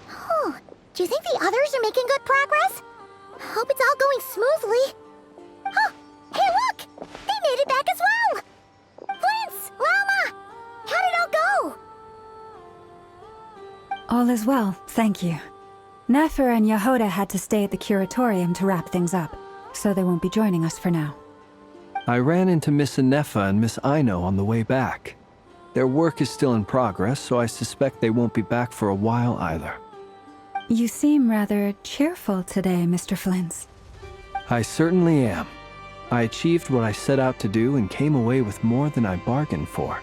Oh, do you think the others are making good progress? Hope it's all going smoothly. Oh, hey look! They made it back as well! Flint's! Llama! How'd it all go? All is well, thank you. Nefer and Yehoda had to stay at the curatorium to wrap things up, so they won't be joining us for now. I ran into Miss Anefa and Miss Aino on the way back. Their work is still in progress, so I suspect they won't be back for a while either. You seem rather cheerful today, Mr. Flint's. I certainly am. I achieved what I set out to do and came away with more than I bargained for.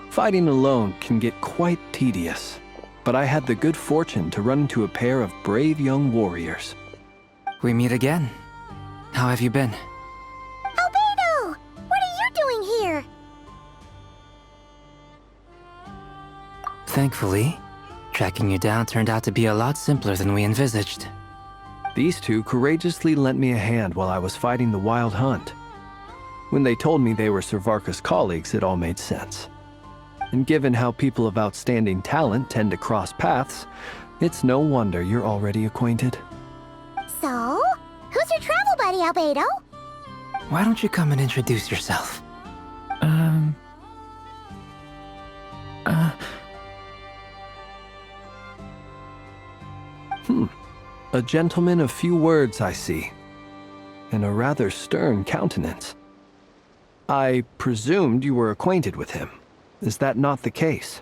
Fighting alone can get quite tedious, but I had the good fortune to run into a pair of brave young warriors. We meet again. How have you been? Albedo! What are you doing here? Thankfully, tracking you down turned out to be a lot simpler than we envisaged. These two courageously lent me a hand while I was fighting the wild hunt. When they told me they were Servarka's colleagues, it all made sense. And given how people of outstanding talent tend to cross paths, it's no wonder you're already acquainted. So, who's your travel buddy, Albedo? Why don't you come and introduce yourself? A gentleman of few words, I see. And a rather stern countenance. I presumed you were acquainted with him. Is that not the case?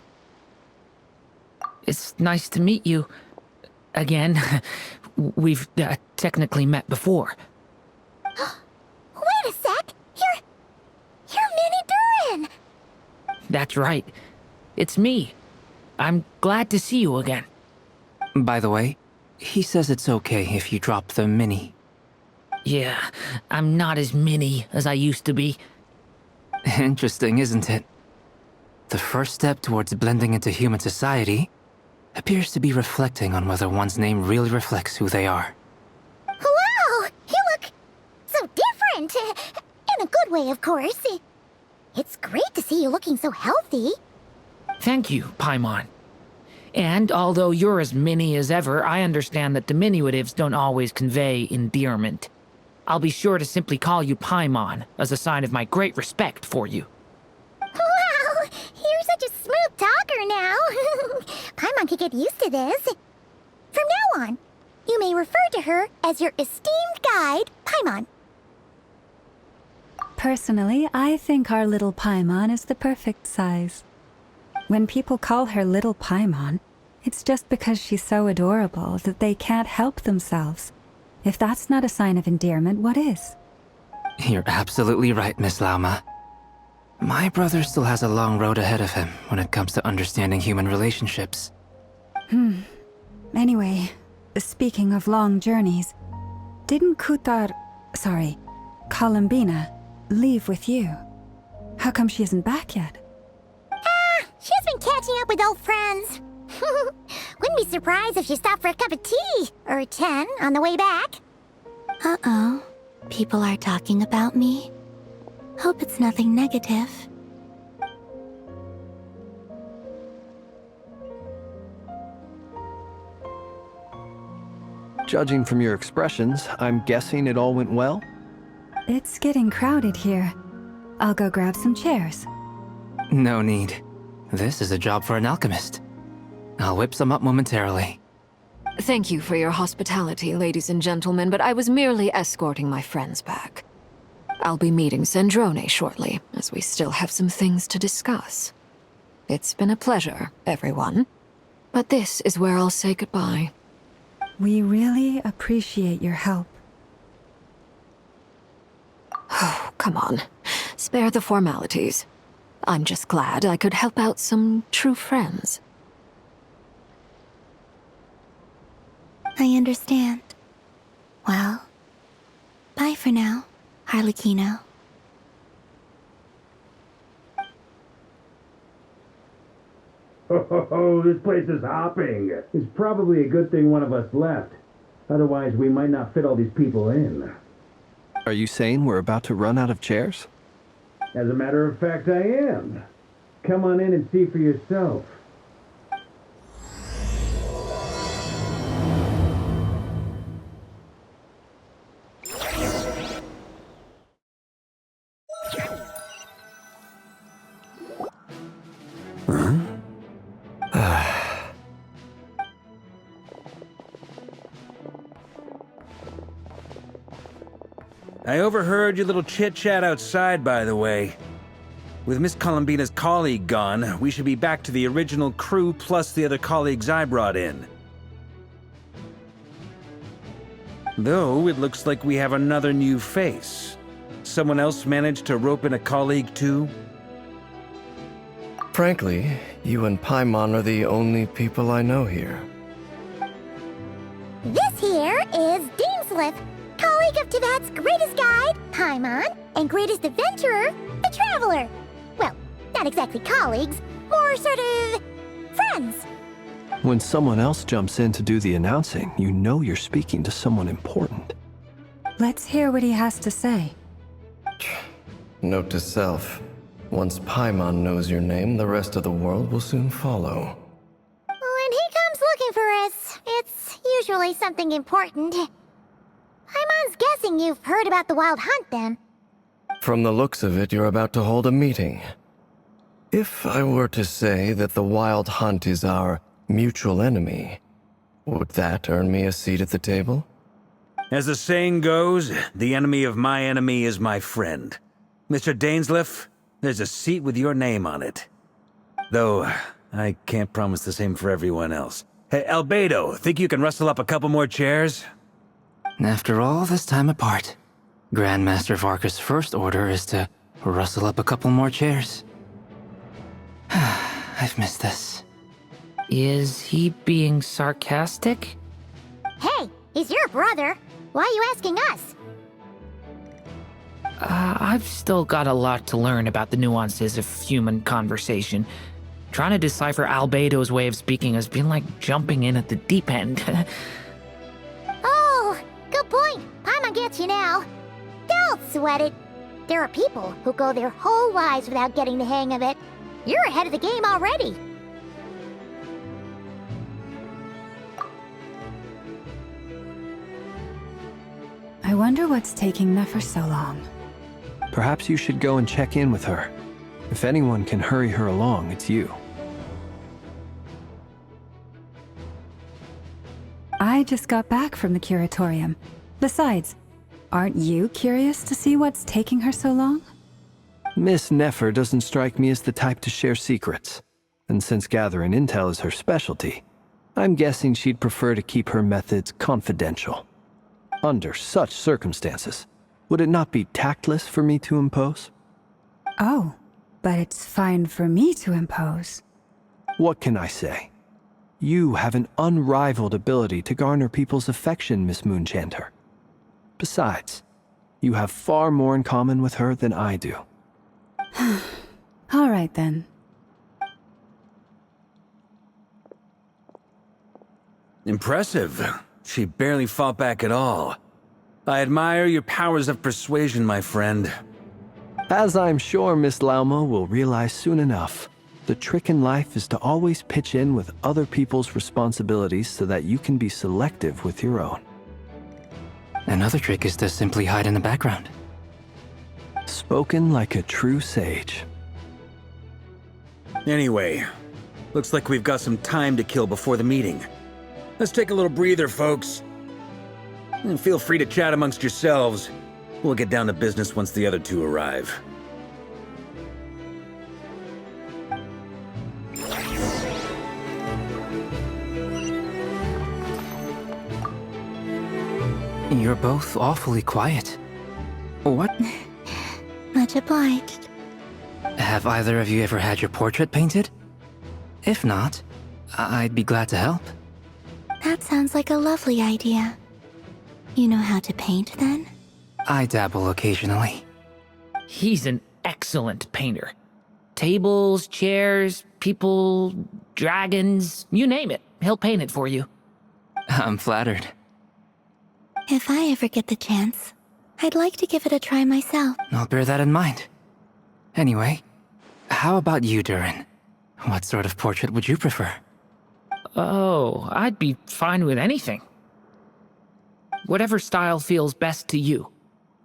It's nice to meet you. Again. We've technically met before. Wait a sec! You're Minnie Durin! That's right. It's me. I'm glad to see you again. By the way, he says it's okay if you drop the mini. Yeah, I'm not as mini as I used to be. Interesting, isn't it? The first step towards blending into human society appears to be reflecting on whether one's name really reflects who they are. Wow! You look so different! In a good way, of course. It's great to see you looking so healthy. Thank you, Paimon. And although you're as mini as ever, I understand that diminutives don't always convey endearment. I'll be sure to simply call you Paimon, as a sign of my great respect for you. Wow! You're such a smooth talker now. Paimon could get used to this. From now on, you may refer to her as your esteemed guide, Paimon. Personally, I think our little Paimon is the perfect size. When people call her Little Paimon, it's just because she's so adorable that they can't help themselves. If that's not a sign of endearment, what is? You're absolutely right, Miss Lauma. My brother still has a long road ahead of him when it comes to understanding human relationships. Anyway, speaking of long journeys, didn't Columbina, leave with you? How come she isn't back yet? She's been catching up with old friends. Wouldn't be surprised if she stopped for a cup of tea or 10 on the way back. Uh-oh. People are talking about me. Hope it's nothing negative. Judging from your expressions, I'm guessing it all went well? It's getting crowded here. I'll go grab some chairs. No need. This is a job for an alchemist. I'll whip some up momentarily. Thank you for your hospitality, ladies and gentlemen, but I was merely escorting my friends back. I'll be meeting Zendrone shortly, as we still have some things to discuss. It's been a pleasure, everyone. But this is where I'll say goodbye. We really appreciate your help. Oh, come on. Spare the formalities. I'm just glad I could help out some true friends. I understand. Well, bye for now, Harlequino. Oh, this place is hopping. It's probably a good thing one of us left. Otherwise, we might not fit all these people in. Are you saying we're about to run out of chairs? As a matter of fact, I am. Come on in and see for yourself. I overheard your little chit-chat outside, by the way. With Miss Columbina's colleague gone, we should be back to the original crew plus the other colleagues I brought in. Though, it looks like we have another new face. Someone else managed to rope in a colleague too? Frankly, you and Paimon are the only people I know here. This here is Deanslip, colleague of Tibet's greatest guide, Paimon, and greatest adventurer, the Traveler. Well, not exactly colleagues, more sort of friends. When someone else jumps in to do the announcing, you know you're speaking to someone important. Let's hear what he has to say. Note to self. Once Paimon knows your name, the rest of the world will soon follow. When he comes looking for us, it's usually something important. Paimon's guessing you've heard about the Wild Hunt, then. From the looks of it, you're about to hold a meeting. If I were to say that the Wild Hunt is our mutual enemy, would that earn me a seat at the table? As the saying goes, the enemy of my enemy is my friend. Mr. Dainsleif, there's a seat with your name on it. Though, I can't promise the same for everyone else. Hey, Albedo, think you can rustle up a couple more chairs? After all this time apart, Grandmaster Varka's first order is to rustle up a couple more chairs. I've missed this. Is he being sarcastic? Hey, he's your brother. Why are you asking us? I've still got a lot to learn about the nuances of human conversation. Trying to decipher Albedo's way of speaking has been like jumping in at the deep end. Oh, good point. Paimon gets you now. Don't sweat it. There are people who go their whole lives without getting the hang of it. You're ahead of the game already. I wonder what's taking Nefer so long. Perhaps you should go and check in with her. If anyone can hurry her along, it's you. I just got back from the curatorium. Besides, aren't you curious to see what's taking her so long? Miss Nefer doesn't strike me as the type to share secrets. And since gathering intel is her specialty, I'm guessing she'd prefer to keep her methods confidential. Under such circumstances, would it not be tactless for me to impose? Oh, but it's fine for me to impose. What can I say? You have an unrivaled ability to garner people's affection, Miss Moonchanter. Besides, you have far more in common with her than I do. All right then. Impressive. She barely fought back at all. I admire your powers of persuasion, my friend. As I'm sure Miss Lauma will realize soon enough, the trick in life is to always pitch in with other people's responsibilities so that you can be selective with your own. Another trick is to simply hide in the background. Spoken like a true sage. Anyway, looks like we've got some time to kill before the meeting. Let's take a little breather, folks. And feel free to chat amongst yourselves. We'll get down to business once the other two arrive. You're both awfully quiet. What? Much obliged. Have either of you ever had your portrait painted? If not, I'd be glad to help. That sounds like a lovely idea. You know how to paint, then? I dabble occasionally. He's an excellent painter. Tables, chairs, people, dragons, you name it. He'll paint it for you. I'm flattered. If I ever get the chance, I'd like to give it a try myself. I'll bear that in mind. Anyway, how about you, Durin? What sort of portrait would you prefer? Oh, I'd be fine with anything. Whatever style feels best to you.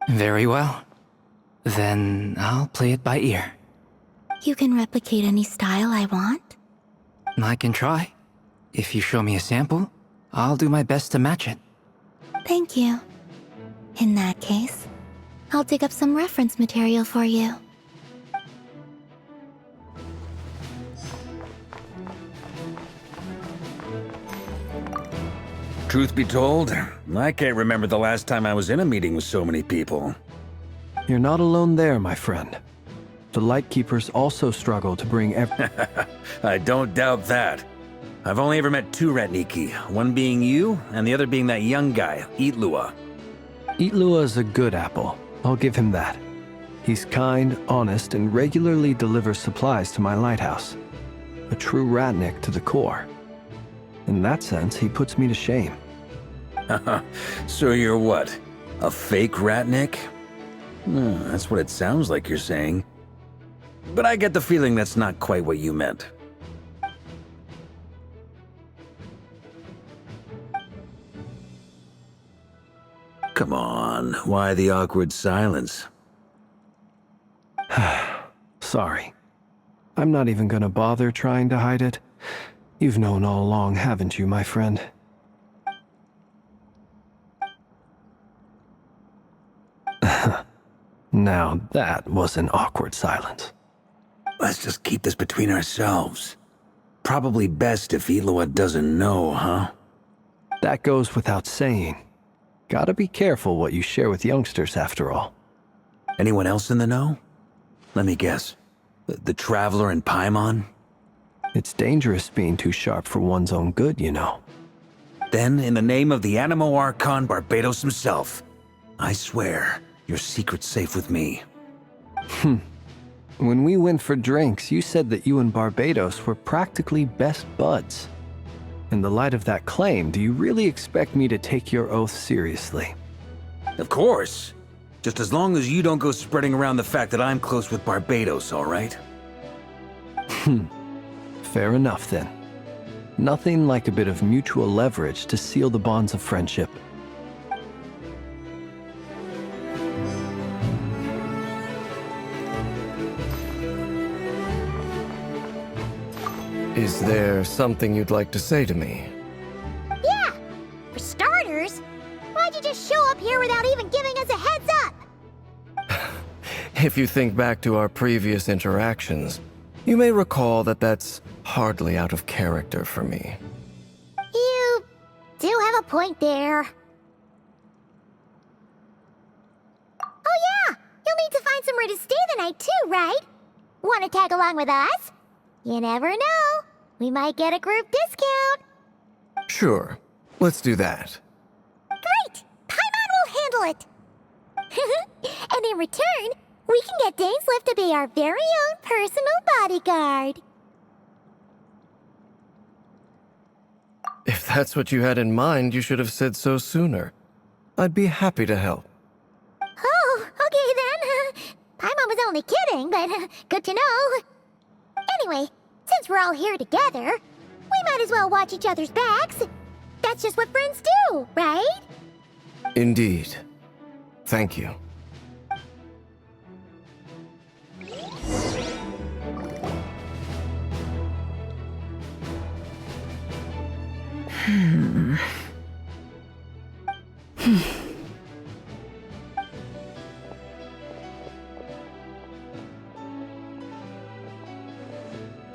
Very well. Then I'll play it by ear. You can replicate any style I want? I can try. If you show me a sample, I'll do my best to match it. Thank you. In that case, I'll dig up some reference material for you. Truth be told, I can't remember the last time I was in a meeting with so many people. You're not alone there, my friend. The Lightkeepers also struggle to bring I don't doubt that. I've only ever met two Ratniki, one being you, and the other being that young guy, Itlua. Itlua is a good apple. I'll give him that. He's kind, honest, and regularly delivers supplies to my lighthouse. A true Ratnik to the core. In that sense, he puts me to shame. So you're what? A fake Ratnik? That's what it sounds like you're saying. But I get the feeling that's not quite what you meant. Come on, why the awkward silence? Sorry. I'm not even gonna bother trying to hide it. You've known all along, haven't you, my friend? Now that was an awkward silence. Let's just keep this between ourselves. Probably best if Itlua doesn't know, huh? That goes without saying. Gotta be careful what you share with youngsters, after all. Anyone else in the know? Let me guess. The Traveler and Paimon? It's dangerous being too sharp for one's own good, you know. Then, in the name of the Animo Archon Barbados himself, I swear, your secret's safe with me. When we went for drinks, you said that you and Barbados were practically best buds. In the light of that claim, do you really expect me to take your oath seriously? Of course. Just as long as you don't go spreading around the fact that I'm close with Barbados, all right? Fair enough, then. Nothing like a bit of mutual leverage to seal the bonds of friendship. Is there something you'd like to say to me? Yeah! For starters, why'd you just show up here without even giving us a heads up? If you think back to our previous interactions, you may recall that that's hardly out of character for me. You do have a point there. Oh yeah! You'll need to find somewhere to stay the night too, right? Want to tag along with us? You never know. We might get a group discount. Sure, let's do that. Great! Paimon will handle it! And in return, we can get Dainslift to be our very own personal bodyguard. If that's what you had in mind, you should have said so sooner. I'd be happy to help. Oh, okay then. Paimon was only kidding, but good to know. Anyway, since we're all here together, we might as well watch each other's backs. That's just what friends do, right? Indeed. Thank you.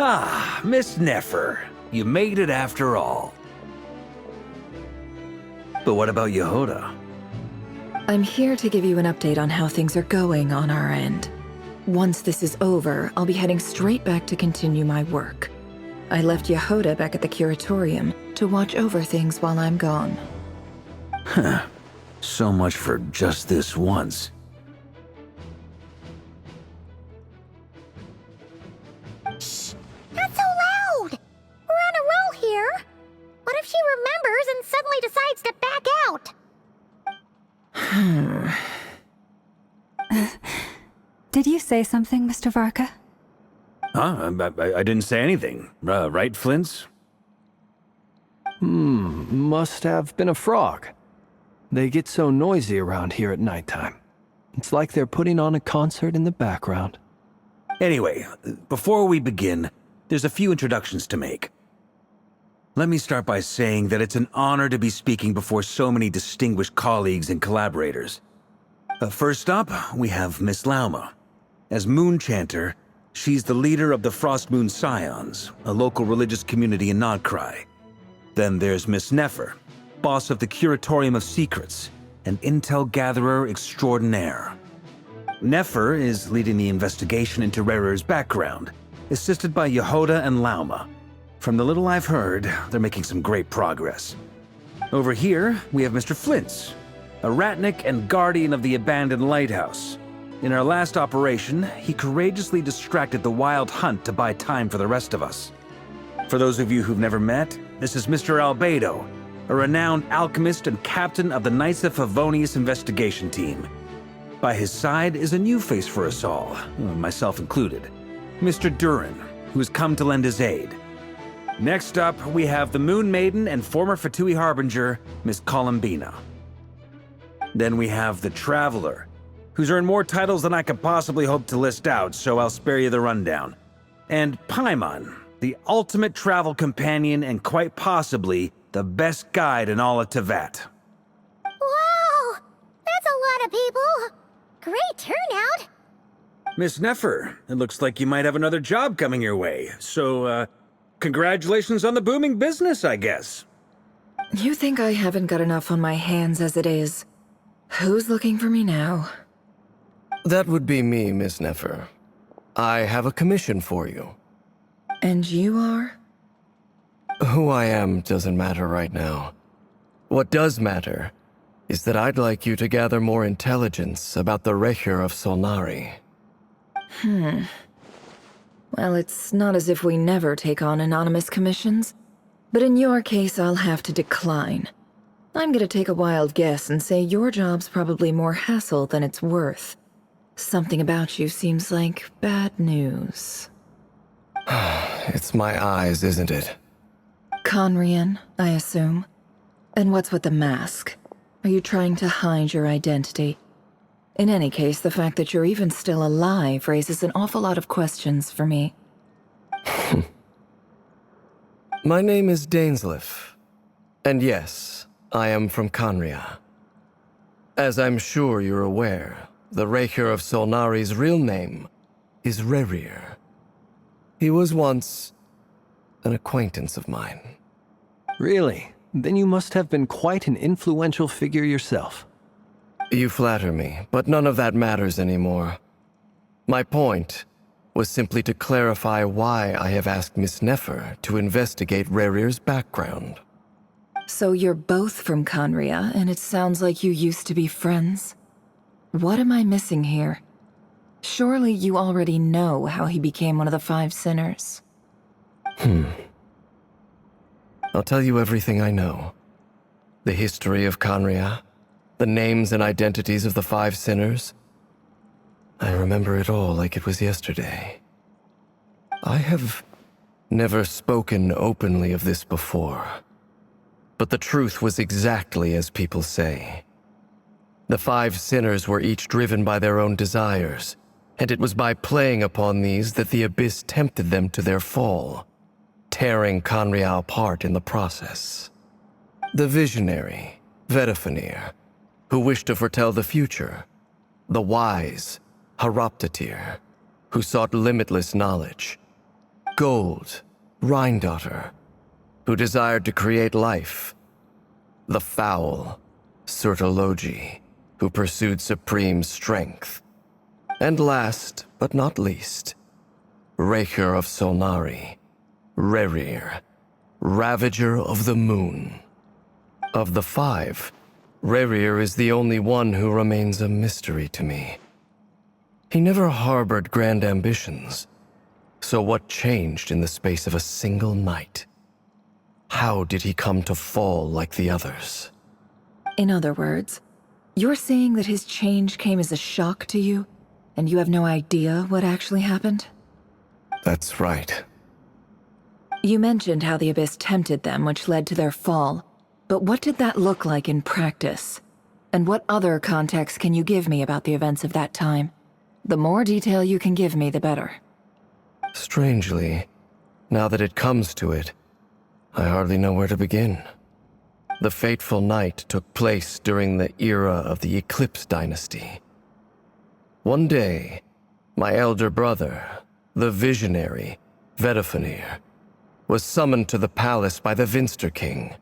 Ah, Miss Nefer. You made it after all. But what about Yehoda? I'm here to give you an update on how things are going on our end. Once this is over, I'll be heading straight back to continue my work. I left Yehoda back at the Curatorium to watch over things while I'm gone. Huh. So much for just this once. Shh! Not so loud! We're on a roll here. What if she remembers and suddenly decides to back out? say something, Mr. Varka? Huh? I didn't say anything. Right, Flints? Must have been a frog. They get so noisy around here at nighttime. It's like they're putting on a concert in the background. Anyway, before we begin, there's a few introductions to make. Let me start by saying that it's an honor to be speaking before so many distinguished colleagues and collaborators. First up, we have Miss Lauma. As Moon Chanter, she's the leader of the Frost Moon Scions, a local religious community in Nod-Krai. Then there's Miss Nefer, boss of the Curatorium of Secrets, an intel gatherer extraordinaire. Nefer is leading the investigation into Rerer's background, assisted by Yehoda and Lauma. From the little I've heard, they're making some great progress. Over here, we have Mr. Flintz, a ratnik and guardian of the abandoned lighthouse. In our last operation, he courageously distracted the Wild Hunt to buy time for the rest of us. For those of you who've never met, this is Mr. Albedo, a renowned alchemist and captain of the Knights of Favonius investigation team. By his side is a new face for us all, myself included, Mr. Durin, who has come to lend his aid. Next up, we have the Moon Maiden and former Fatui Harbinger, Miss Columbina. Then we have the Traveler, who's earned more titles than I could possibly hope to list out, so I'll spare you the rundown. And Paimon, the ultimate travel companion and quite possibly the best guide in all of Tevat. Wow! That's a lot of people! Great turnout! Miss Nefer, it looks like you might have another job coming your way, so, congratulations on the booming business, I guess. You think I haven't got enough on my hands as it is? Who's looking for me now? That would be me, Miss Nefer. I have a commission for you. And you are? Who I am doesn't matter right now. What does matter is that I'd like you to gather more intelligence about the Recher of Solnari. Well, it's not as if we never take on anonymous commissions. But in your case, I'll have to decline. I'm gonna take a wild guess and say your job's probably more hassle than it's worth. Something about you seems like bad news. It's my eyes, isn't it? Conrian, I assume. And what's with the mask? Are you trying to hide your identity? In any case, the fact that you're even still alive raises an awful lot of questions for me. My name is Dainsleif. And yes, I am from Conria. As I'm sure you're aware, the Recher of Solnari's real name is Rerir. He was once an acquaintance of mine. Really? Then you must have been quite an influential figure yourself. You flatter me, but none of that matters anymore. My point was simply to clarify why I have asked Miss Nefer to investigate Rerir's background. So you're both from Conria, and it sounds like you used to be friends? What am I missing here? Surely you already know how he became one of the Five Sinners. I'll tell you everything I know. The history of Conria, the names and identities of the Five Sinners. I remember it all like it was yesterday. I have never spoken openly of this before. But the truth was exactly as people say. The Five Sinners were each driven by their own desires, and it was by playing upon these that the Abyss tempted them to their fall, tearing Conria apart in the process. The visionary, Vedifenir, who wished to foretell the future. The wise, Haroptatir, who sought limitless knowledge. Gold, Rhindaughter, who desired to create life. The foul, Surtologi, who pursued supreme strength. And last, but not least, Recher of Solnari, Rerir, Ravager of the Moon. Of the five, Rerir is the only one who remains a mystery to me. He never harbored grand ambitions, so what changed in the space of a single night? How did he come to fall like the others? In other words, you're saying that his change came as a shock to you? And you have no idea what actually happened? That's right. You mentioned how the Abyss tempted them, which led to their fall. But what did that look like in practice? And what other context can you give me about the events of that time? The more detail you can give me, the better. Strangely, now that it comes to it, I hardly know where to begin. The fateful night took place during the era of the Eclipse Dynasty. One day, my elder brother, the visionary, Vedifenir, was summoned to the palace by the Vinster King,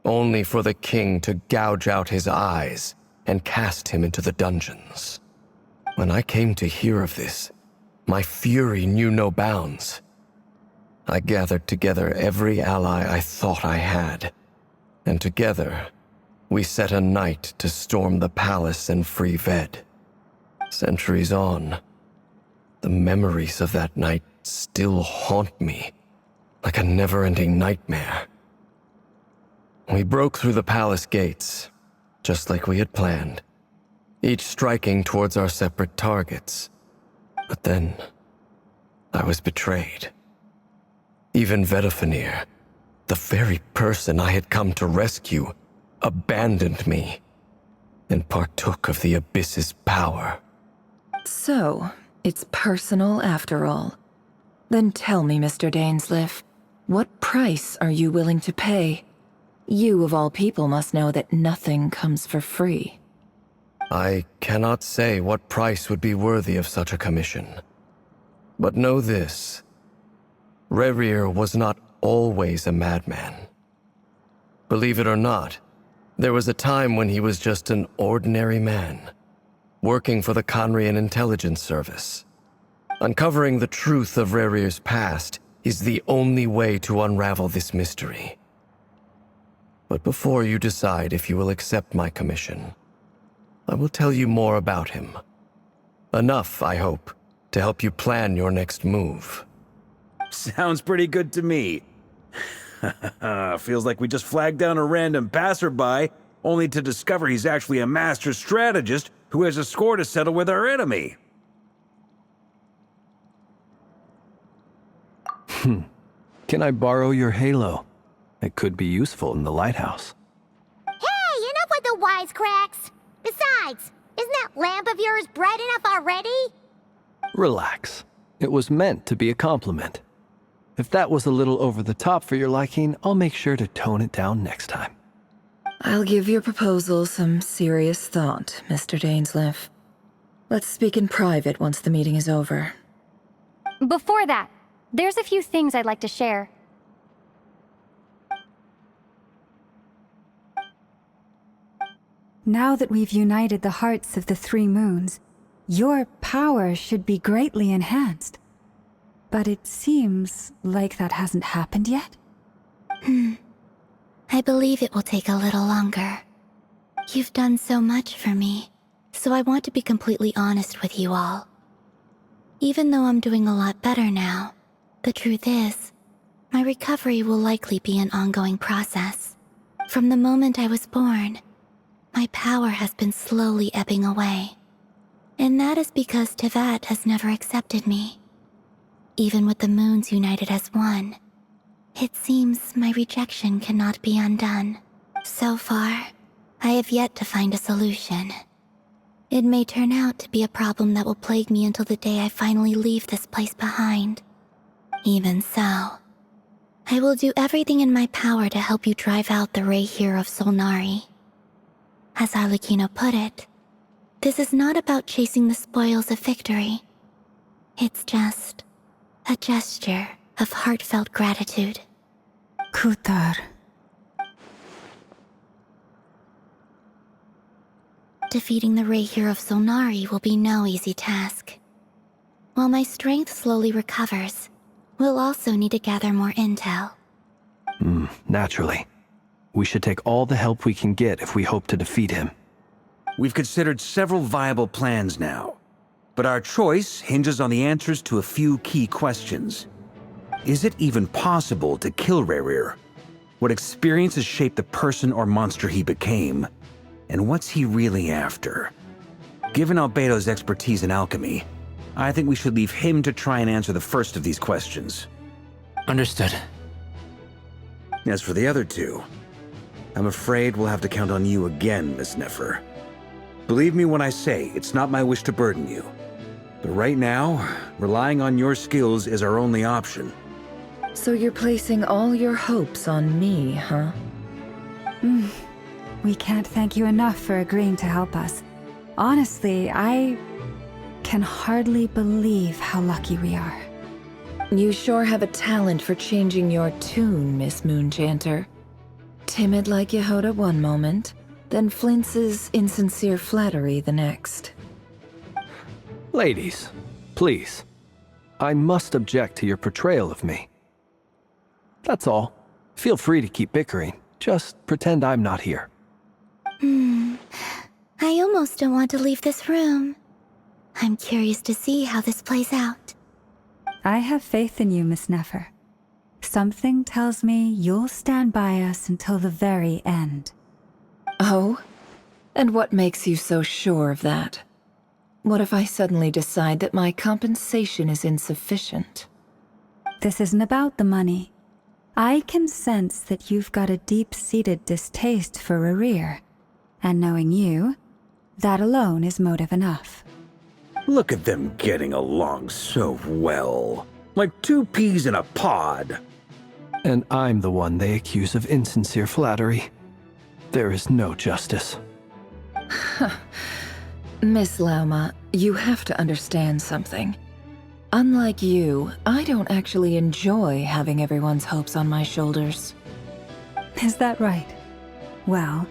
only for the king to gouge out his eyes and cast him into the dungeons. When I came to hear of this, my fury knew no bounds. I gathered together every ally I thought I had, and together, we set a night to storm the palace and free Ved. Centuries on, the memories of that night still haunt me like a never-ending nightmare. We broke through the palace gates, just like we had planned, each striking towards our separate targets. But then, I was betrayed. Even Vedifenir, the very person I had come to rescue, abandoned me and partook of the Abyss's power. So, it's personal after all. Then tell me, Mr. Dainsleif, what price are you willing to pay? You, of all people, must know that nothing comes for free. I cannot say what price would be worthy of such a commission. But know this. Rerir was not always a madman. Believe it or not, there was a time when he was just an ordinary man, working for the Conrian Intelligence Service. Uncovering the truth of Rerir's past is the only way to unravel this mystery. But before you decide if you will accept my commission, I will tell you more about him. Enough, I hope, to help you plan your next move. Sounds pretty good to me. Feels like we just flagged down a random passerby, only to discover he's actually a master strategist who has a score to settle with our enemy. Can I borrow your halo? It could be useful in the lighthouse. Hey, enough with the wisecracks! Besides, isn't that lamp of yours bright enough already? Relax. It was meant to be a compliment. If that was a little over the top for your liking, I'll make sure to tone it down next time. I'll give your proposal some serious thought, Mr. Dainsleif. Let's speak in private once the meeting is over. Before that, there's a few things I'd like to share. Now that we've united the hearts of the three moons, your power should be greatly enhanced. But it seems like that hasn't happened yet? I believe it will take a little longer. You've done so much for me, so I want to be completely honest with you all. Even though I'm doing a lot better now, the truth is, my recovery will likely be an ongoing process. From the moment I was born, my power has been slowly ebbing away. And that is because Tevat has never accepted me. Even with the moons united as one, it seems my rejection cannot be undone. So far, I have yet to find a solution. It may turn out to be a problem that will plague me until the day I finally leave this place behind. Even so, I will do everything in my power to help you drive out the Rayhir of Solnari. As Arlecchino put it, this is not about chasing the spoils of victory. It's just a gesture of heartfelt gratitude. Kutar. Defeating the Rayhir of Solnari will be no easy task. While my strength slowly recovers, we'll also need to gather more intel. Naturally. We should take all the help we can get if we hope to defeat him. We've considered several viable plans now, but our choice hinges on the answers to a few key questions. Is it even possible to kill Rerir? What experiences shaped the person or monster he became? And what's he really after? Given Albedo's expertise in alchemy, I think we should leave him to try and answer the first of these questions. Understood. As for the other two, I'm afraid we'll have to count on you again, Miss Nefer. Believe me when I say it's not my wish to burden you. But right now, relying on your skills is our only option. So you're placing all your hopes on me, huh? We can't thank you enough for agreeing to help us. Honestly, I can hardly believe how lucky we are. You sure have a talent for changing your tune, Miss Moonchanter. Timid like Yehoda one moment, then flinches insincere flattery the next. Ladies, please. I must object to your portrayal of me. That's all. Feel free to keep bickering. Just pretend I'm not here. I almost don't want to leave this room. I'm curious to see how this plays out. I have faith in you, Miss Nefer. Something tells me you'll stand by us until the very end. Oh? And what makes you so sure of that? What if I suddenly decide that my compensation is insufficient? This isn't about the money. I can sense that you've got a deep-seated distaste for Rerir. And knowing you, that alone is motive enough. Look at them getting along so well. Like two peas in a pod. And I'm the one they accuse of insincere flattery. There is no justice. Miss Lauma, you have to understand something. Unlike you, I don't actually enjoy having everyone's hopes on my shoulders. Is that right? Well,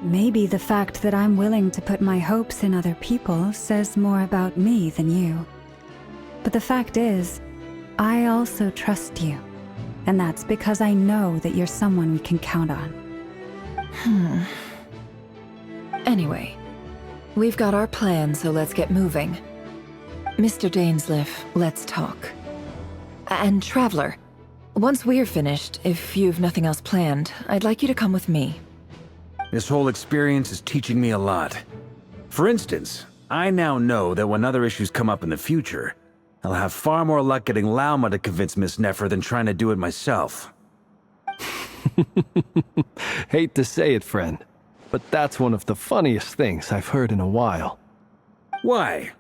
maybe the fact that I'm willing to put my hopes in other people says more about me than you. But the fact is, I also trust you. And that's because I know that you're someone we can count on. Anyway, we've got our plan, so let's get moving. Mr. Dainsleif, let's talk. And Traveler, once we're finished, if you've nothing else planned, I'd like you to come with me. This whole experience is teaching me a lot. For instance, I now know that when other issues come up in the future, I'll have far more luck getting Lauma to convince Miss Nefer than trying to do it myself. Hate to say it, friend, but that's one of the funniest things I've heard in a while. Why?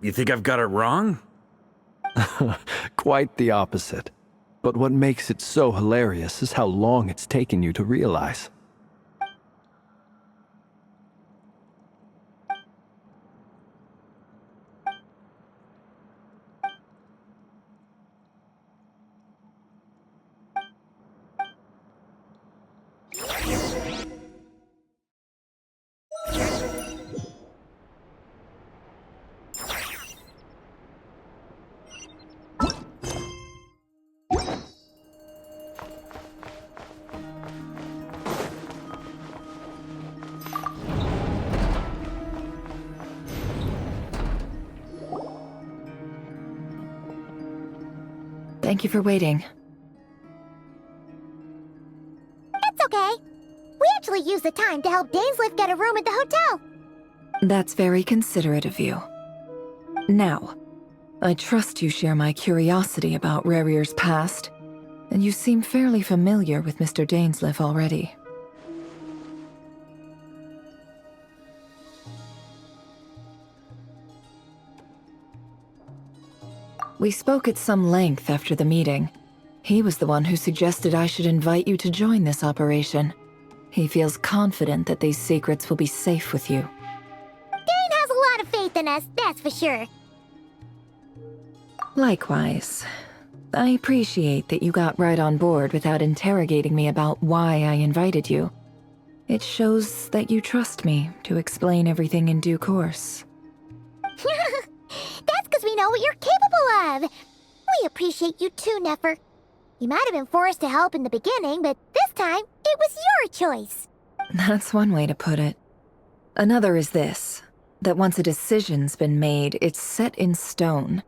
You think I've got it wrong? Quite the opposite. But what makes it so hilarious is how long it's taken you to realize. Thank you for waiting. It's okay. We actually used the time to help Dainsleif get a room at the hotel. That's very considerate of you. Now, I trust you share my curiosity about Rerir's past, and you seem fairly familiar with Mr. Dainsleif already. We spoke at some length after the meeting. He was the one who suggested I should invite you to join this operation. He feels confident that these secrets will be safe with you. Dane has a lot of faith in us, that's for sure. Likewise. I appreciate that you got right on board without interrogating me about why I invited you. It shows that you trust me to explain everything in due course. That's because we know what you're capable of. We appreciate you too, Nefer. You might have been forced to help in the beginning, but this time, it was your choice. That's one way to put it. Another is this, that once a decision's been made, it's set in stone.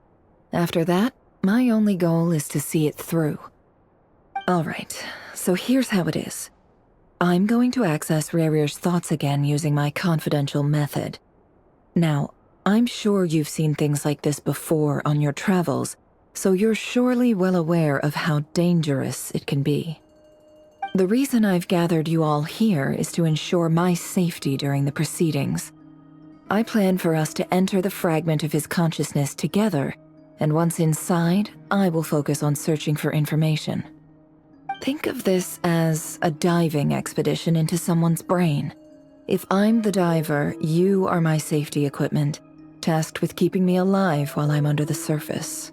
After that, my only goal is to see it through. Alright, so here's how it is. I'm going to access Rerir's thoughts again using my confidential method. Now, I'm sure you've seen things like this before on your travels, so you're surely well aware of how dangerous it can be. The reason I've gathered you all here is to ensure my safety during the proceedings. I plan for us to enter the fragment of his consciousness together, and once inside, I will focus on searching for information. Think of this as a diving expedition into someone's brain. If I'm the diver, you are my safety equipment, tasked with keeping me alive while I'm under the surface.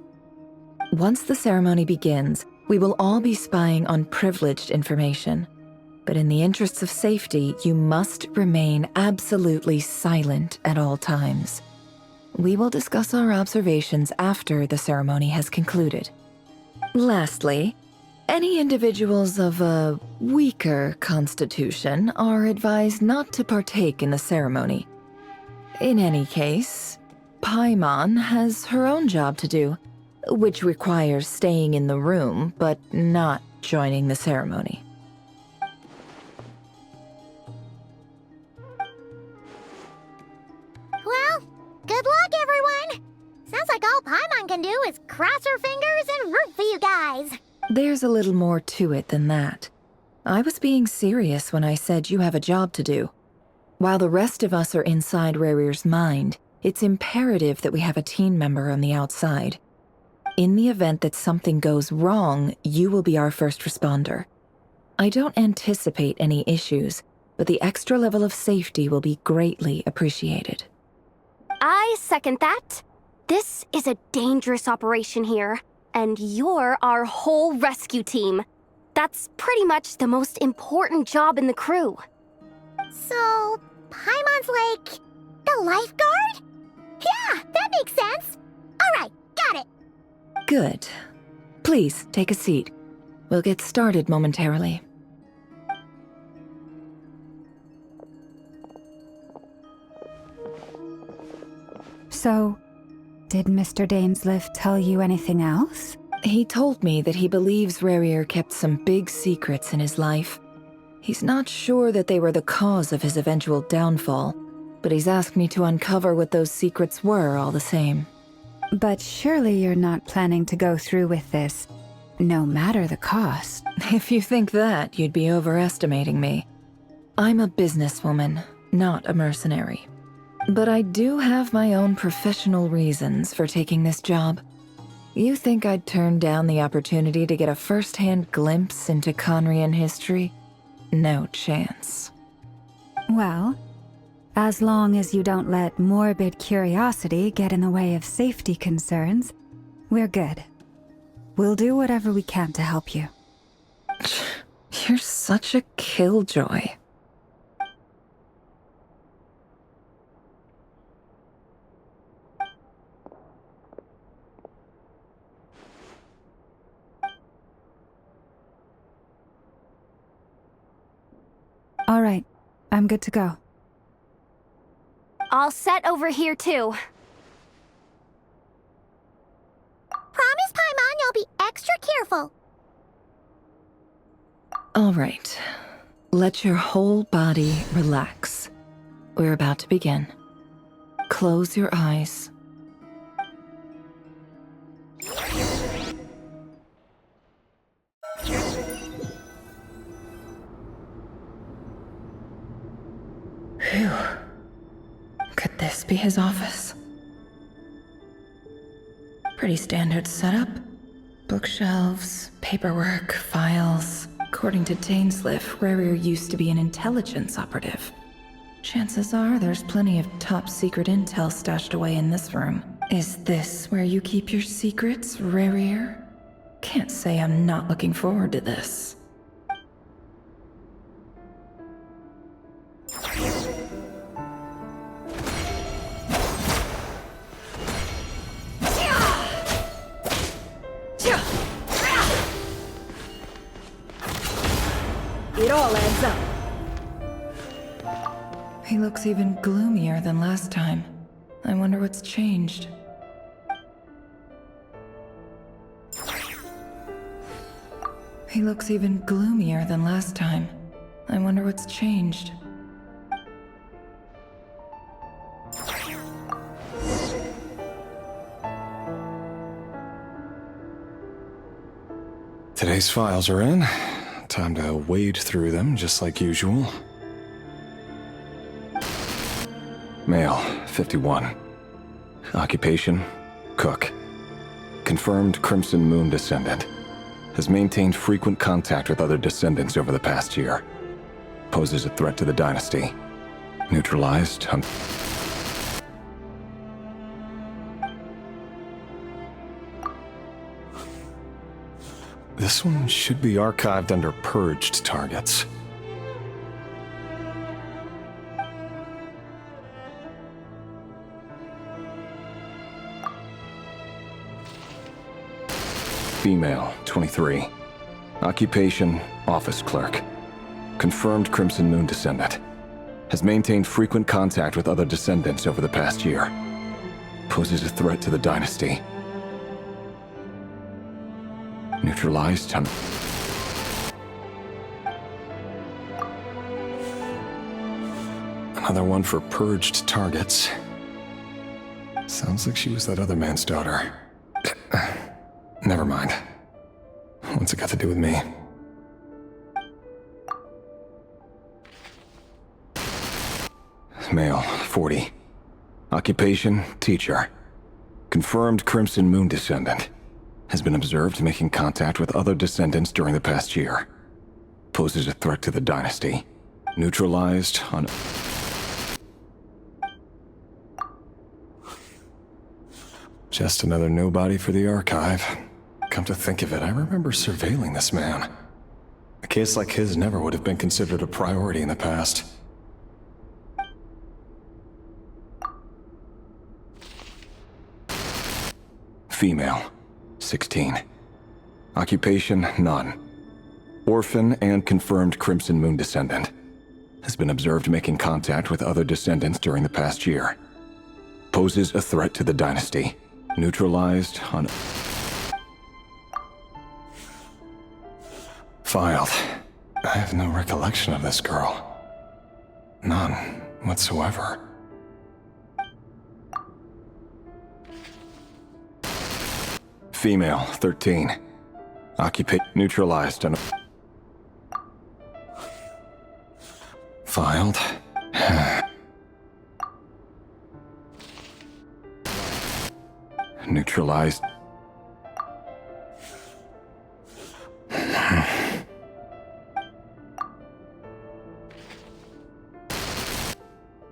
Once the ceremony begins, we will all be spying on privileged information. But in the interests of safety, you must remain absolutely silent at all times. We will discuss our observations after the ceremony has concluded. Lastly, any individuals of a weaker constitution are advised not to partake in the ceremony. In any case, Paimon has her own job to do, which requires staying in the room but not joining the ceremony. Well, good luck, everyone! Sounds like all Paimon can do is cross her fingers and root for you guys. There's a little more to it than that. I was being serious when I said you have a job to do. While the rest of us are inside Rarir's mind, it's imperative that we have a team member on the outside. In the event that something goes wrong, you will be our first responder. I don't anticipate any issues, but the extra level of safety will be greatly appreciated. I second that. This is a dangerous operation here, and you're our whole rescue team. That's pretty much the most important job in the crew. So, Paimon's like the lifeguard? Yeah, that makes sense. All right, got it. Good. Please, take a seat. We'll get started momentarily. So, did Mr. Dainsleif tell you anything else? He told me that he believes Rarir kept some big secrets in his life. He's not sure that they were the cause of his eventual downfall, but he's asked me to uncover what those secrets were all the same. But surely you're not planning to go through with this, no matter the cost. If you think that, you'd be overestimating me. I'm a businesswoman, not a mercenary. But I do have my own professional reasons for taking this job. You think I'd turn down the opportunity to get a first-hand glimpse into Conrian history? No chance. Well, as long as you don't let morbid curiosity get in the way of safety concerns, we're good. We'll do whatever we can to help you. You're such a killjoy. All right, I'm good to go. All set over here, too. Promise, Paimon, you'll be extra careful. All right. Let your whole body relax. We're about to begin. Close your eyes. Phew. Could this be his office? Pretty standard setup. Bookshelves, paperwork, files. According to Dainsleif, Rarir used to be an intelligence operative. Chances are there's plenty of top-secret intel stashed away in this room. Is this where you keep your secrets, Rarir? Can't say I'm not looking forward to this. It all adds up. He looks even gloomier than last time. I wonder what's changed. He looks even gloomier than last time. I wonder what's changed. Today's files are in. Time to wade through them, just like usual. Male, 51. Occupation, cook. Confirmed Crimson Moon descendant. Has maintained frequent contact with other descendants over the past year. Poses a threat to the dynasty. Neutralized. This one should be archived under purged targets. Female, 23. Occupation, office clerk. Confirmed Crimson Moon descendant. Has maintained frequent contact with other descendants over the past year. Poses a threat to the dynasty. Neutralized. Another one for purged targets. Sounds like she was that other man's daughter. Never mind. What's it got to do with me? Male, 40. Occupation, teacher. Confirmed Crimson Moon descendant. Has been observed making contact with other descendants during the past year. Poses a threat to the dynasty. Neutralized on... Just another nobody for the archive. Come to think of it, I remember surveilling this man. A case like his never would have been considered a priority in the past. Female, 16. Occupation, none. Orphan and confirmed Crimson Moon descendant. Has been observed making contact with other descendants during the past year. Poses a threat to the dynasty. Neutralized on... Filed. I have no recollection of this girl. None whatsoever. Female, 13. Occupation neutralized and... Filed. Neutralized.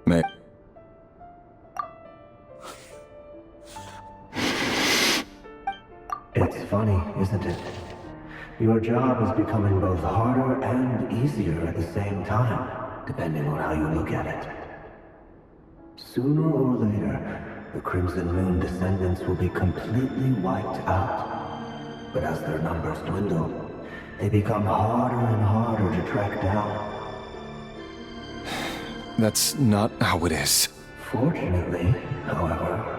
May... It's funny, isn't it? Your job is becoming both harder and easier at the same time, depending on how you look at it. Sooner or later, the Crimson Moon descendants will be completely wiped out. But as their numbers dwindle, they become harder and harder to track down. That's not how it is. Fortunately, however,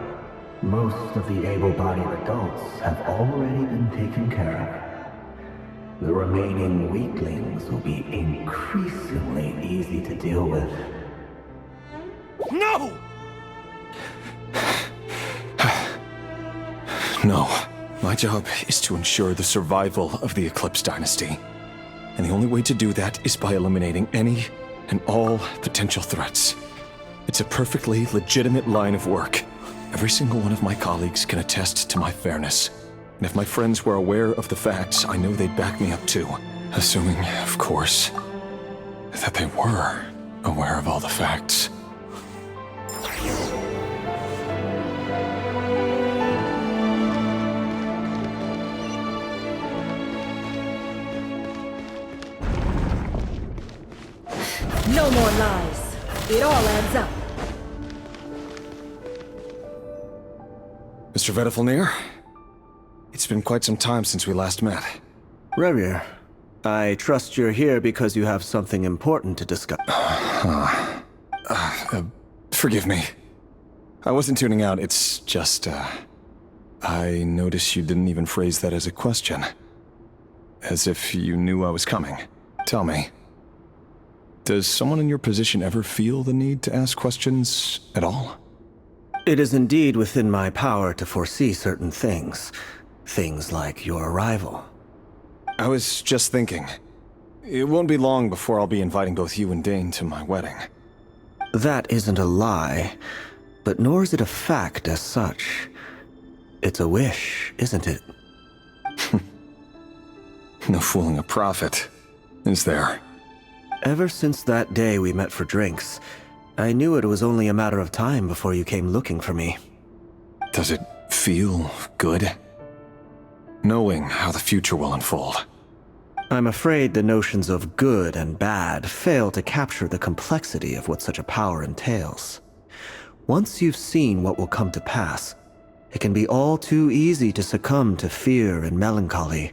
most of the able-bodied adults have already been taken care of. The remaining weaklings will be increasingly easy to deal with. No! No. My job is to ensure the survival of the Eclipse Dynasty. And the only way to do that is by eliminating any and all potential threats. It's a perfectly legitimate line of work. Every single one of my colleagues can attest to my fairness. And if my friends were aware of the facts, I know they'd back me up too. Assuming, of course, that they were aware of all the facts. No more lies. It all adds up. Mr. Vedifalnir, it's been quite some time since we last met. Rerir, I trust you're here because you have something important to discuss. Forgive me. I wasn't tuning out, it's just, I noticed you didn't even phrase that as a question. As if you knew I was coming. Tell me, does someone in your position ever feel the need to ask questions at all? It is indeed within my power to foresee certain things. Things like your arrival. I was just thinking. It won't be long before I'll be inviting both you and Dane to my wedding. That isn't a lie, but nor is it a fact as such. It's a wish, isn't it? No fooling a prophet, is there? Ever since that day we met for drinks, I knew it was only a matter of time before you came looking for me. Does it feel good? Knowing how the future will unfold. I'm afraid the notions of good and bad fail to capture the complexity of what such a power entails. Once you've seen what will come to pass, it can be all too easy to succumb to fear and melancholy.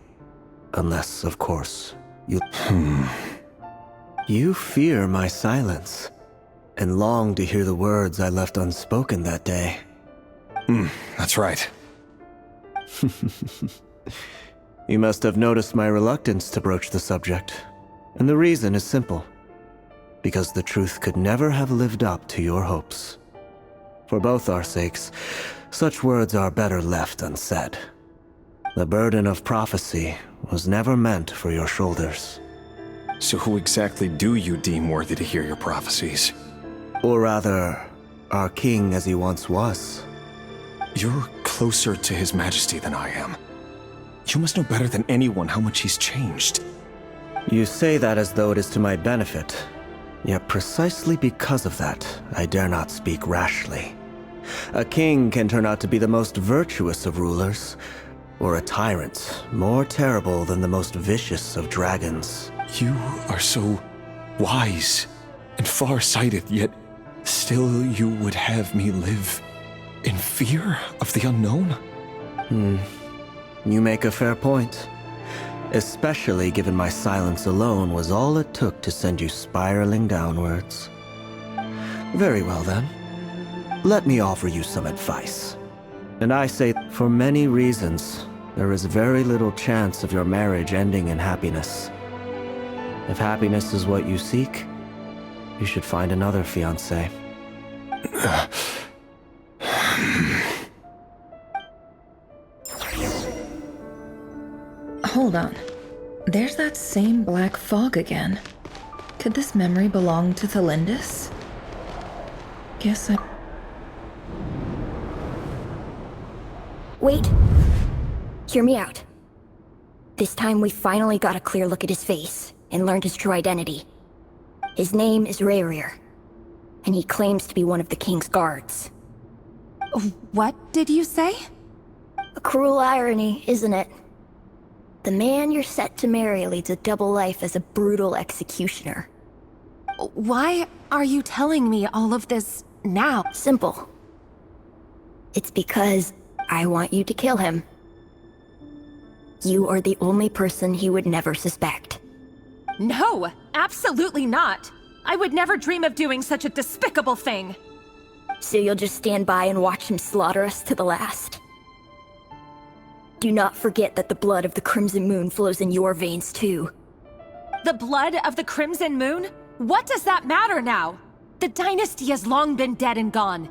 Unless, of course, you... You fear my silence, and long to hear the words I left unspoken that day. That's right. You must have noticed my reluctance to broach the subject, and the reason is simple. Because the truth could never have lived up to your hopes. For both our sakes, such words are better left unsaid. The burden of prophecy was never meant for your shoulders. So who exactly do you deem worthy to hear your prophecies? Or rather, our king as he once was. You're closer to His Majesty than I am. You must know better than anyone how much he's changed. You say that as though it is to my benefit. Yet precisely because of that, I dare not speak rashly. A king can turn out to be the most virtuous of rulers, or a tyrant more terrible than the most vicious of dragons. You are so wise and far-sighted, yet still you would have me live in fear of the unknown? You make a fair point. Especially given my silence alone was all it took to send you spiraling downwards. Very well then. Let me offer you some advice. And I say, for many reasons, there is very little chance of your marriage ending in happiness. If happiness is what you seek, you should find another fiancé. Hold on. There's that same black fog again. Could this memory belong to Thelindis? Guess I... Wait. Hear me out. This time we finally got a clear look at his face and learned his true identity. His name is Rayrir, and he claims to be one of the king's guards. What did you say? A cruel irony, isn't it? The man you're set to marry leads a double life as a brutal executioner. Why are you telling me all of this now? Simple. It's because I want you to kill him. You are the only person he would never suspect. No, absolutely not. I would never dream of doing such a despicable thing. So you'll just stand by and watch him slaughter us to the last? Do not forget that the blood of the Crimson Moon flows in your veins too. The blood of the Crimson Moon? What does that matter now? The dynasty has long been dead and gone.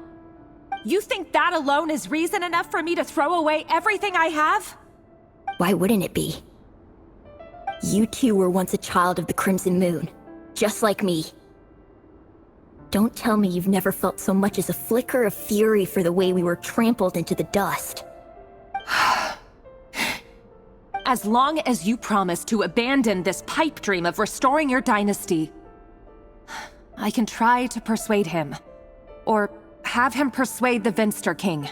You think that alone is reason enough for me to throw away everything I have? Why wouldn't it be? You two were once a child of the Crimson Moon, just like me. Don't tell me you've never felt so much as a flicker of fury for the way we were trampled into the dust. As long as you promise to abandon this pipe dream of restoring your dynasty, I can try to persuade him. Or have him persuade the Vinster King.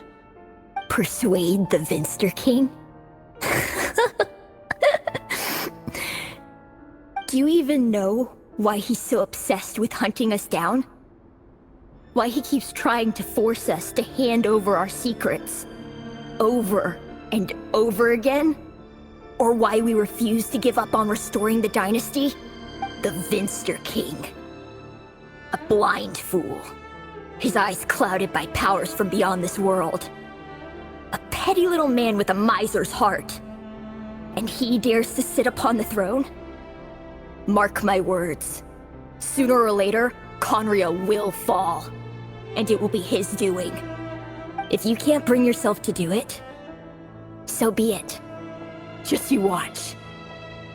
Persuade the Vinster King? Do you even know why he's so obsessed with hunting us down? Why he keeps trying to force us to hand over our secrets? Over and over again? Or why we refuse to give up on restoring the dynasty? The Vinster King. A blind fool. His eyes clouded by powers from beyond this world. A petty little man with a miser's heart. And he dares to sit upon the throne? Mark my words. Sooner or later, Conria will fall. And it will be his doing. If you can't bring yourself to do it, so be it. Just you watch.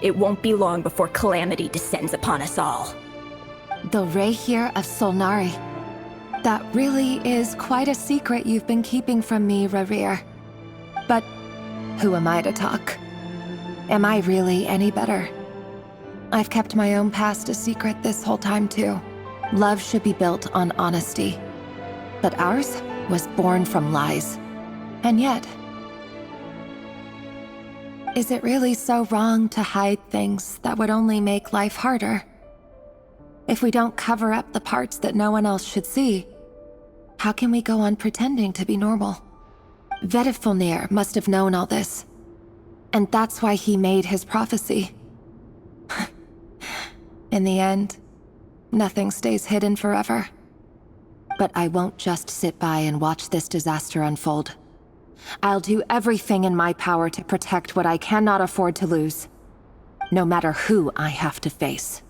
It won't be long before calamity descends upon us all. The Rehir of Solnari. That really is quite a secret you've been keeping from me, Rerir. But who am I to talk? Am I really any better? I've kept my own past a secret this whole time too. Love should be built on honesty. But ours was born from lies. And yet, is it really so wrong to hide things that would only make life harder? If we don't cover up the parts that no one else should see, how can we go on pretending to be normal? Vedifulnir must have known all this. And that's why he made his prophecy. In the end, nothing stays hidden forever. But I won't just sit by and watch this disaster unfold. I'll do everything in my power to protect what I cannot afford to lose, no matter who I have to face.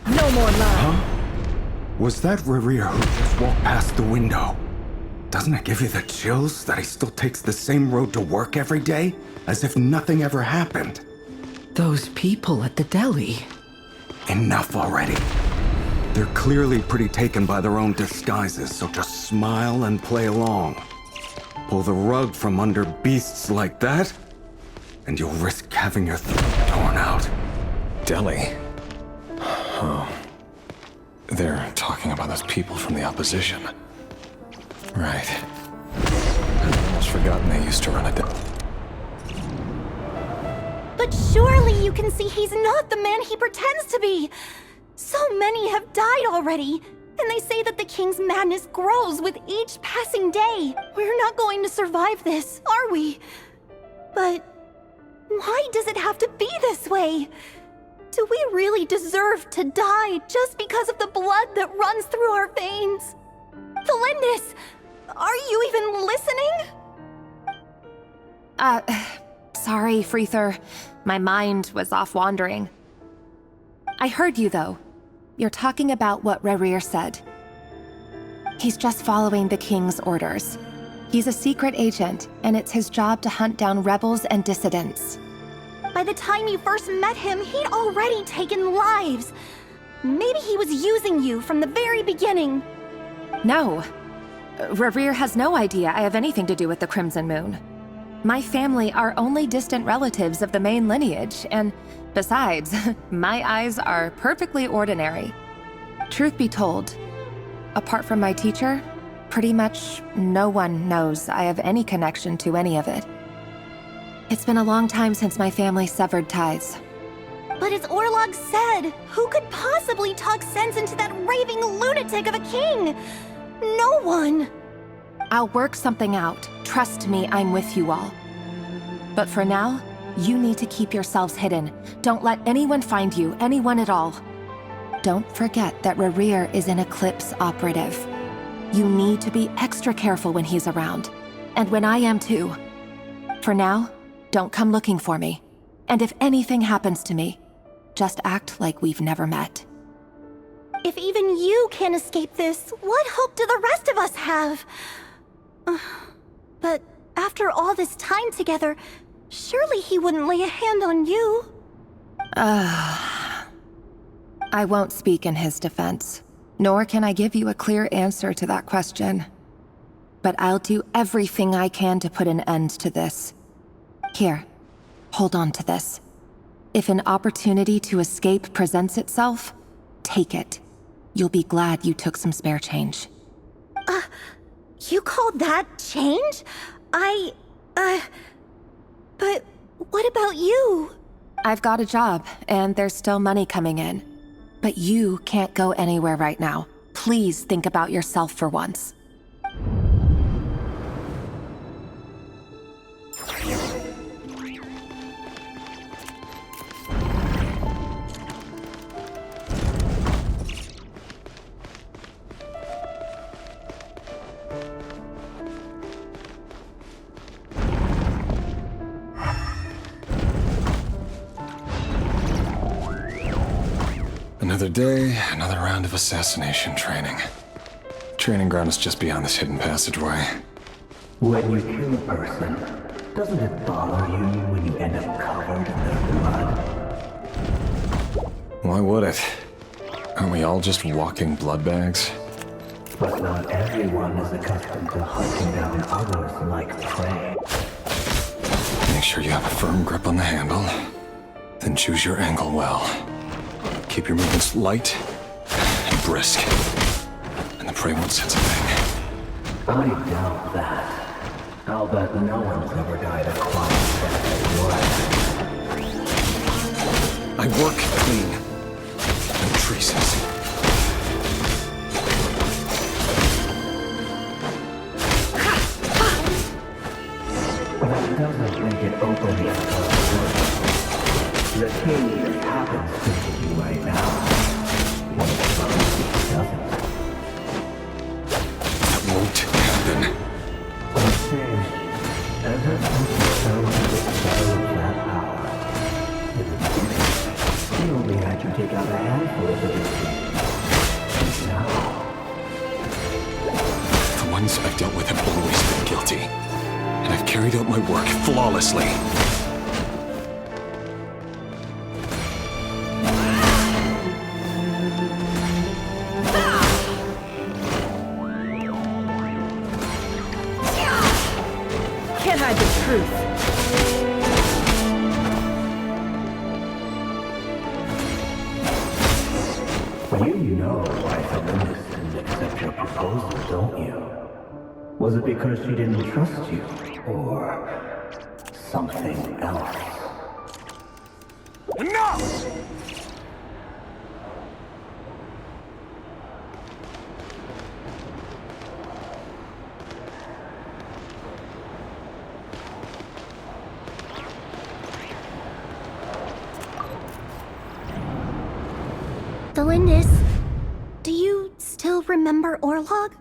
No more lying. Huh? Was that Rerir who just walked past the window? Doesn't it give you the chills that he still takes the same road to work every day, as if nothing ever happened? Those people at the deli. Enough already. They're clearly pretty taken by their own disguises, so just smile and play along. Pull the rug from under beasts like that, and you'll risk having your throat torn out. Deli? Oh. They're talking about those people from the opposition. Right. I'd almost forgotten they used to run a But surely you can see he's not the man he pretends to be! So many have died already, and they say that the king's madness grows with each passing day. We're not going to survive this, are we? But why does it have to be this way? Do we really deserve to die just because of the blood that runs through our veins? Felindis, are you even listening? Sorry, Freether. My mind was off wandering. I heard you, though. You're talking about what Rerir said. He's just following the king's orders. He's a secret agent, and it's his job to hunt down rebels and dissidents. By the time you first met him, he'd already taken lives. Maybe he was using you from the very beginning. No. Rerir has no idea I have anything to do with the Crimson Moon. My family are only distant relatives of the main lineage, and besides, my eyes are perfectly ordinary. Truth be told, apart from my teacher, pretty much no one knows I have any connection to any of it. It's been a long time since my family severed ties. But as Orlog said, who could possibly talk sense into that raving lunatic of a king? No one. I'll work something out. Trust me, I'm with you all. But for now, you need to keep yourselves hidden. Don't let anyone find you, anyone at all. Don't forget that Rerir is an Eclipse operative. You need to be extra careful when he's around. And when I am too. For now, don't come looking for me. And if anything happens to me, just act like we've never met. If even you can't escape this, what hope do the rest of us have? But after all this time together, surely he wouldn't lay a hand on you. I won't speak in his defense, nor can I give you a clear answer to that question. But I'll do everything I can to put an end to this. Here, hold on to this. If an opportunity to escape presents itself, take it. You'll be glad you took some spare change. You call that change? But what about you? I've got a job, and there's still money coming in. But you can't go anywhere right now. Please think about yourself for once. Another day, another round of assassination training. Training ground is just beyond this hidden passageway. When you kill a person, doesn't it bother you when you end up covered in their blood? Why would it? Aren't we all just walking blood bags? But not everyone is accustomed to hunting down others like prey. Make sure you have a firm grip on the handle. Then choose your angle well. Keep your movements light and brisk. And the prey won't sense a thing. I doubt that. I'll bet no one's ever died a quiet death as yours. I work clean. No traces. That doesn't make it openly good. The king just happens to hit you right now. What if it doesn't? That won't happen. I'm saying, ever since you showed me the spell of that power, in the beginning, he only had you take out a handful of the victims. Now, The ones I've dealt with have always been guilty. And I've carried out my work flawlessly. Can't hide the truth. you know why Felinda didn't accept your proposal, don't you? Was it because she didn't trust you? Or something else? No! Felindis, do you still remember Orlog?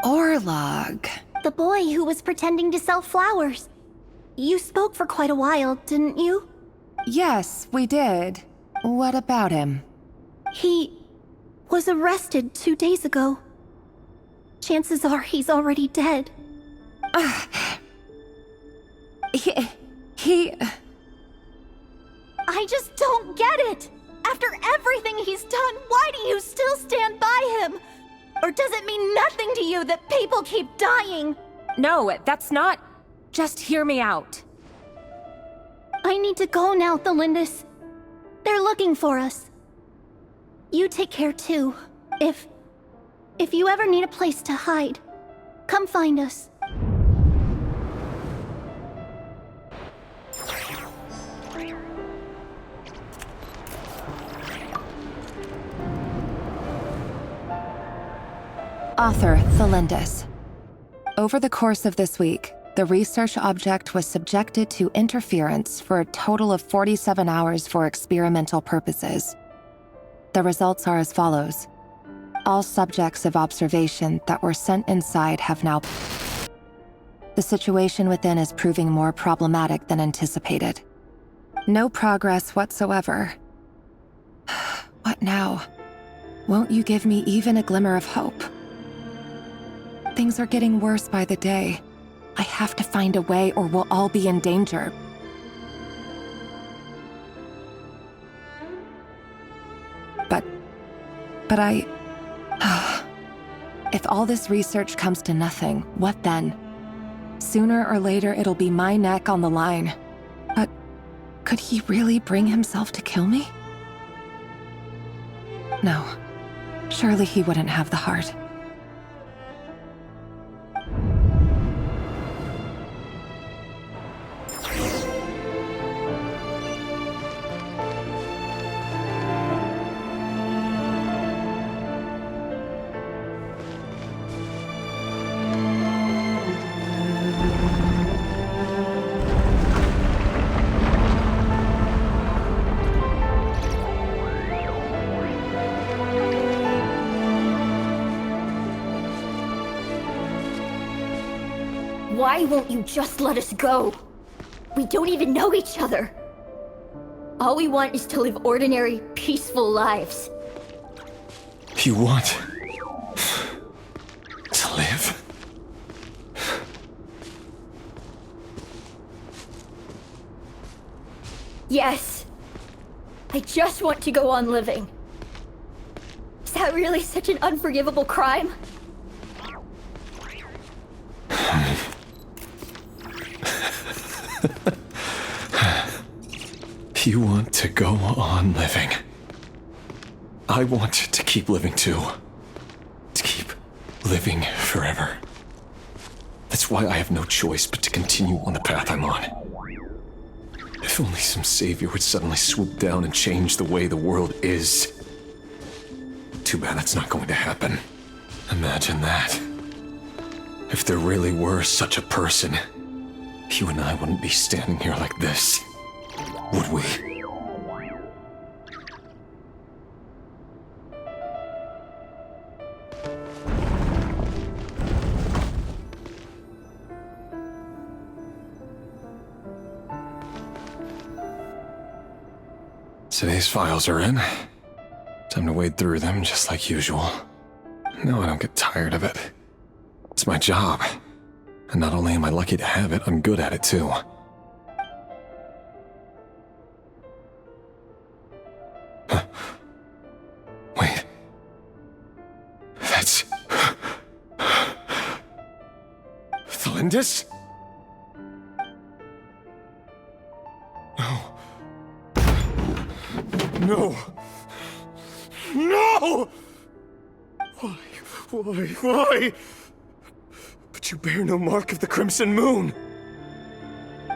Orlog? The boy who was pretending to sell flowers. You spoke for quite a while, didn't you? Yes, we did. What about him? He was arrested 2 days ago. Chances are he's already dead. He... I just don't get it! After everything he's done, why do you still stand by him? Or does it mean nothing to you that people keep dying? No, that's not... Just hear me out. I need to go now, Felindis. They're looking for us. You take care too. If you ever need a place to hide, come find us. Author, Felindis. Over the course of this week, the research object was subjected to interference for a total of 47 hours for experimental purposes. The results are as follows. All subjects of observation that were sent inside have now... The situation within is proving more problematic than anticipated. No progress whatsoever. What now? Won't you give me even a glimmer of hope? Things are getting worse by the day. I have to find a way or we'll all be in danger. But I... If all this research comes to nothing, what then? Sooner or later it'll be my neck on the line. But could he really bring himself to kill me? No. Surely he wouldn't have the heart. Why won't you just let us go? We don't even know each other. All we want is to live ordinary, peaceful lives. You want Yes. I just want to go on living. Is that really such an unforgivable crime? You want to go on living. I want to keep living too. To keep living forever. That's why I have no choice but to continue on the path I'm on. If only some savior would suddenly swoop down and change the way the world is. Too bad that's not going to happen. Imagine that. If there really were such a person, you and I wouldn't be standing here like this, would we? Today's files are in. Time to wade through them just like usual. No, I don't get tired of it. It's my job. And not only am I lucky to have it, I'm good at it too. Huh. Wait. That's... Thalindis? No. No! Why? But you bear no mark of the Crimson Moon.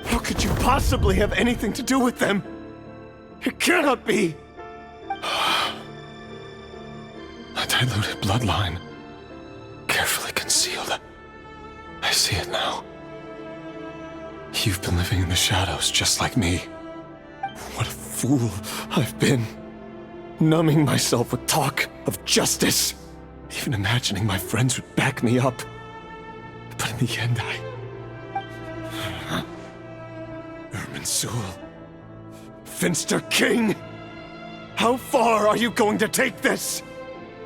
How could you possibly have anything to do with them? It cannot be! A diluted bloodline. Carefully concealed. I see it now. You've been living in the shadows just like me. What a fool I've been. Numbing myself with talk of justice. Even imagining my friends would back me up. But in the end, Irminsul. Finster King! How far are you going to take this?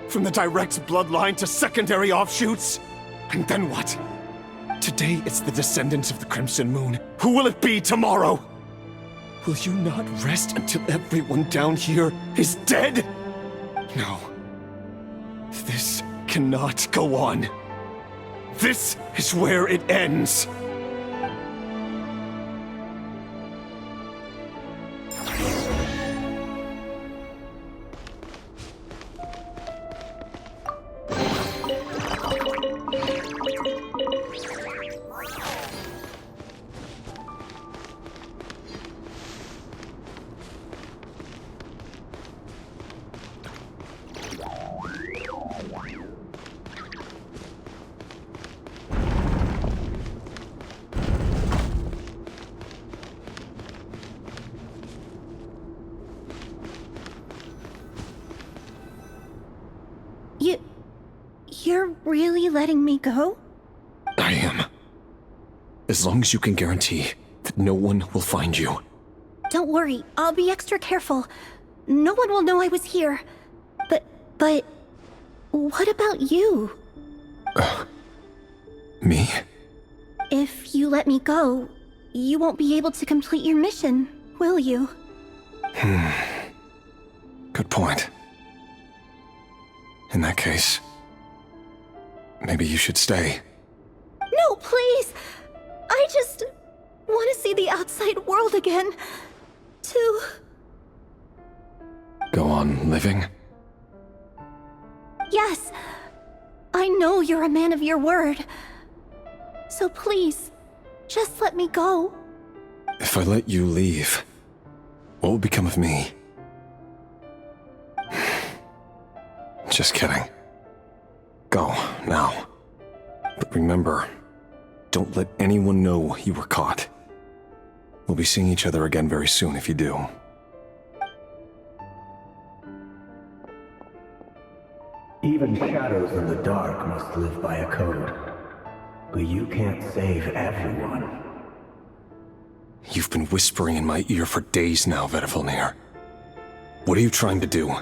From the direct bloodline to secondary offshoots? And then what? Today it's the descendants of the Crimson Moon. Who will it be tomorrow? Will you not rest until everyone down here is dead? No. This cannot go on. This is where it ends. You're really letting me go? I am. As long as you can guarantee that no one will find you. Don't worry, I'll be extra careful. No one will know I was here. But... what about you? Me? If you let me go, you won't be able to complete your mission, will you? Good point. In that case, maybe you should stay. No, please! I just want to see the outside world again. To... Go on living? Yes. I know you're a man of your word. So please, just let me go. If I let you leave, what will become of me? Just kidding. Go, now. But remember, don't let anyone know you were caught. We'll be seeing each other again very soon if you do. Even shadows in the dark must live by a code. But you can't save everyone. You've been whispering in my ear for days now, Vedifilnir. What are you trying to do?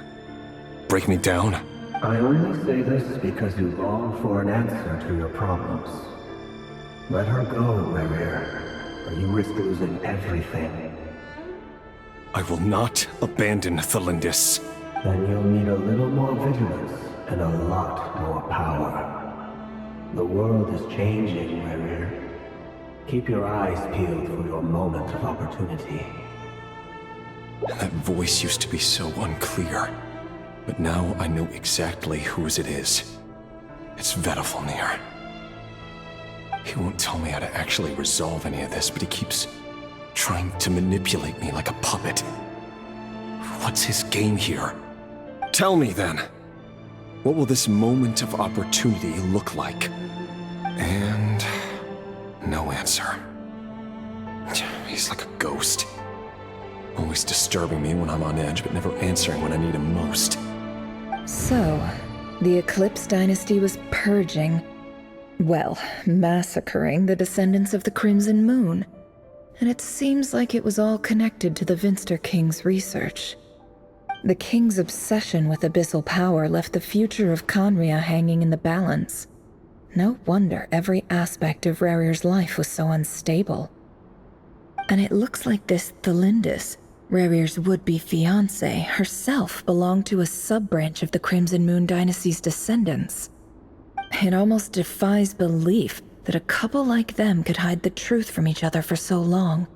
Break me down? I only say this because you long for an answer to your problems. Let her go, Rerir, or you risk losing everything. I will not abandon Thelindis. Then you'll need a little more vigilance and a lot more power. The world is changing, Rerir. Keep your eyes peeled for your moment of opportunity. That voice used to be so unclear, but now I know exactly whose it is. It's Vedalfnir. He won't tell me how to actually resolve any of this, but he keeps trying to manipulate me like a puppet. What's his game here? Tell me then. What will this moment of opportunity look like? And no answer. He's like a ghost. Always disturbing me when I'm on edge, but never answering when I need him most. So, the Eclipse Dynasty was purging, well, massacring the descendants of the Crimson Moon. And it seems like it was all connected to the Vinster King's research. The King's obsession with abyssal power left the future of Khaenri'ah hanging in the balance. No wonder every aspect of Rerir's life was so unstable. And it looks like this Thelindis, Rerir's would-be fiancée, herself belonged to a sub-branch of the Crimson Moon Dynasty's descendants. It almost defies belief that a couple like them could hide the truth from each other for so long.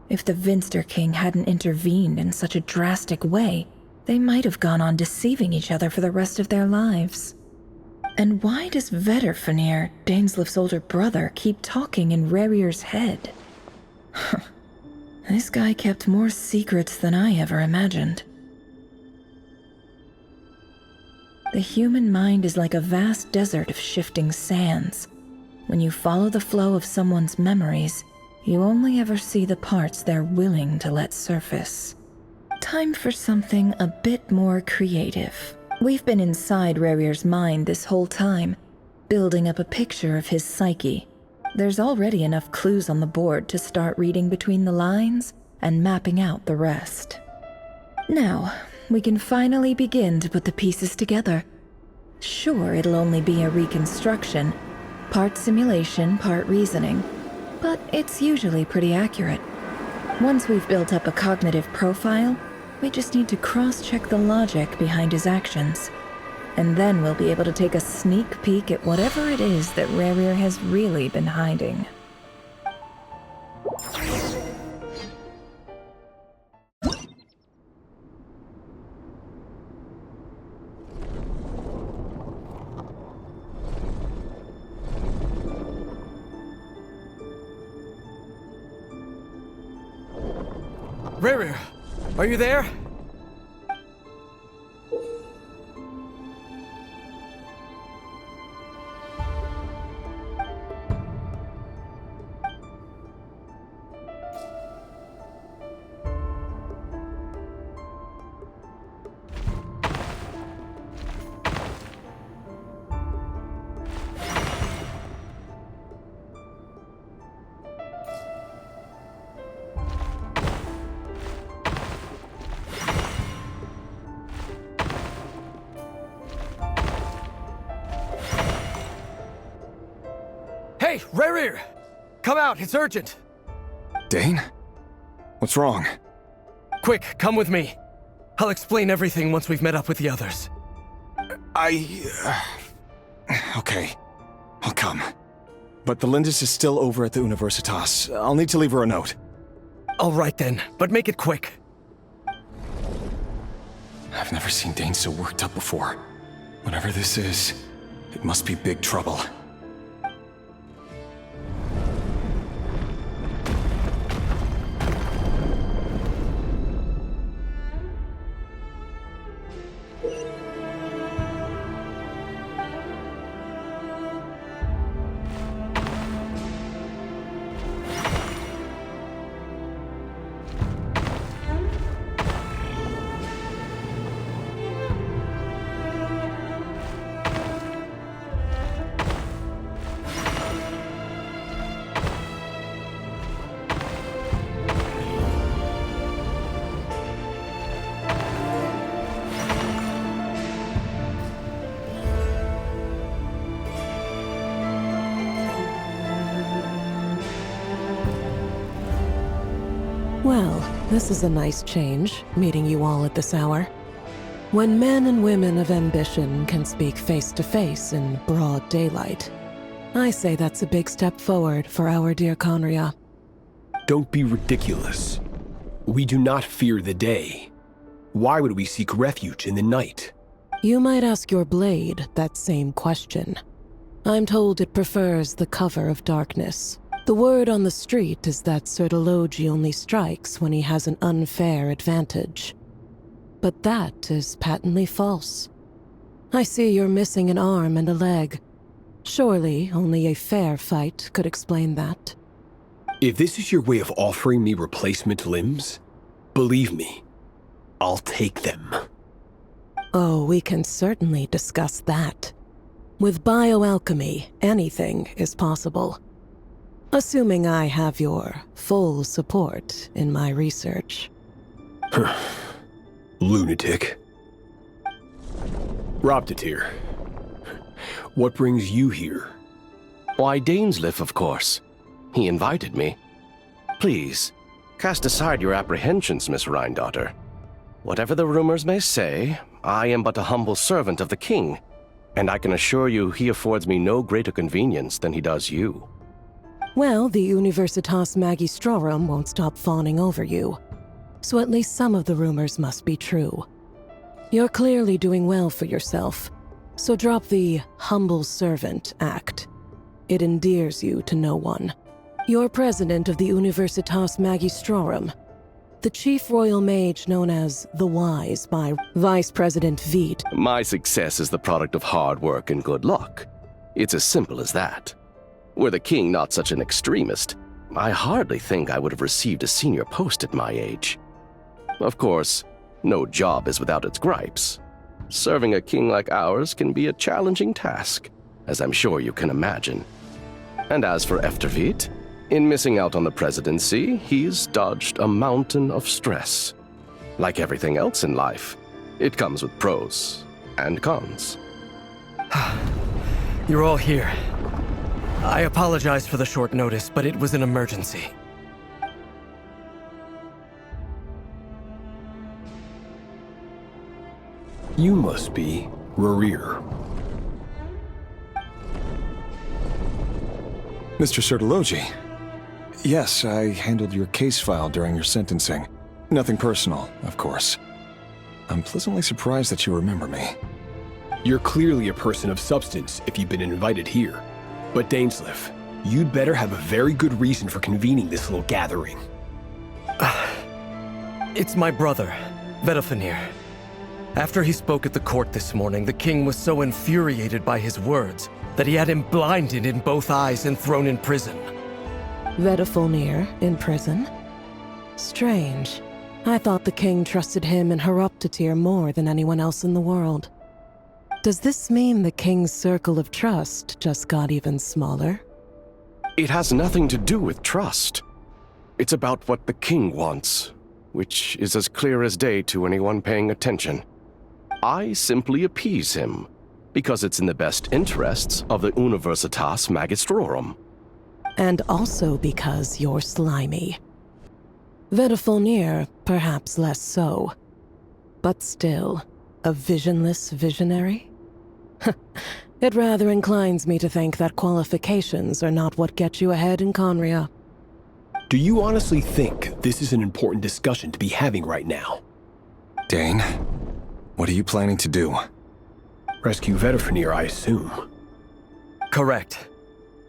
If the Vinster King hadn't intervened in such a drastic way, they might have gone on deceiving each other for the rest of their lives. And why does Vedalfnir, Dainslif's older brother, keep talking in Rerir's head? This guy kept more secrets than I ever imagined. The human mind is like a vast desert of shifting sands. When you follow the flow of someone's memories, you only ever see the parts they're willing to let surface. Time for something a bit more creative. We've been inside Rerir's mind this whole time, building up a picture of his psyche. There's already enough clues on the board to start reading between the lines and mapping out the rest. Now, we can finally begin to put the pieces together. Sure, it'll only be a reconstruction, part simulation, part reasoning, but it's usually pretty accurate. Once we've built up a cognitive profile, we just need to cross-check the logic behind his actions. And then we'll be able to take a sneak peek at whatever it is that Rerir has really been hiding. Rerir, are you there? Hey, Rerir! Come out, it's urgent! Dane? What's wrong? Quick, come with me. I'll explain everything once we've met up with the others. Okay. I'll come. But the Lindis is still over at the Universitas. I'll need to leave her a note. All right then, but make it quick. I've never seen Dane so worked up before. Whatever this is, it must be big trouble. Well, this is a nice change, meeting you all at this hour. When men and women of ambition can speak face to face in broad daylight, I say that's a big step forward for our dear Conria. Don't be ridiculous. We do not fear the day. Why would we seek refuge in the night? You might ask your blade that same question. I'm told it prefers the cover of darkness. The word on the street is that Sir Elegy only strikes when he has an unfair advantage. But that is patently false. I see you're missing an arm and a leg. Surely only a fair fight could explain that. If this is your way of offering me replacement limbs, believe me, I'll take them. Oh, we can certainly discuss that. With bioalchemy, anything is possible. Assuming I have your full support in my research. Lunatic. Robtatir, what brings you here? Why, Dainsleif, of course. He invited me. Please, cast aside your apprehensions, Miss Rhindaughter. Whatever the rumors may say, I am but a humble servant of the king, and I can assure you he affords me no greater convenience than he does you. Well, the Universitas Magistrorum won't stop fawning over you, so at least some of the rumors must be true. You're clearly doing well for yourself, so drop the humble servant act. It endears you to no one. You're president of the Universitas Magistrorum, the chief royal mage known as the Wise by Vice President Veet. My success is the product of hard work and good luck. It's as simple as that. Were the king not such an extremist, I hardly think I would have received a senior post at my age. Of course, no job is without its gripes. Serving a king like ours can be a challenging task, as I'm sure you can imagine. And as for Efterveet, in missing out on the presidency, he's dodged a mountain of stress. Like everything else in life, it comes with pros and cons. You're all here. I apologize for the short notice, but it was an emergency. You must be Rerir. Mr. Elegy. Yes, I handled your case file during your sentencing. Nothing personal, of course. I'm pleasantly surprised that you remember me. You're clearly a person of substance if you've been invited here. But Dainsleif, you'd better have a very good reason for convening this little gathering. It's my brother, Vedalfenir. After he spoke at the court this morning, the king was so infuriated by his words that he had him blinded in both eyes and thrown in prison. Vedalfenir in prison? Strange. I thought the king trusted him and Horoptatir more than anyone else in the world. Does this mean the king's circle of trust just got even smaller? It has nothing to do with trust. It's about what the king wants, which is as clear as day to anyone paying attention. I simply appease him, because it's in the best interests of the Universitas Magistrorum. And also because you're slimy. Vedalfenir, perhaps less so. But still, a visionless visionary? It rather inclines me to think that qualifications are not what get you ahead in Conria. Do you honestly think this is an important discussion to be having right now? Dane, what are you planning to do? Rescue Vedalfenir, I assume. Correct.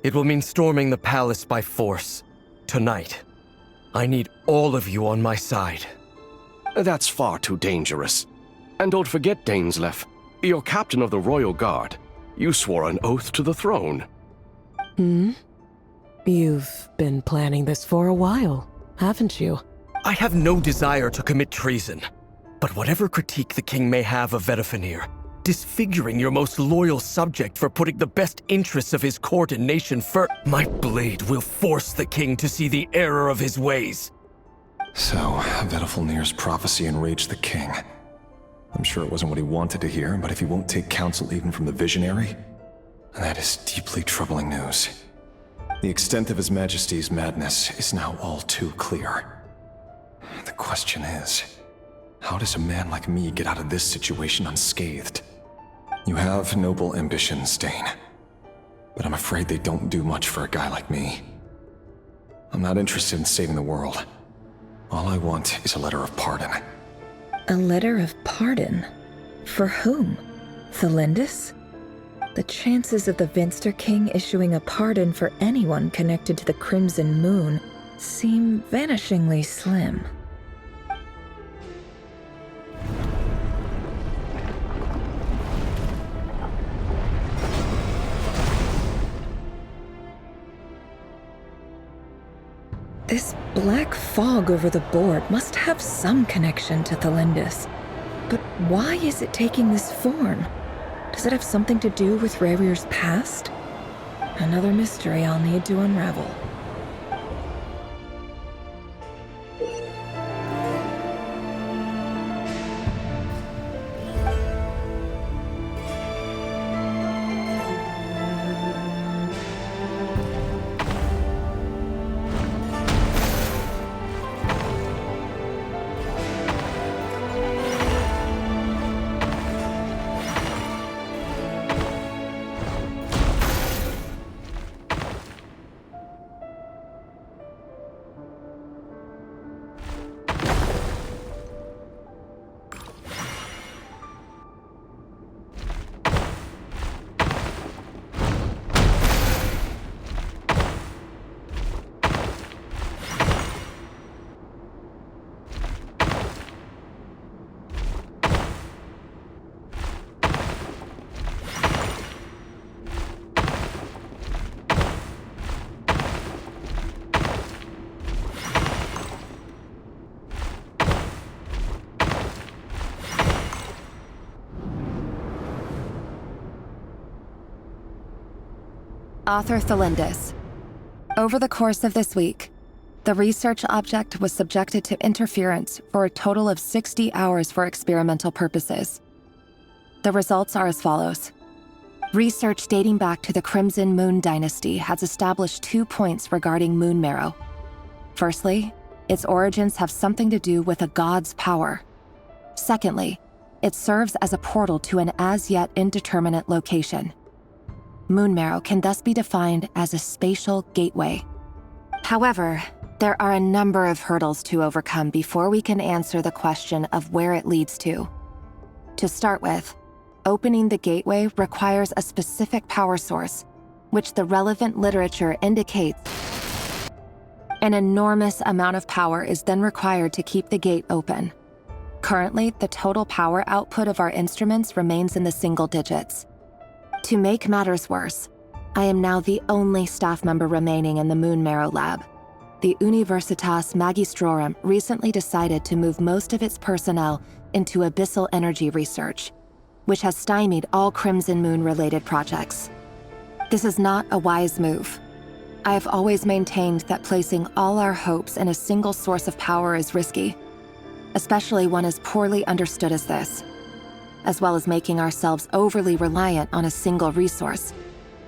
It will mean storming the palace by force. Tonight. I need all of you on my side. That's far too dangerous. And don't forget, Dainsleif, you're captain of the Royal Guard. You swore an oath to the throne. You've been planning this for a while, haven't you? I have no desire to commit treason. But whatever critique the king may have of Vedalfenir, disfiguring your most loyal subject for putting the best interests of his court and nation first, my blade will force the king to see the error of his ways. So, Vedalfenir's prophecy enraged the king. I'm sure it wasn't what he wanted to hear, but if he won't take counsel even from the visionary, that is deeply troubling news. The extent of His Majesty's madness is now all too clear. question is, how does a man like me get out of this situation unscathed? You have noble ambitions, Dane, but I'm afraid they don't do much for a guy like me. I'm not interested in saving the world. All I want is a letter of pardon. A letter of pardon? For whom? Thelindis? The chances of the Vinster King issuing a pardon for anyone connected to the Crimson Moon seem vanishingly slim. This black fog over the board must have some connection to Thelindis. But why is it taking this form? Does it have something to do with Rerir's past? Another mystery I'll need to unravel. Author Thelindis. Over the course of this week, the research object was subjected to interference for a total of 60 hours for experimental purposes. The results are as follows. Research dating back to the Crimson Moon Dynasty has established 2 points regarding moon marrow. Firstly, its origins have something to do with a god's power. Secondly, it serves as a portal to an as-yet indeterminate location. Moon marrow can thus be defined as a spatial gateway. However, there are a number of hurdles to overcome before we can answer the question of where it leads to. To start with, opening the gateway requires a specific power source, which the relevant literature indicates. An enormous amount of power is then required to keep the gate open. Currently, the total power output of our instruments remains in the single digits. To make matters worse, I am now the only staff member remaining in the Moon Marrow lab. The Universitas Magistrorum recently decided to move most of its personnel into abyssal energy research, which has stymied all Crimson Moon-related projects. This is not a wise move. I have always maintained that placing all our hopes in a single source of power is risky, especially one as poorly understood as this. As well as making ourselves overly reliant on a single resource,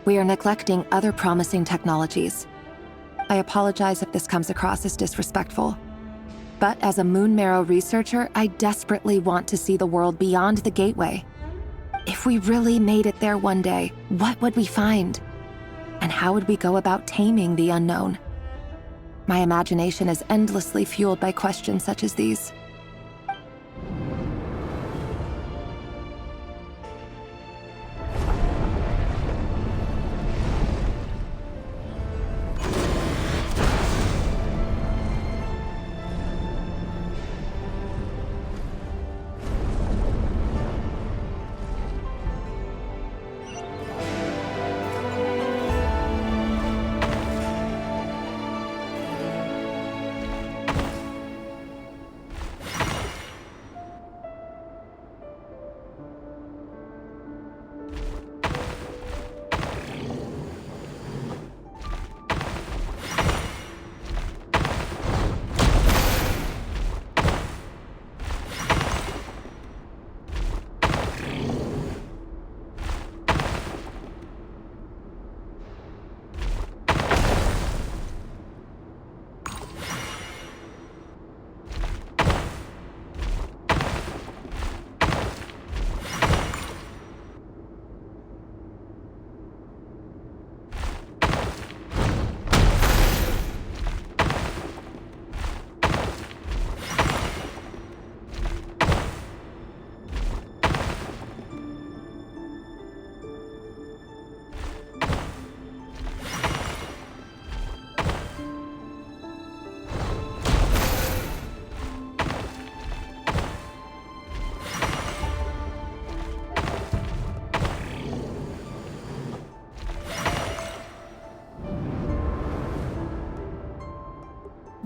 we are neglecting other promising technologies. I apologize if this comes across as disrespectful. But as a Moon Marrow researcher, I desperately want to see the world beyond the gateway. If we really made it there one day, what would we find? And how would we go about taming the unknown? My imagination is endlessly fueled by questions such as these.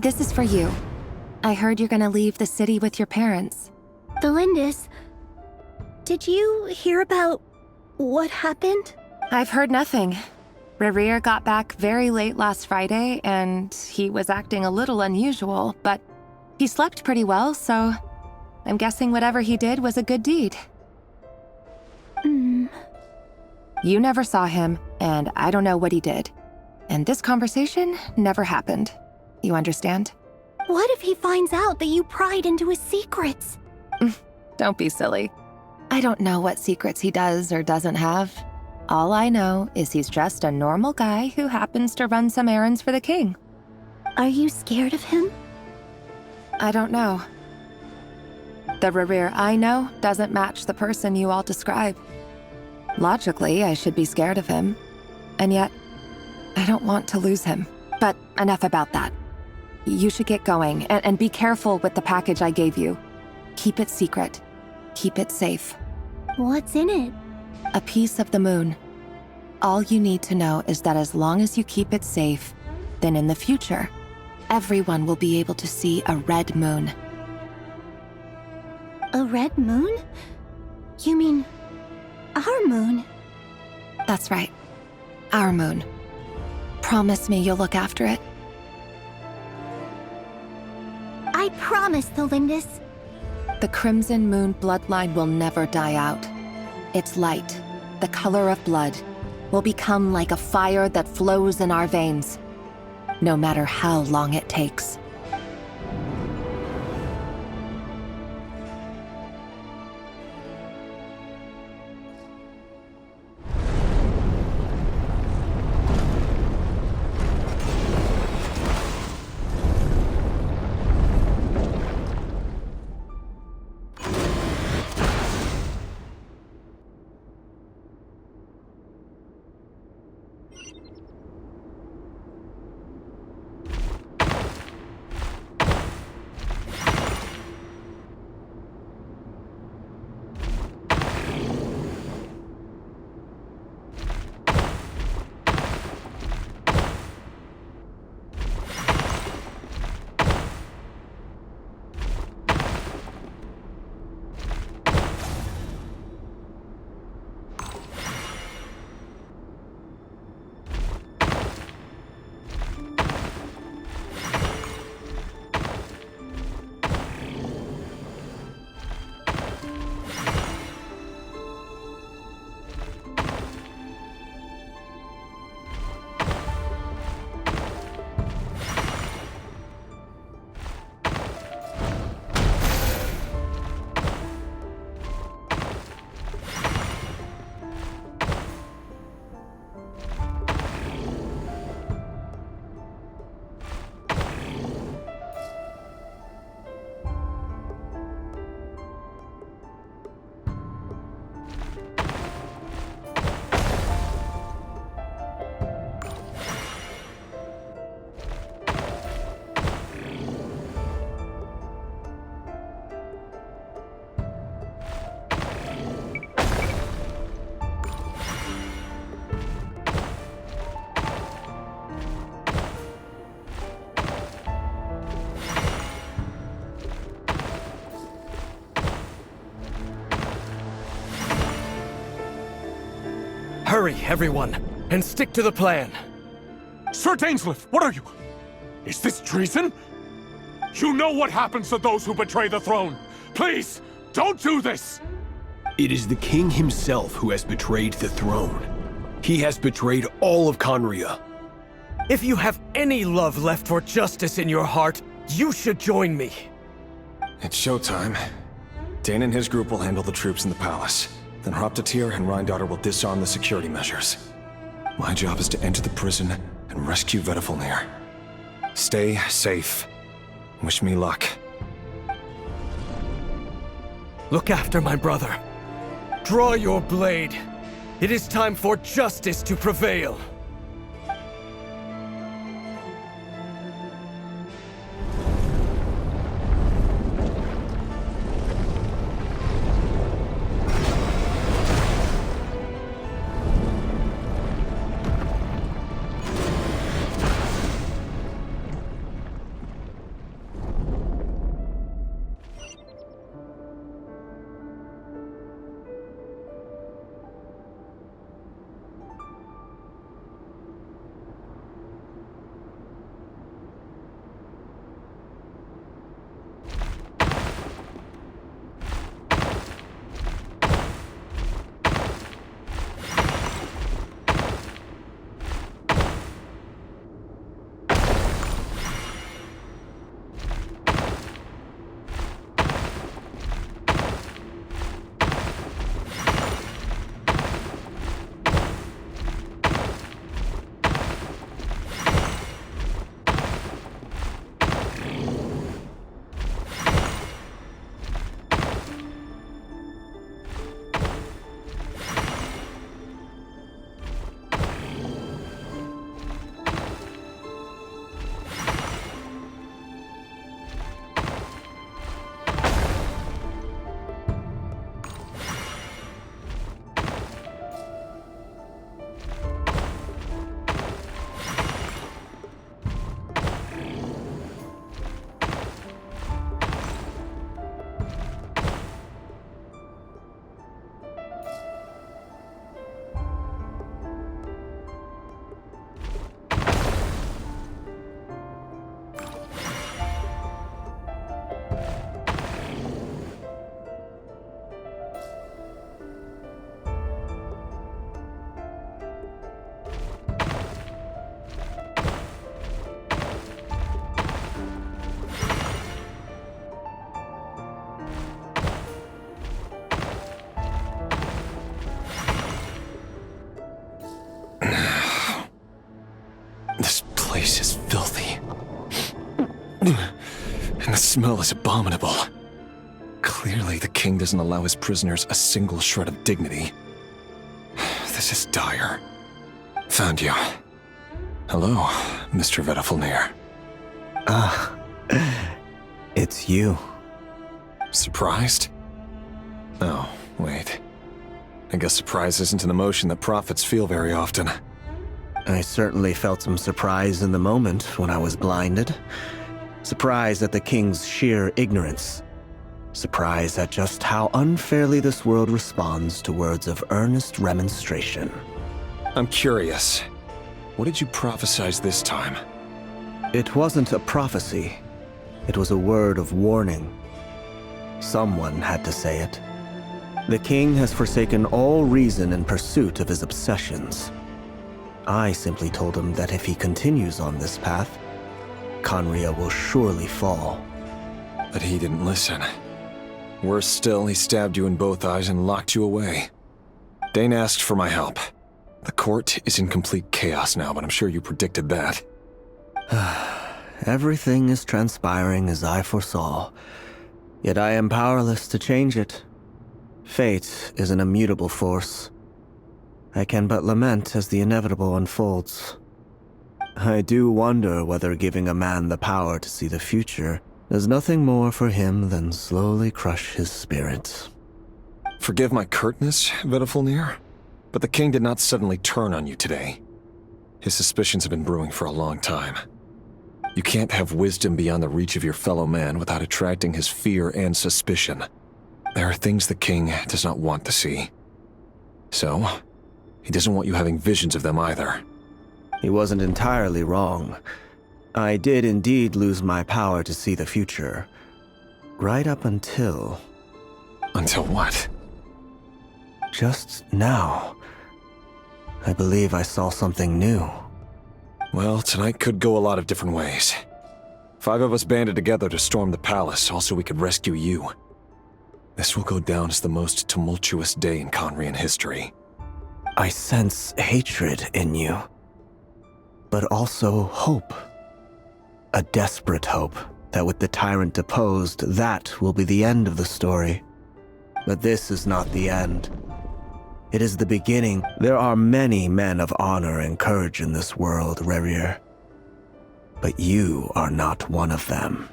This is for you. I heard you're gonna leave the city with your parents. The Lindis. Did you hear about what happened? I've heard nothing. Rerir got back very late last Friday, and he was acting a little unusual, but he slept pretty well, so I'm guessing whatever he did was a good deed. You never saw him, and I don't know what he did. And this conversation never happened. You understand? What if he finds out that you pried into his secrets? Don't be silly. I don't know what secrets he does or doesn't have. All I know is he's just a normal guy who happens to run some errands for the king. Are you scared of him? I don't know. The Rerir I know doesn't match the person you all describe. Logically, I should be scared of him. And yet, I don't want to lose him. But enough about that. You should get going, and be careful with the package I gave you. Keep it secret. Keep it safe. What's in it? A piece of the moon. All you need to know is that as long as you keep it safe, then in the future, everyone will be able to see a red moon. A red moon? You mean our moon? That's right. Our moon. Promise me you'll look after it. I promise, the Lindis. The Crimson Moon bloodline will never die out. Its light, the color of blood, will become like a fire that flows in our veins, no matter how long it takes. Hurry, everyone, and stick to the plan. Sir Dainsleif, what are you? Is this treason? You know what happens to those who betray the throne. Please, don't do this! It is the king himself who has betrayed the throne. He has betrayed all of Conria. If you have any love left for justice in your heart, you should join me. It's showtime. Dane and his group will handle the troops in the palace. Then Hraptatir and Rheindater will disarm the security measures. My job is to enter the prison and rescue Vedifalnir. Stay safe. Wish me luck. Look after my brother. Draw your blade. It is time for justice to prevail. This place is filthy. And the smell is abominable. Clearly, the king doesn't allow his prisoners a single shred of dignity. This is dire. Found you. Hello, Mr. Vedafilnir. Ah, it's you. Surprised? Oh, wait. I guess surprise isn't an emotion that prophets feel very often. I certainly felt some surprise in the moment when I was blinded. Surprise at the king's sheer ignorance. Surprise at just how unfairly this world responds to words of earnest remonstration. I'm curious. What did you prophesize this time? It wasn't a prophecy. It was a word of warning. Someone had to say it. The king has forsaken all reason in pursuit of his obsessions. I simply told him that if he continues on this path, Khaenri'ah will surely fall. But he didn't listen. Worse still, he stabbed you in both eyes and locked you away. Dane asked for my help. The court is in complete chaos now, but I'm sure you predicted that. Everything is transpiring as I foresaw, yet I am powerless to change it. Fate is an immutable force. I can but lament as the inevitable unfolds. I do wonder whether giving a man the power to see the future does nothing more for him than slowly crush his spirit. Forgive my curtness, Vedafilnir, but the king did not suddenly turn on you today. His suspicions have been brewing for a long time. You can't have wisdom beyond the reach of your fellow man without attracting his fear and suspicion. There are things the king does not want to see. So, he doesn't want you having visions of them either. He wasn't entirely wrong. I did indeed lose my power to see the future. Right up until... Until what? Just now. I believe I saw something new. Well, tonight could go a lot of different ways. 5 of us banded together to storm the palace, also we could rescue you. This will go down as the most tumultuous day in Khaenri'ah history. I sense hatred in you, but also hope. A desperate hope that with the tyrant deposed, that will be the end of the story. But this is not the end. It is the beginning. There are many men of honor and courage in this world, Rerir. But you are not one of them.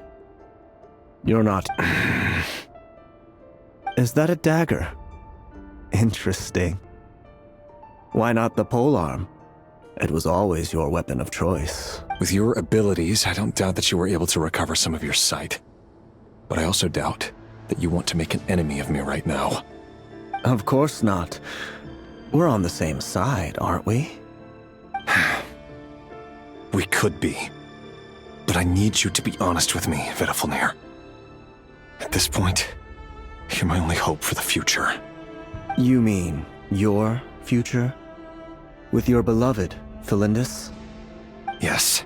You're not... Is that a dagger? Interesting. Why not the polearm? It was always your weapon of choice. With your abilities, I don't doubt that you were able to recover some of your sight. But I also doubt that you want to make an enemy of me right now. Of course not. We're on the same side, aren't we? We could be. But I need you to be honest with me, Vedafilnir. At this point, you're my only hope for the future. You mean your future? With your beloved, Felindis? Yes.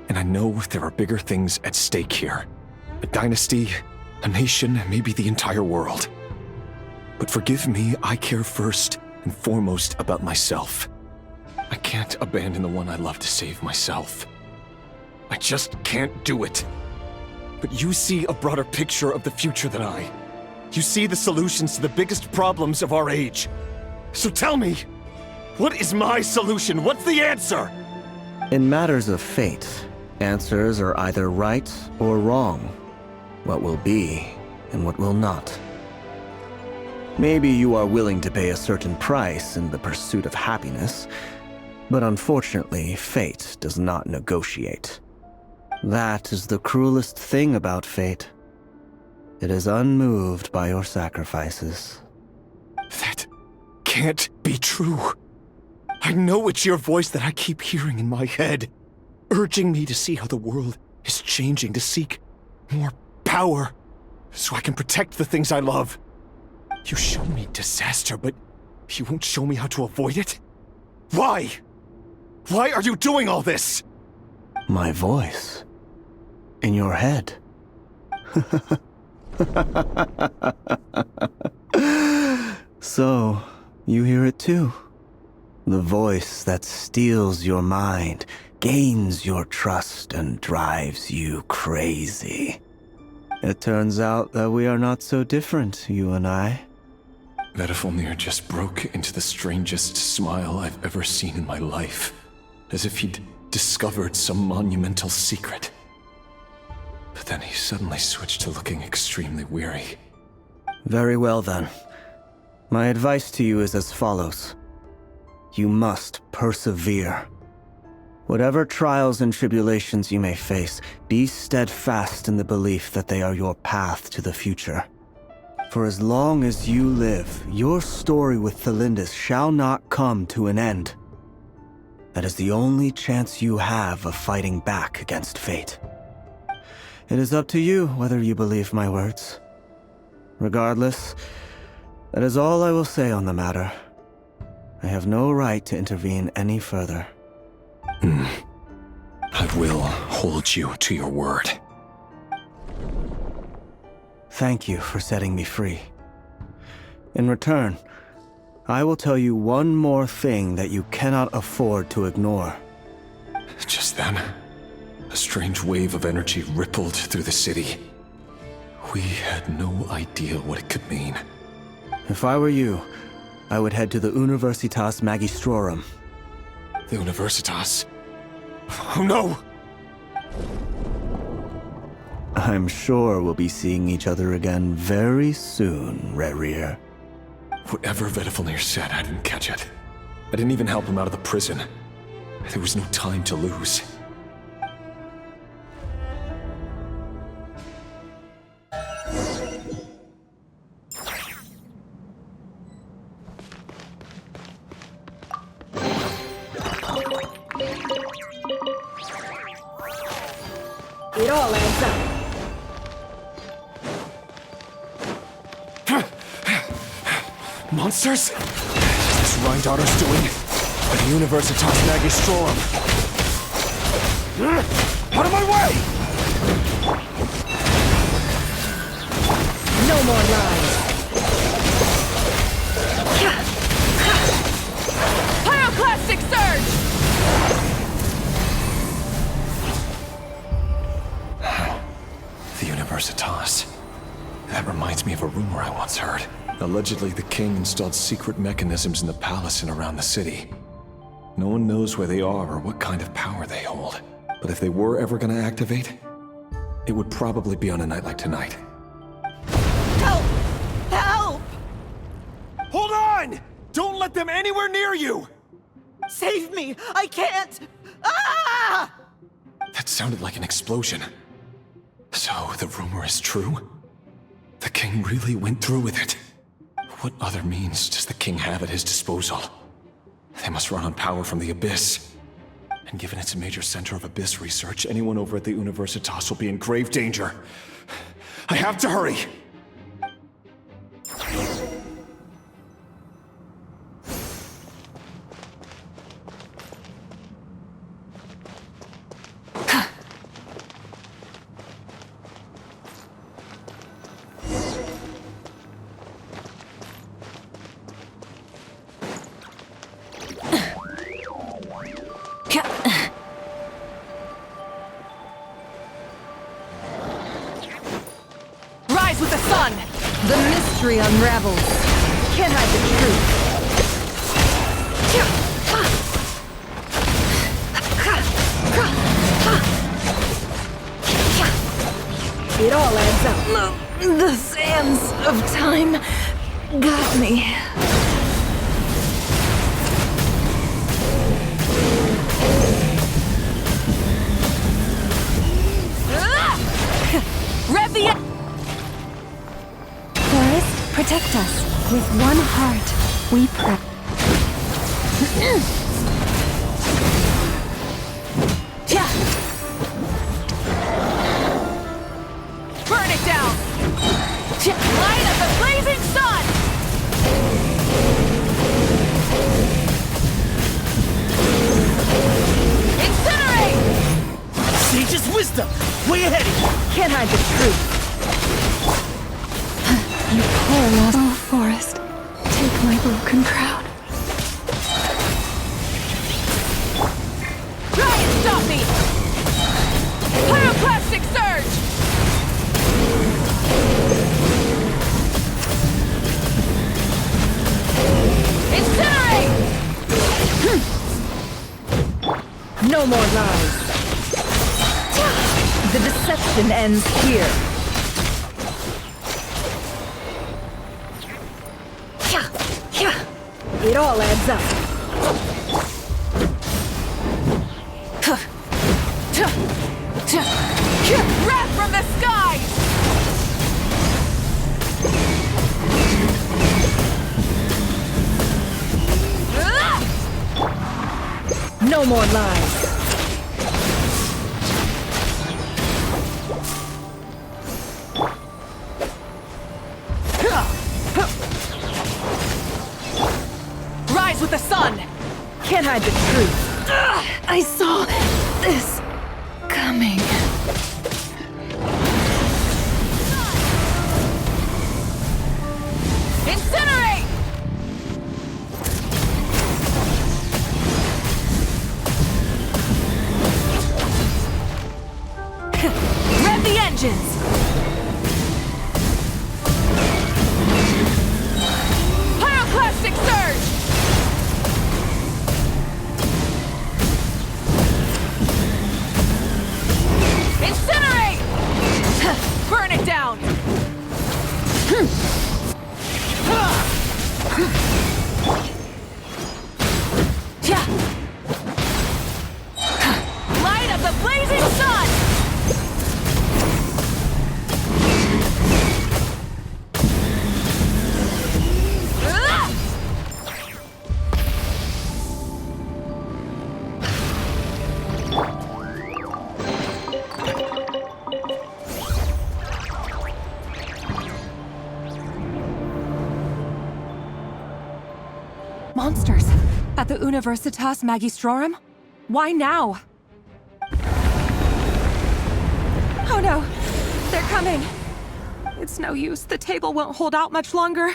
And I know there are bigger things at stake here. A dynasty, a nation, maybe the entire world. But forgive me, I care first and foremost about myself. I can't abandon the one I love to save myself. I just can't do it. But you see a broader picture of the future than I. You see the solutions to the biggest problems of our age. So tell me, what is my solution? What's the answer? In matters of fate, answers are either right or wrong. What will be and what will not. Maybe you are willing to pay a certain price in the pursuit of happiness, but unfortunately, fate does not negotiate. That is the cruelest thing about fate. It is unmoved by your sacrifices. That can't be true. I know it's your voice that I keep hearing in my head, urging me to see how the world is changing, to seek more power, so I can protect the things I love. You show me disaster, but you won't show me how to avoid it? Why? Why are you doing all this? My voice. In your head. So, you hear it too? The voice that steals your mind, gains your trust, and drives you crazy. It turns out that we are not so different, you and I. Vedifilnir just broke into the strangest smile I've ever seen in my life, as if he'd discovered some monumental secret. But then he suddenly switched to looking extremely weary. Very well then. My advice to you is as follows. You must persevere. Whatever trials and tribulations you may face, be steadfast in the belief that they are your path to the future. For as long as you live, your story with Thelindis shall not come to an end. That is the only chance you have of fighting back against fate. It is up to you whether you believe my words. Regardless, that is all I will say on the matter. I have no right to intervene any further. I will hold you to your word. Thank you for setting me free. In return, I will tell you one more thing that you cannot afford to ignore. Just then, a strange wave of energy rippled through the city. We had no idea what it could mean. If I were you, I would head to the Universitas Magistrorum. The Universitas? Oh no! I'm sure we'll be seeing each other again very soon, Rerir. Whatever Vedifilnir said, I didn't catch it. I didn't even help him out of the prison. There was no time to lose. It all adds up. Monsters? This Rhindaughter's doing at the Universitas Magistrorum. Out of my way! No more lies. Pyroclastic surge! The Universitas. That reminds me of a rumor I once heard. Allegedly, the king installed secret mechanisms in the palace and around the city. No one knows where they are or what kind of power they hold. But if they were ever going to activate, it would probably be on a night like tonight. Help! Help! Hold on! Don't let them anywhere near you! Save me! I can't! Ah! That sounded like an explosion. So, the rumor is true? The king really went through with it. What other means does the king have at his disposal? They must run on power from the Abyss. And given it's a major center of Abyss research, anyone over at the Universitas will be in grave danger. I have to hurry! Rise with the sun! The mystery unravels. Can't hide the truth. It all adds up. The sands of time got me. Rev the... Forest, protect us. With one heart, we pray. Burn it down! Light of the blazing sun! Incinerate! Sage's wisdom! Way ahead of you! Can't hide the truth. You poor lost. Oh, Forest, take my broken crown. stop me! Pyroclastic surge! Incinerate! No more lies. The deception ends here. It all adds up. Wrath from the skies! No more lies. Rise with the sun! Can't hide the truth. I saw this coming. Incinerate! Rev the engines! Pyroclastic surge! Incinerate! Burn it down! Light of the blazing sun! Monsters! At the Universitas Magistrorum? Why now? Oh no! They're coming! It's no use. The table won't hold out much longer.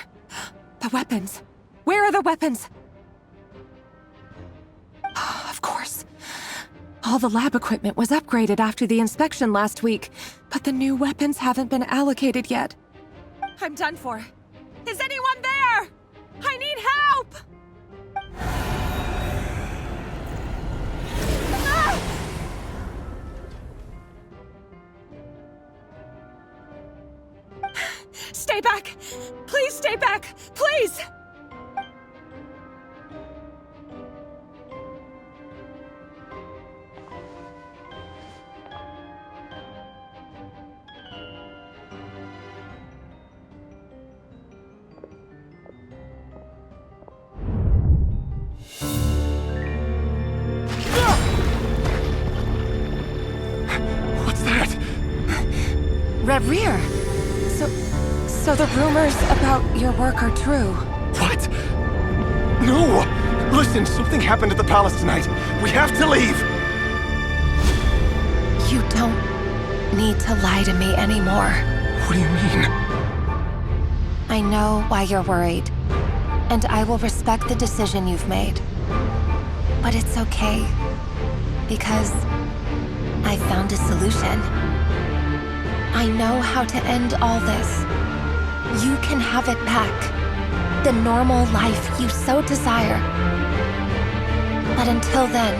The weapons. Where are the weapons? Of course. All the lab equipment was upgraded after the inspection last week, but the new weapons haven't been allocated yet. I'm done for. Is anyone there? I need help! Ah! Stay back! Please stay back! Please! What's that? Red Rear! So the rumors about your work are true. What? No! Listen, something happened at the palace tonight. We have to leave! You don't need to lie to me anymore. What do you mean? I know why you're worried, and I will respect the decision you've made. But it's okay, because I found a solution. I know how to end all this. You can have it back. The normal life you so desire. But until then,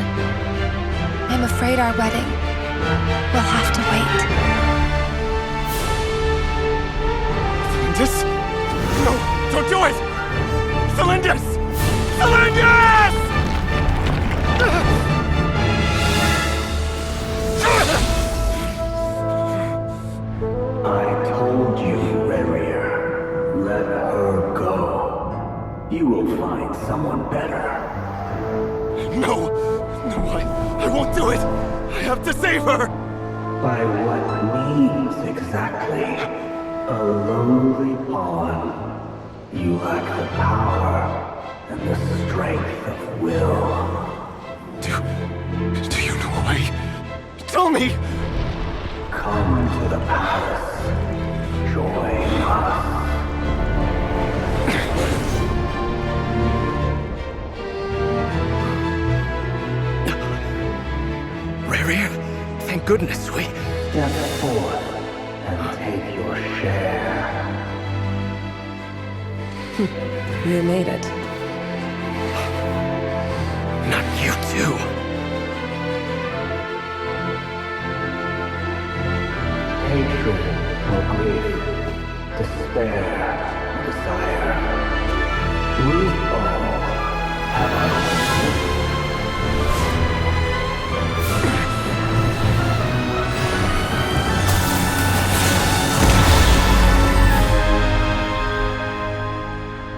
I'm afraid our wedding will have to wait. Cylinders? No, don't do it! Cylinders! Cylinders! I told you, Rerir. Let her go. You will find someone better. No! No, I won't do it! I have to save her! By what means exactly? A lowly pawn. You lack the power and the strength of will. Do you know a way? Tell me! Come to the palace. Join us. Rerir, thank goodness we... Step forth and take your share. You made it. Not you too. Hatred or grief, despair or desire. We all have our own.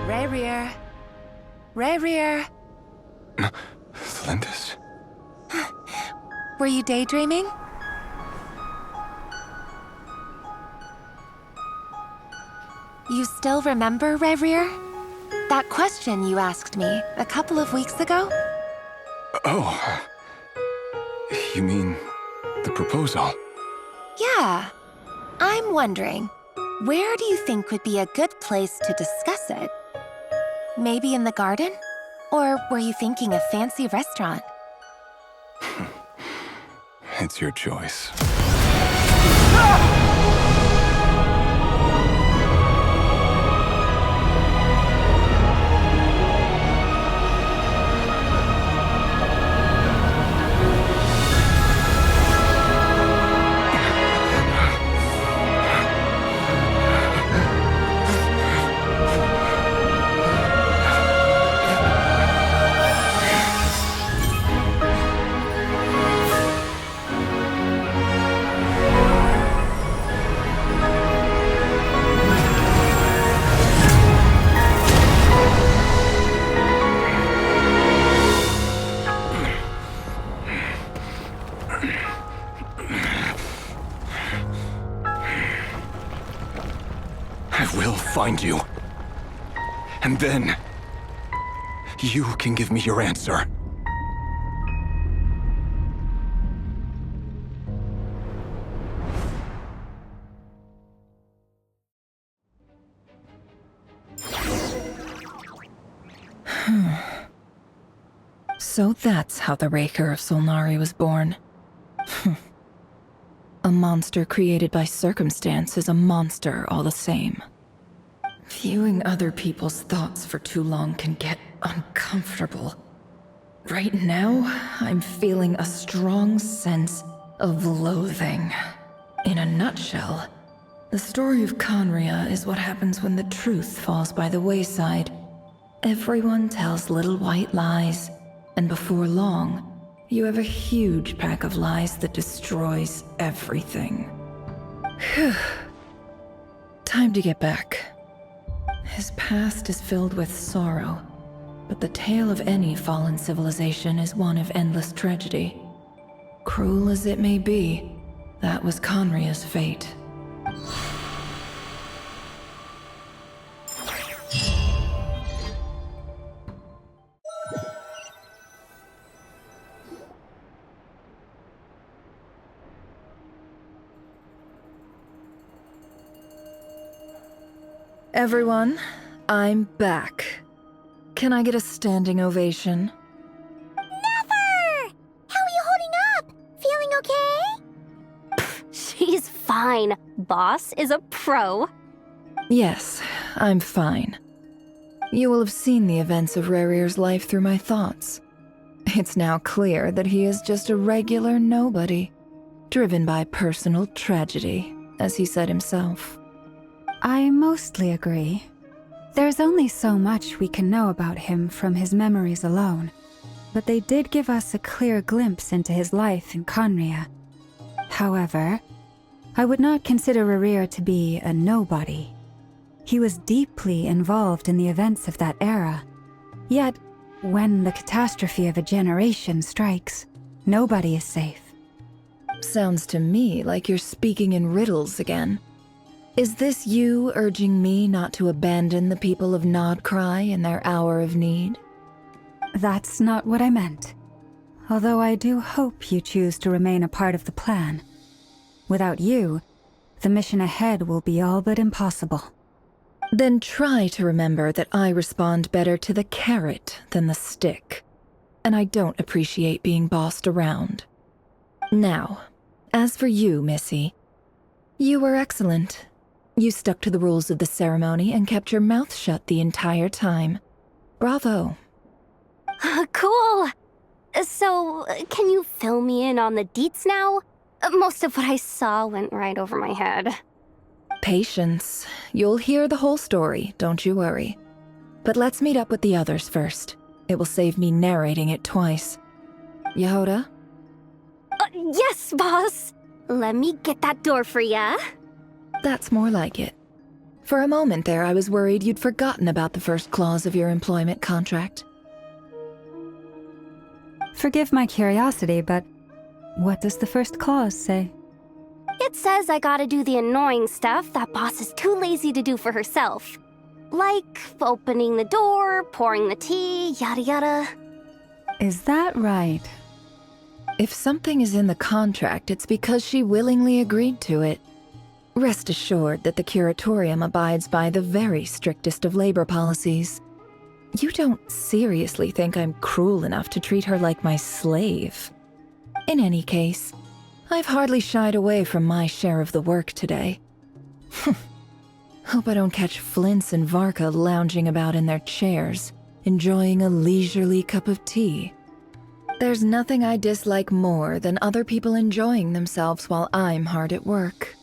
Rerir. Rerir. Thalindis? Were you daydreaming? You still remember, Rerir? That question you asked me a couple of weeks ago? Oh. You mean the proposal? Yeah. I'm wondering, where do you think would be a good place to discuss it? Maybe in the garden? Or were you thinking a fancy restaurant? It's your choice. Find you. And then, you can give me your answer. So that's how the Raker of Solnari was born. A monster created by circumstance is a monster all the same. Viewing other people's thoughts for too long can get uncomfortable. Right now, I'm feeling a strong sense of loathing. In a nutshell, the story of Conria is what happens when the truth falls by the wayside. Everyone tells little white lies, and before long, you have a huge pack of lies that destroys everything. Whew. Time to get back. His past is filled with sorrow, but the tale of any fallen civilization is one of endless tragedy. Cruel as it may be, that was Conria's fate. Everyone, I'm back. Can I get a standing ovation? Never! How are you holding up? Feeling okay? She's fine. Boss is a pro. Yes, I'm fine. You will have seen the events of Rerir's life through my thoughts. It's now clear that he is just a regular nobody, driven by personal tragedy, as he said himself. I mostly agree. There's only so much we can know about him from his memories alone, but they did give us a clear glimpse into his life in Conria. However, I would not consider Rerir to be a nobody. He was deeply involved in the events of that era. Yet, when the catastrophe of a generation strikes, nobody is safe. Sounds to me like you're speaking in riddles again. Is this you urging me not to abandon the people of Nod-Krai in their hour of need? That's not what I meant. Although I do hope you choose to remain a part of the plan. Without you, the mission ahead will be all but impossible. Then try to remember that I respond better to the carrot than the stick. And I don't appreciate being bossed around. Now, as for you, Missy, you were excellent. You stuck to the rules of the ceremony and kept your mouth shut the entire time. Bravo. Cool! So, can you fill me in on the deets now? Most of what I saw went right over my head. Patience. You'll hear the whole story, don't you worry. But let's meet up with the others first. It will save me narrating it twice. Yehoda? Yes, boss! Let me get that door for ya. That's more like it. For a moment there, I was worried you'd forgotten about the first clause of your employment contract. Forgive my curiosity, but what does the first clause say? It says I gotta do the annoying stuff that boss is too lazy to do for herself. Like opening the door, pouring the tea, yada yada. Is that right? If something is in the contract, it's because she willingly agreed to it. Rest assured that the Curatorium abides by the very strictest of labor policies. You don't seriously think I'm cruel enough to treat her like my slave? In any case, I've hardly shied away from my share of the work today. Hope I don't catch Flintz and Varka lounging about in their chairs, enjoying a leisurely cup of tea. There's nothing I dislike more than other people enjoying themselves while I'm hard at work.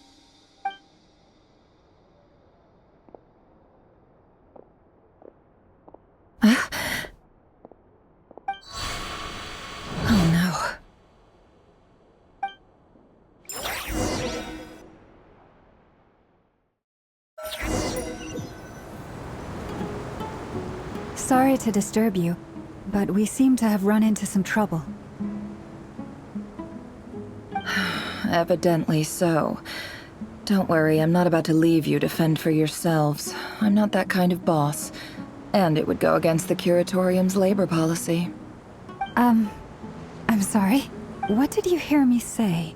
Oh no. Sorry to disturb you, but we seem to have run into some trouble. Evidently so. Don't worry, I'm not about to leave you to fend for yourselves. I'm not that kind of boss. And it would go against the Curatorium's labor policy. I'm sorry. What did you hear me say?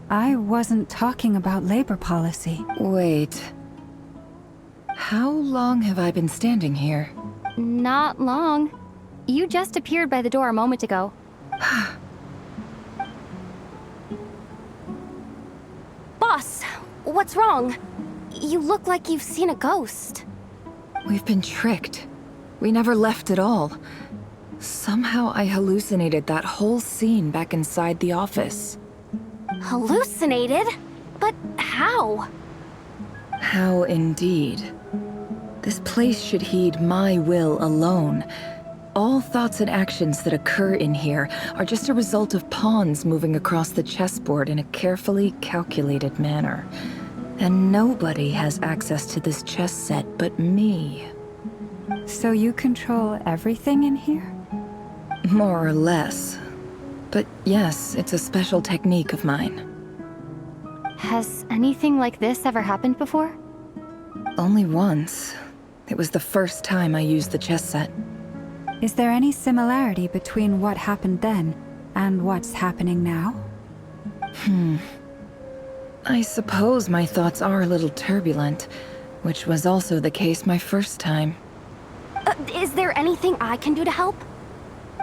I wasn't talking about labor policy. Wait. How long have I been standing here? Not long. You just appeared by the door a moment ago. Boss, what's wrong? You look like you've seen a ghost. We've been tricked. We never left at all. Somehow I hallucinated that whole scene back inside the office. Hallucinated? But how? How indeed. This place should heed my will alone. All thoughts and actions that occur in here are just a result of pawns moving across the chessboard in a carefully calculated manner. And nobody has access to this chess set but me. So you control everything in here? More or less. But yes, it's a special technique of mine. Has anything like this ever happened before? Only once. It was the first time I used the chess set. Is there any similarity between what happened then and what's happening now? I suppose my thoughts are a little turbulent, which was also the case my first time. Is there anything I can do to help?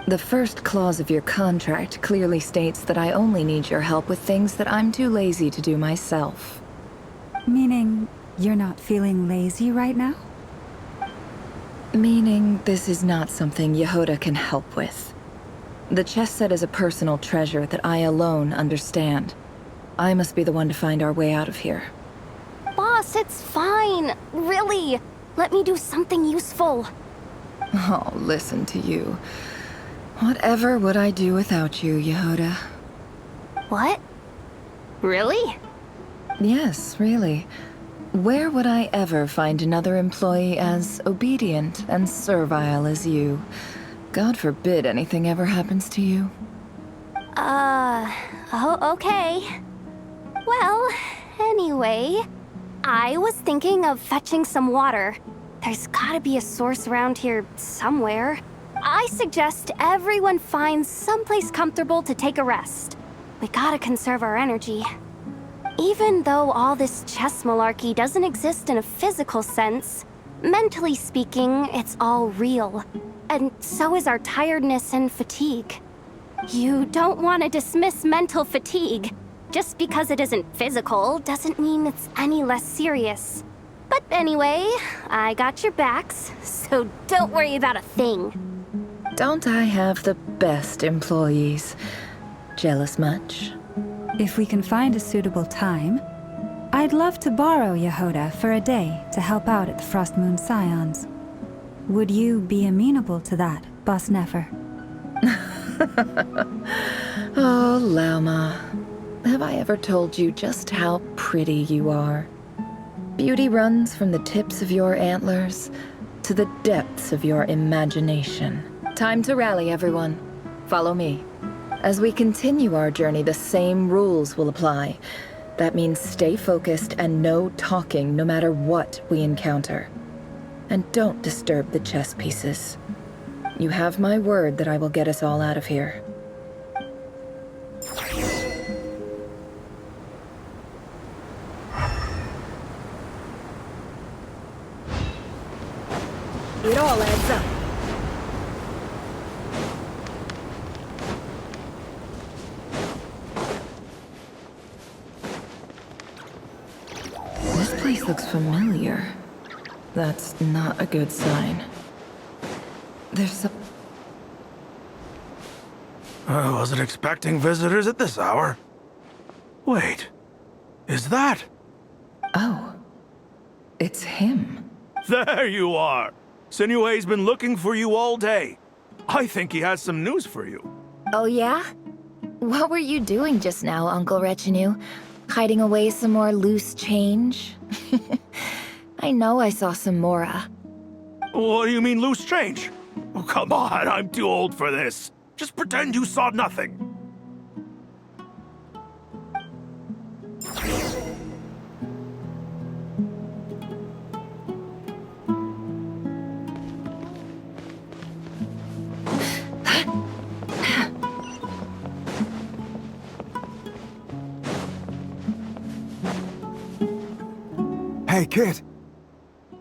The first clause of your contract clearly states that I only need your help with things that I'm too lazy to do myself. Meaning, you're not feeling lazy right now? Meaning, this is not something Yehoda can help with. The chess set is a personal treasure that I alone understand. I must be the one to find our way out of here. Boss, it's fine. Really. Let me do something useful. Oh, listen to you. Whatever would I do without you, Yehoda? What? Really? Yes, really. Where would I ever find another employee as obedient and servile as you? God forbid anything ever happens to you. Oh, okay. Well, anyway, I was thinking of fetching some water. There's gotta be a source around here somewhere. I suggest everyone finds someplace comfortable to take a rest. We gotta conserve our energy. Even though all this chess malarkey doesn't exist in a physical sense, mentally speaking, it's all real. And so is our tiredness and fatigue. You don't want to dismiss mental fatigue. Just because it isn't physical doesn't mean it's any less serious. But anyway, I got your backs, so don't worry about a thing. Don't I have the best employees? Jealous much? If we can find a suitable time, I'd love to borrow Yehoda for a day to help out at the Frostmoon Scions. Would you be amenable to that, Boss Nefer? Oh, Lauma. Have I ever told you just how pretty you are? Beauty runs from the tips of your antlers to the depths of your imagination. Time to rally, everyone. Follow me. As we continue our journey, the same rules will apply. That means stay focused and no talking no matter what we encounter. And don't disturb the chess pieces. You have my word that I will get us all out of here. It all adds up. This place looks familiar. That's not a good sign. There's a... I wasn't expecting visitors at this hour. Wait, is that? Oh, it's him. There you are! Sinue's been looking for you all day. I think he has some news for you. Oh yeah? What were you doing just now, Uncle Retinue? Hiding away some more loose change? I know I saw some Mora. What do you mean loose change? Oh, come on, I'm too old for this. Just pretend you saw nothing. Hey, kid.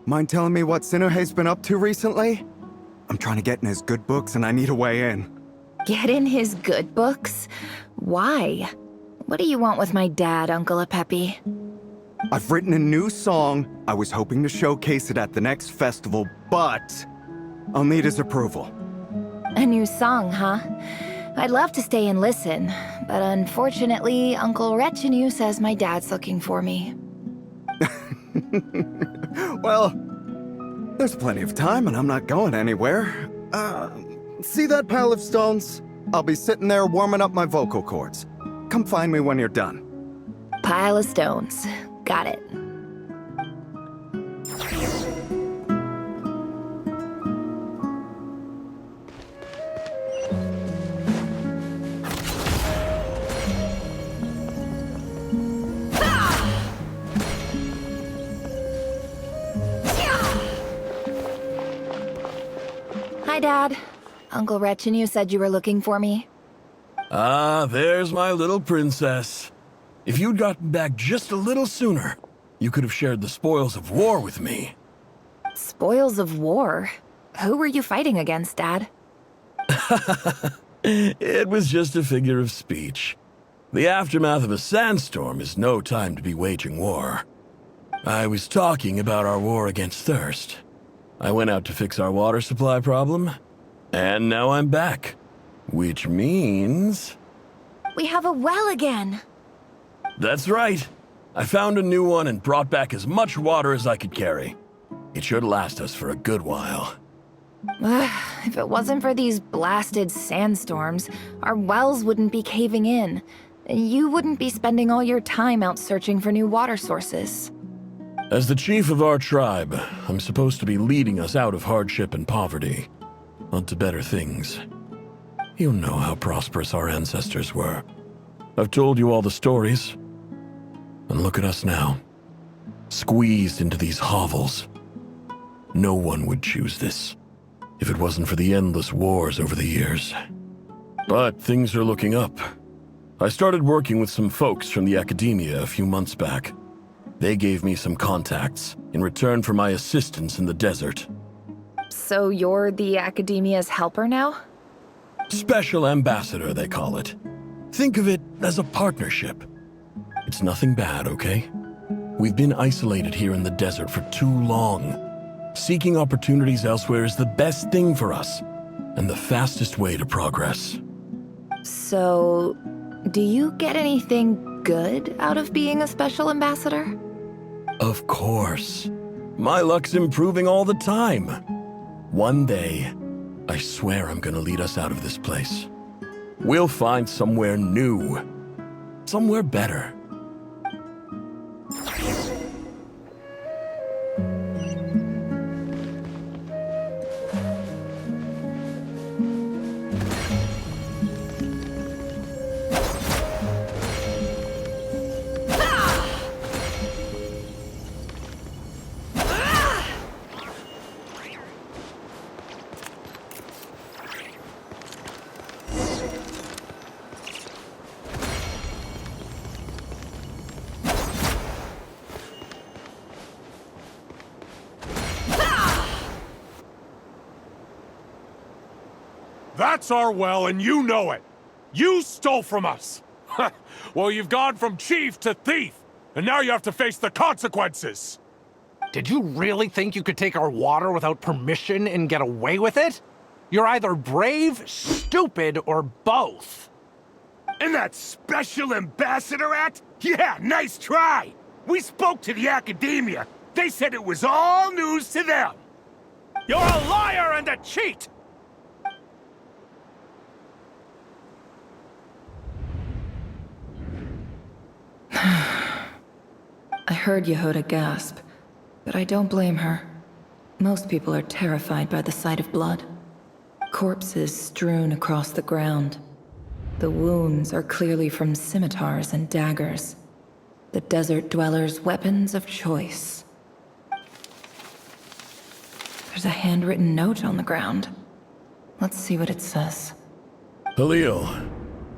Mind telling me what Sinuhe's been up to recently? I'm trying to get in his good books and I need a way in. Get in his good books? Why? What do you want with my dad, Uncle Apepi? I've written a new song. I was hoping to showcase it at the next festival, but I'll need his approval. A new song, huh? I'd love to stay and listen, but unfortunately, Uncle Retinue says my dad's looking for me. Well, there's plenty of time and I'm not going anywhere. See that pile of stones? I'll be sitting there warming up my vocal cords. Come find me when you're done. Pile of stones. Got it. Hi, Dad. Uncle Retinue said you were looking for me. Ah, there's my little princess. If you'd gotten back just a little sooner, you could have shared the spoils of war with me. Spoils of war? Who were you fighting against, Dad? It was just a figure of speech. The aftermath of a sandstorm is no time to be waging war. I was talking about our war against thirst. I went out to fix our water supply problem, and now I'm back. Which means... We have a well again! That's right. I found a new one and brought back as much water as I could carry. It should last us for a good while. If it wasn't for these blasted sandstorms, our wells wouldn't be caving in. You wouldn't be spending all your time out searching for new water sources. As the chief of our tribe, I'm supposed to be leading us out of hardship and poverty, onto better things. You know how prosperous our ancestors were. I've told you all the stories. And look at us now, squeezed into these hovels. No one would choose this, if it wasn't for the endless wars over the years. But things are looking up. I started working with some folks from the academia a few months back. They gave me some contacts in return for my assistance in the desert. So you're the Academia's helper now? Special Ambassador, they call it. Think of it as a partnership. It's nothing bad, okay? We've been isolated here in the desert for too long. Seeking opportunities elsewhere is the best thing for us, and the fastest way to progress. So, do you get anything good out of being a special ambassador? Of course. My luck's improving all the time. One day, I swear I'm gonna lead us out of this place. We'll find somewhere new. Somewhere better. That's our well, and you know it. You stole from us. Well, you've gone from chief to thief, and now you have to face the consequences. Did you really think you could take our water without permission and get away with it? You're either brave, stupid, or both. And that special ambassador act? Yeah, nice try. We spoke to the academia. They said it was all news to them. You're a liar and a cheat! I heard Yehoda gasp, but I don't blame her. Most people are terrified by the sight of blood. Corpses strewn across the ground. The wounds are clearly from scimitars and daggers. The desert dwellers' weapons of choice. There's a handwritten note on the ground. Let's see what it says. Halil,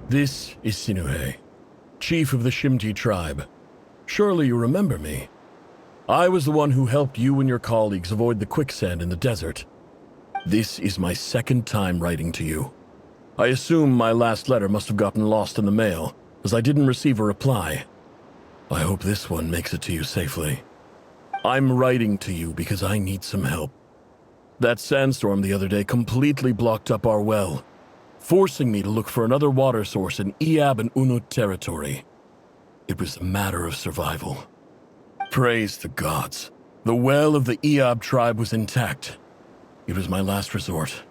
this is Sinuhe, chief of the Shimti tribe. Surely you remember me. I was the one who helped you and your colleagues avoid the quicksand in the desert. This is my second time writing to you. I assume my last letter must have gotten lost in the mail, as I didn't receive a reply. I hope this one makes it to you safely. I'm writing to you because I need some help. That sandstorm the other day completely blocked up our well, forcing me to look for another water source in Iab and Unut territory. It was a matter of survival. Praise the gods. The well of the Iab tribe was intact. It was my last resort.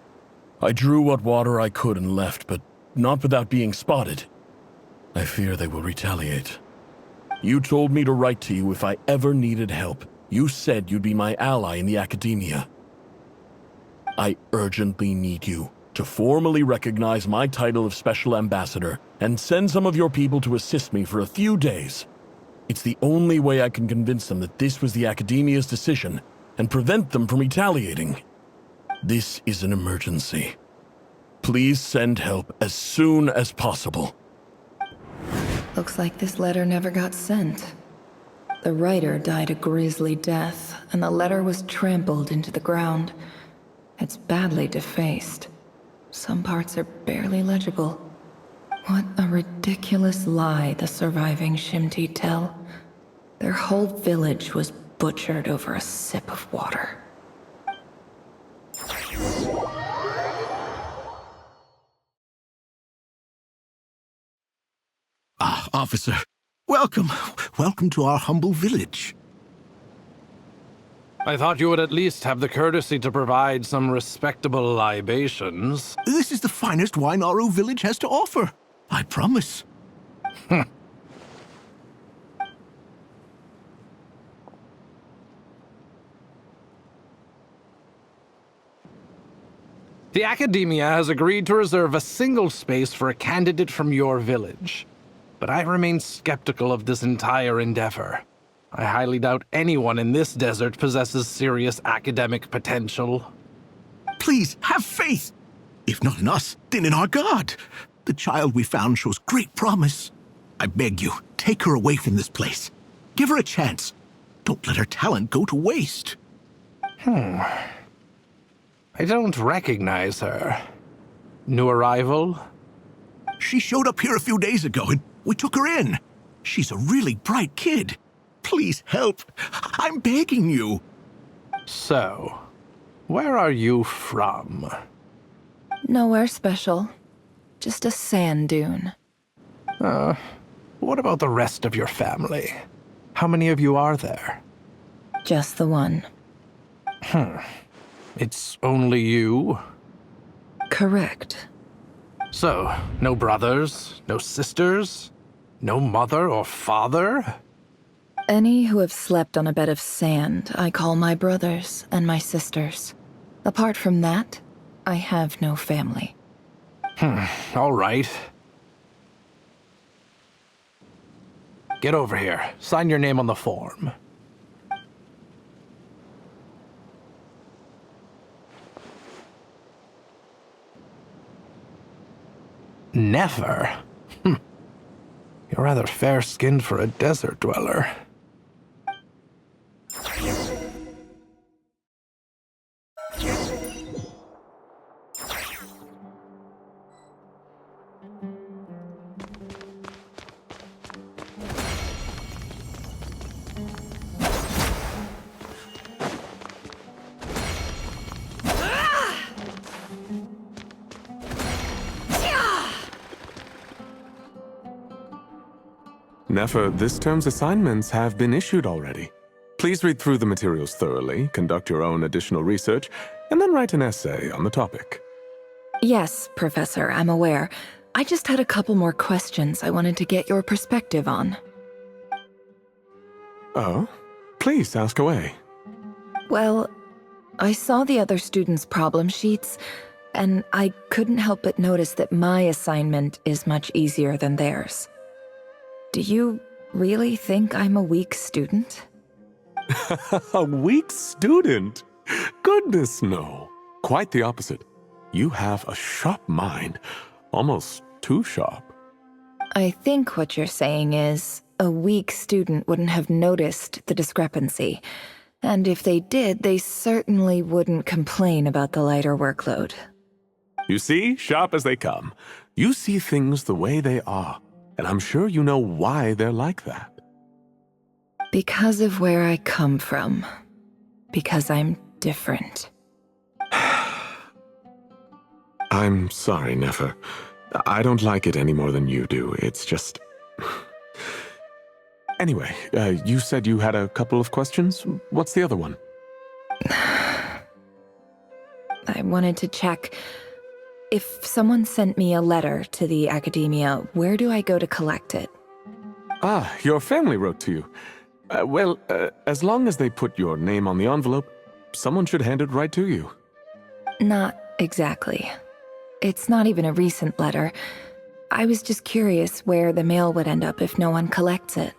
I drew what water I could and left, but not without being spotted. I fear they will retaliate. You told me to write to you if I ever needed help. You said you'd be my ally in the academia. I urgently need you to formally recognize my title of Special Ambassador and send some of your people to assist me for a few days. It's the only way I can convince them that this was the academia's decision and prevent them from retaliating. This is an emergency. Please send help as soon as possible. Looks like this letter never got sent. The writer died a grisly death, and the letter was trampled into the ground. It's badly defaced. Some parts are barely legible. What a ridiculous lie the surviving Shimti tell. Their whole village was butchered over a sip of water. Ah, officer. Welcome. Welcome to our humble village. I thought you would at least have the courtesy to provide some respectable libations. This is the finest wine Aru village has to offer. I promise. The Academia has agreed to reserve a single space for a candidate from your village. But I remain skeptical of this entire endeavor. I highly doubt anyone in this desert possesses serious academic potential. Please, have faith. If not in us, then in our god. The child we found shows great promise. I beg you, take her away from this place. Give her a chance. Don't let her talent go to waste. I don't recognize her. New arrival? She showed up here a few days ago and we took her in. She's a really bright kid. Please help. I'm begging you. So, where are you from? Nowhere special. Just a sand dune. What about the rest of your family? How many of you are there? Just the one. It's only you? Correct. So, no brothers, no sisters, no mother or father? Any who have slept on a bed of sand, I call my brothers and my sisters. Apart from that, I have no family. All right. Get over here. Sign your name on the form. Never? You're rather fair-skinned for a desert dweller. Nefer, this term's assignments have been issued already. Please read through the materials thoroughly, conduct your own additional research, and then write an essay on the topic. Yes, Professor, I'm aware. I just had a couple more questions I wanted to get your perspective on. Oh? Please, ask away. Well, I saw the other students' problem sheets, and I couldn't help but notice that my assignment is much easier than theirs. Do you really think I'm a weak student? A weak student? Goodness, no. Quite the opposite. You have a sharp mind. Almost too sharp. I think what you're saying is, a weak student wouldn't have noticed the discrepancy. And if they did, they certainly wouldn't complain about the lighter workload. You see, sharp as they come. You see things the way they are. And I'm sure you know why they're like that. Because of where I come from. Because I'm different. I'm sorry, Nefer. I don't like it any more than you do. It's just... Anyway, you said you had a couple of questions? What's the other one? I wanted to check... If someone sent me a letter to the academia, where do I go to collect it? Ah, your family wrote to you. Well, as long as they put your name on the envelope, someone should hand it right to you. Not exactly. It's not even a recent letter. I was just curious where the mail would end up if no one collects it.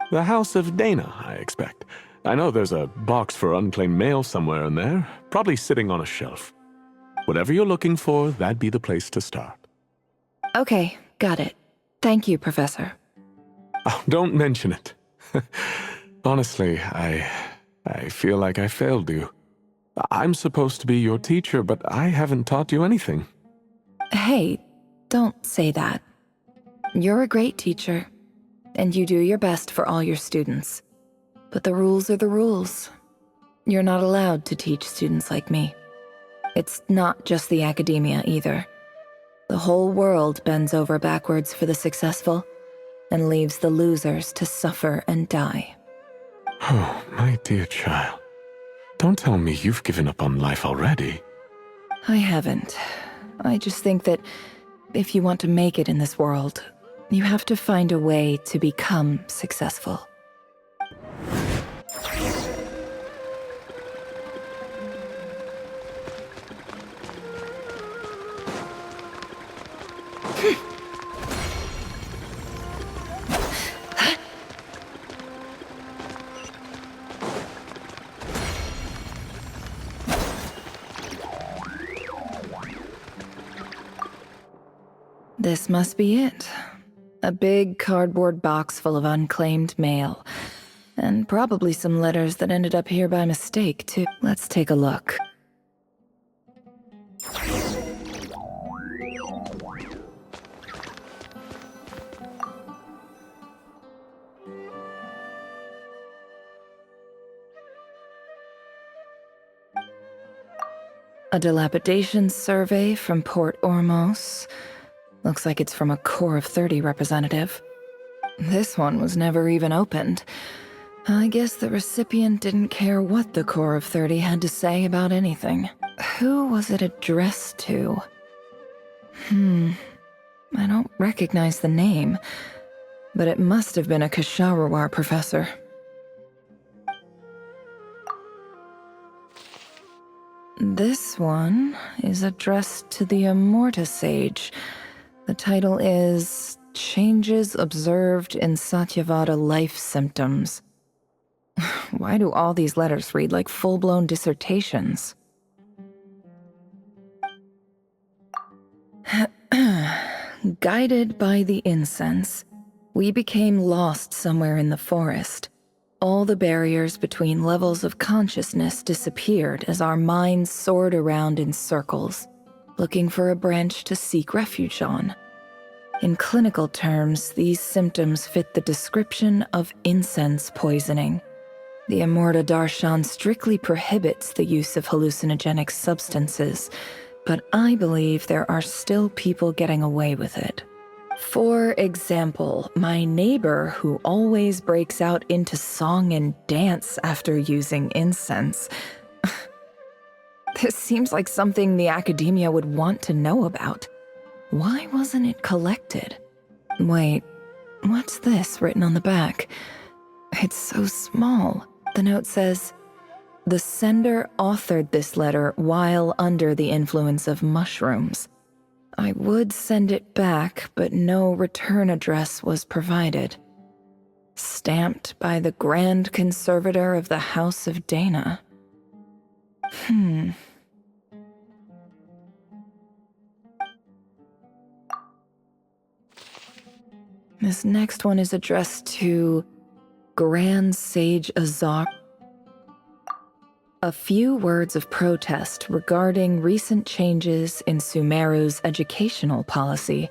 The House of Dana, I expect. I know there's a box for unclaimed mail somewhere in there, probably sitting on a shelf. Whatever you're looking for, that'd be the place to start. Okay, got it. Thank you, Professor. Oh, don't mention it. Honestly, I feel like I failed you. I'm supposed to be your teacher, but I haven't taught you anything. Hey, don't say that. You're a great teacher, and you do your best for all your students. But the rules are the rules. You're not allowed to teach students like me. It's not just the academia, either. The whole world bends over backwards for the successful, and leaves the losers to suffer and die. Oh, my dear child. Don't tell me you've given up on life already. I haven't. I just think that if you want to make it in this world, you have to find a way to become successful. This must be it. A big cardboard box full of unclaimed mail. And probably some letters that ended up here by mistake, too. Let's take a look. A dilapidation survey from Port Ormos. Looks like it's from a Core of 30 representative. This one was never even opened. I guess the recipient didn't care what the Core of 30 had to say about anything. Who was it addressed to? I don't recognize the name, but it must have been a Ksharawar professor. This one is addressed to the Immorta Sage. The title is Changes Observed in Satyavada Life Symptoms. Why do all these letters read like full-blown dissertations? Guided by the incense, we became lost somewhere in the forest. All the barriers between levels of consciousness disappeared as our minds soared around in circles, looking for a branch to seek refuge on. In clinical terms, these symptoms fit the description of incense poisoning. The Immorta Darshan strictly prohibits the use of hallucinogenic substances, but I believe there are still people getting away with it. For example, my neighbor who always breaks out into song and dance after using incense. This seems like something the academia would want to know about. Why wasn't it collected? Wait, what's this written on the back? It's so small. The note says, "The sender authored this letter while under the influence of mushrooms. I would send it back, but no return address was provided. Stamped by the Grand Conservator of the House of Dana." This next one is addressed to Grand Sage Azar. A few words of protest regarding recent changes in Sumeru's educational policy.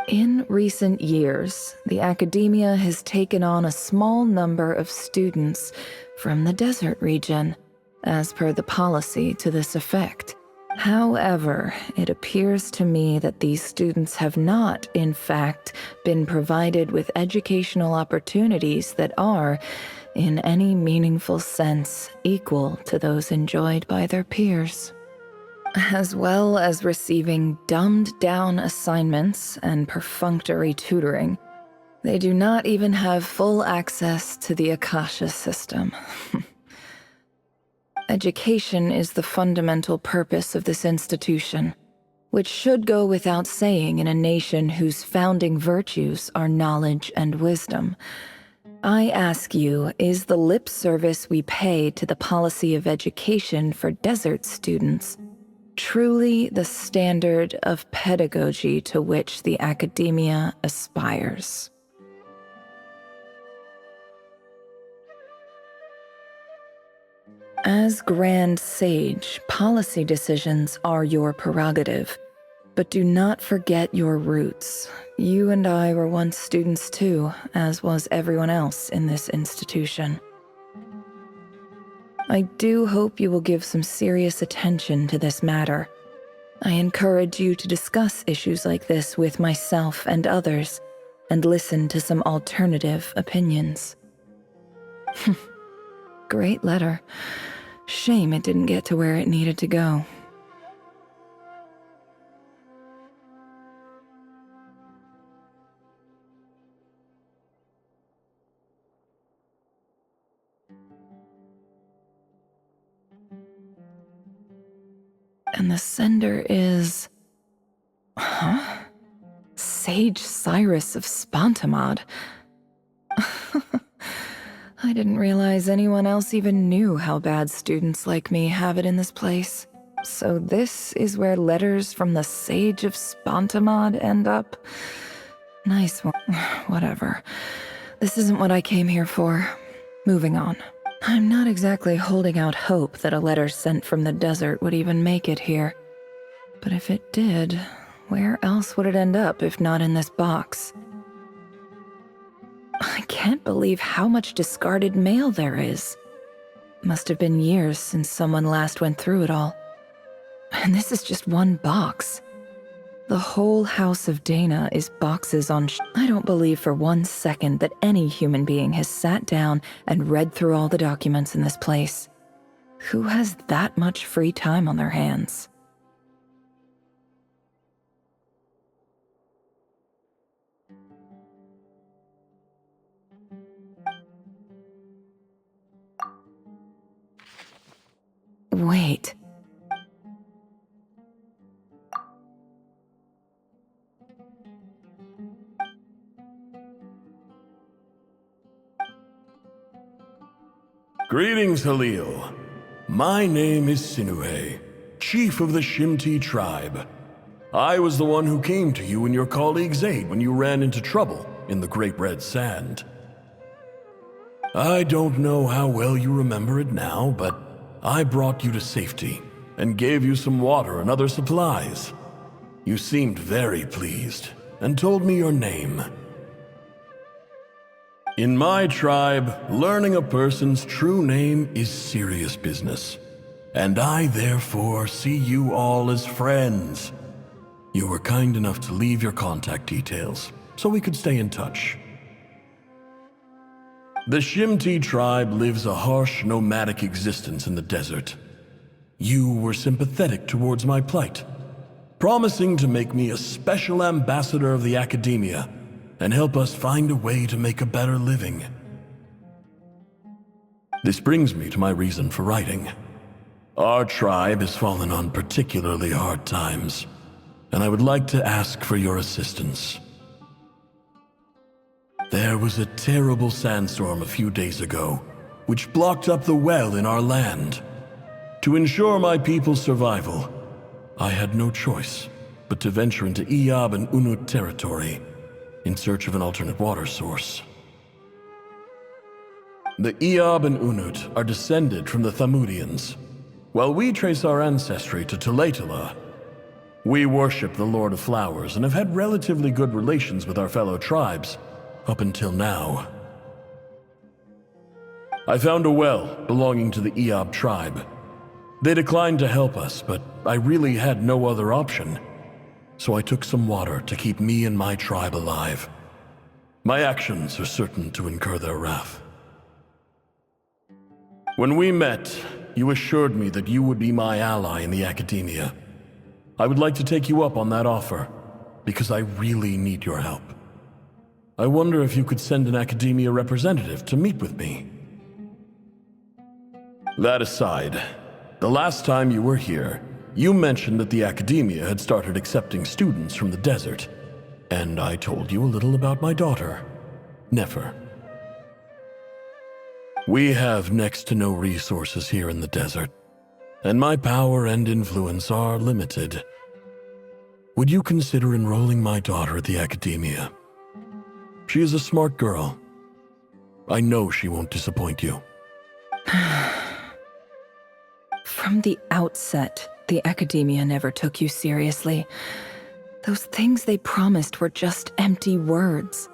In recent years, the academia has taken on a small number of students from the desert region, as per the policy to this effect. However, it appears to me that these students have not, in fact, been provided with educational opportunities that are, in any meaningful sense, equal to those enjoyed by their peers. As well as receiving dumbed-down assignments and perfunctory tutoring, they do not even have full access to the Akasha system. Education is the fundamental purpose of this institution, which should go without saying in a nation whose founding virtues are knowledge and wisdom. I ask you, is the lip service we pay to the policy of education for desert students truly the standard of pedagogy to which the academia aspires? As Grand Sage, policy decisions are your prerogative, but do not forget your roots. You and I were once students too, as was everyone else in this institution. I do hope you will give some serious attention to this matter. I encourage you to discuss issues like this with myself and others, and listen to some alternative opinions. Great letter. Shame it didn't get to where it needed to go. And the sender is... Sage Cyrus of Spontamod. I didn't realize anyone else even knew how bad students like me have it in this place. So this is where letters from the Sage of Spontamod end up? Nice one. Whatever. This isn't what I came here for. Moving on. I'm not exactly holding out hope that a letter sent from the desert would even make it here. But if it did, where else would it end up if not in this box? I can't believe how much discarded mail there is. Must have been years since someone last went through it all. And this is just one box. The whole House of Dana is boxes on I don't believe for 1 second that any human being has sat down and read through all the documents in this place. Who has that much free time on their hands? Wait. Greetings, Halil. My name is Sinuhe, chief of the Shimti tribe. I was the one who came to you and your colleague's aid when you ran into trouble in the Great Red Sand. I don't know how well you remember it now, but I brought you to safety and gave you some water and other supplies. You seemed very pleased and told me your name. In my tribe, learning a person's true name is serious business, and I therefore see you all as friends. You were kind enough to leave your contact details so we could stay in touch. The Shimti tribe lives a harsh, nomadic existence in the desert. You were sympathetic towards my plight, promising to make me a special ambassador of the Academia and help us find a way to make a better living. This brings me to my reason for writing. Our tribe has fallen on particularly hard times, and I would like to ask for your assistance. There was a terrible sandstorm a few days ago, which blocked up the well in our land. To ensure my people's survival, I had no choice but to venture into Iyab and Unut territory in search of an alternate water source. The Iyab and Unut are descended from the Thamudians. While we trace our ancestry to Tulatala, we worship the Lord of Flowers and have had relatively good relations with our fellow tribes up until now. I found a well belonging to the Iyab tribe. They declined to help us, but I really had no other option. So I took some water to keep me and my tribe alive. My actions are certain to incur their wrath. When we met, you assured me that you would be my ally in the Academia. I would like to take you up on that offer, because I really need your help. I wonder if you could send an Academia representative to meet with me. That aside, the last time you were here, you mentioned that the Academia had started accepting students from the desert, and I told you a little about my daughter, Nefer. We have next to no resources here in the desert, and my power and influence are limited. Would you consider enrolling my daughter at the Academia? She is a smart girl. I know she won't disappoint you. From the outset, the Academia never took you seriously. Those things they promised were just empty words.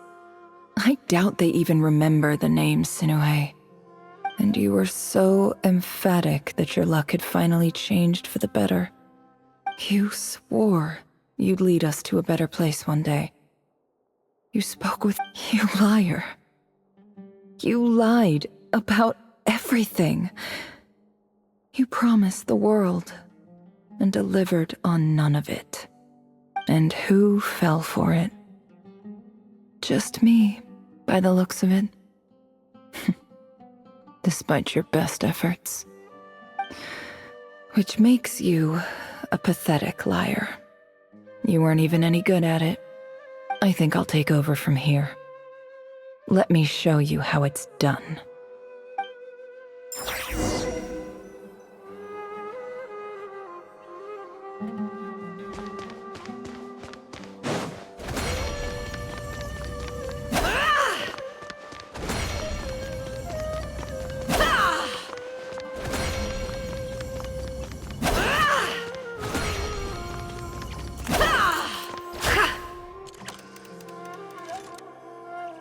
I doubt they even remember the name Sinuhe. And you were so emphatic that your luck had finally changed for the better. You swore you'd lead us to a better place one day. You spoke with... You liar. You lied about everything. You promised the world and delivered on none of it. And who fell for it? Just me, by the looks of it. Despite your best efforts. Which makes you a pathetic liar. You weren't even any good at it. I think I'll take over from here. Let me show you how it's done.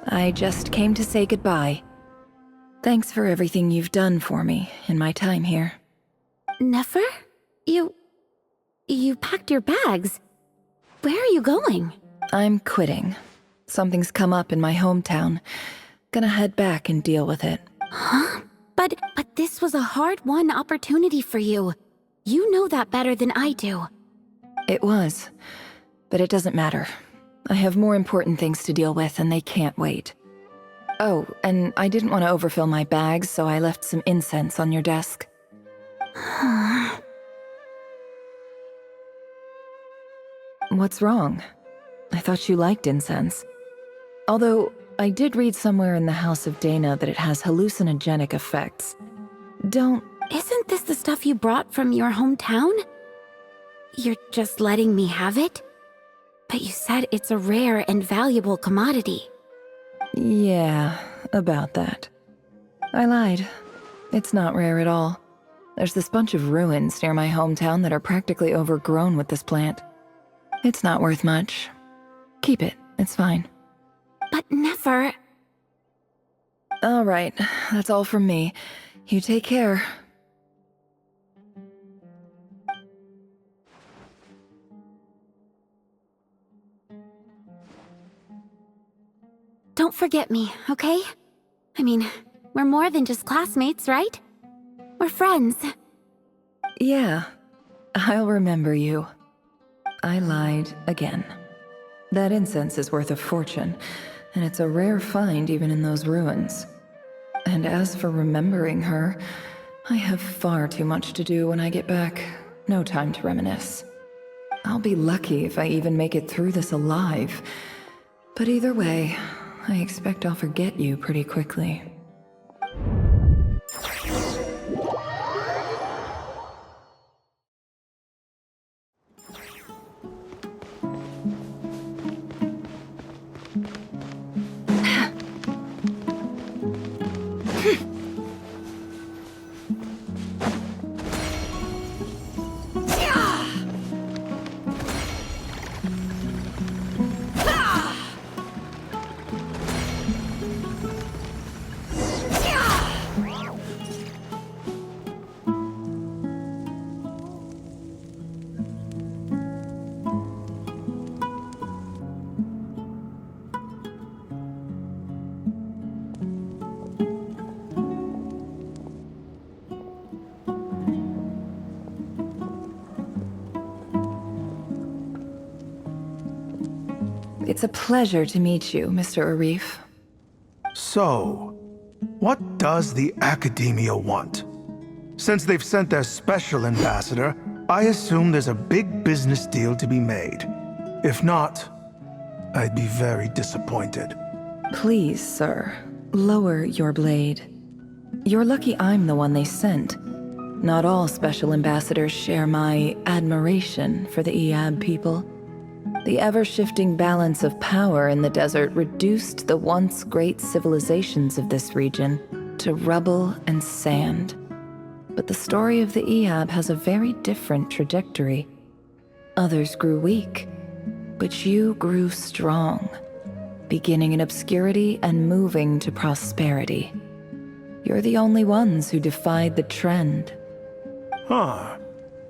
I just came to say goodbye. Thanks for everything you've done for me in my time here. Nefer? You packed your bags. Where are you going? I'm quitting. Something's come up in my hometown. Gonna head back and deal with it. Huh? But this was a hard-won opportunity for you. You know that better than I do. It was. But it doesn't matter. I have more important things to deal with, and they can't wait. Oh, and I didn't want to overfill my bags, so I left some incense on your desk. What's wrong? I thought you liked incense. Although, I did read somewhere in the House of Dana that it has hallucinogenic effects. Isn't this the stuff you brought from your hometown? You're just letting me have it? But you said it's a rare and valuable commodity. Yeah, about that. I lied. It's not rare at all. There's this bunch of ruins near my hometown that are practically overgrown with this plant. It's not worth much. Keep it, it's fine. But Nefer... All right, that's all from me. You take care. Don't forget me, okay? I mean, we're more than just classmates, right? We're friends. Yeah, I'll remember you. I lied again. That incense is worth a fortune, and it's a rare find even in those ruins. And as for remembering her, I have far too much to do when I get back. No time to reminisce. I'll be lucky if I even make it through this alive. But either way, I expect I'll forget you pretty quickly. It's a pleasure to meet you, Mr. Arif. So, what does the Academia want? Since they've sent their special ambassador, I assume there's a big business deal to be made. If not, I'd be very disappointed. Please, sir, lower your blade. You're lucky I'm the one they sent. Not all special ambassadors share my admiration for the Iab people. The ever-shifting balance of power in the desert reduced the once great civilizations of this region to rubble and sand. But the story of the Iab has a very different trajectory. Others grew weak, but you grew strong, beginning in obscurity and moving to prosperity. You're the only ones who defied the trend. Huh.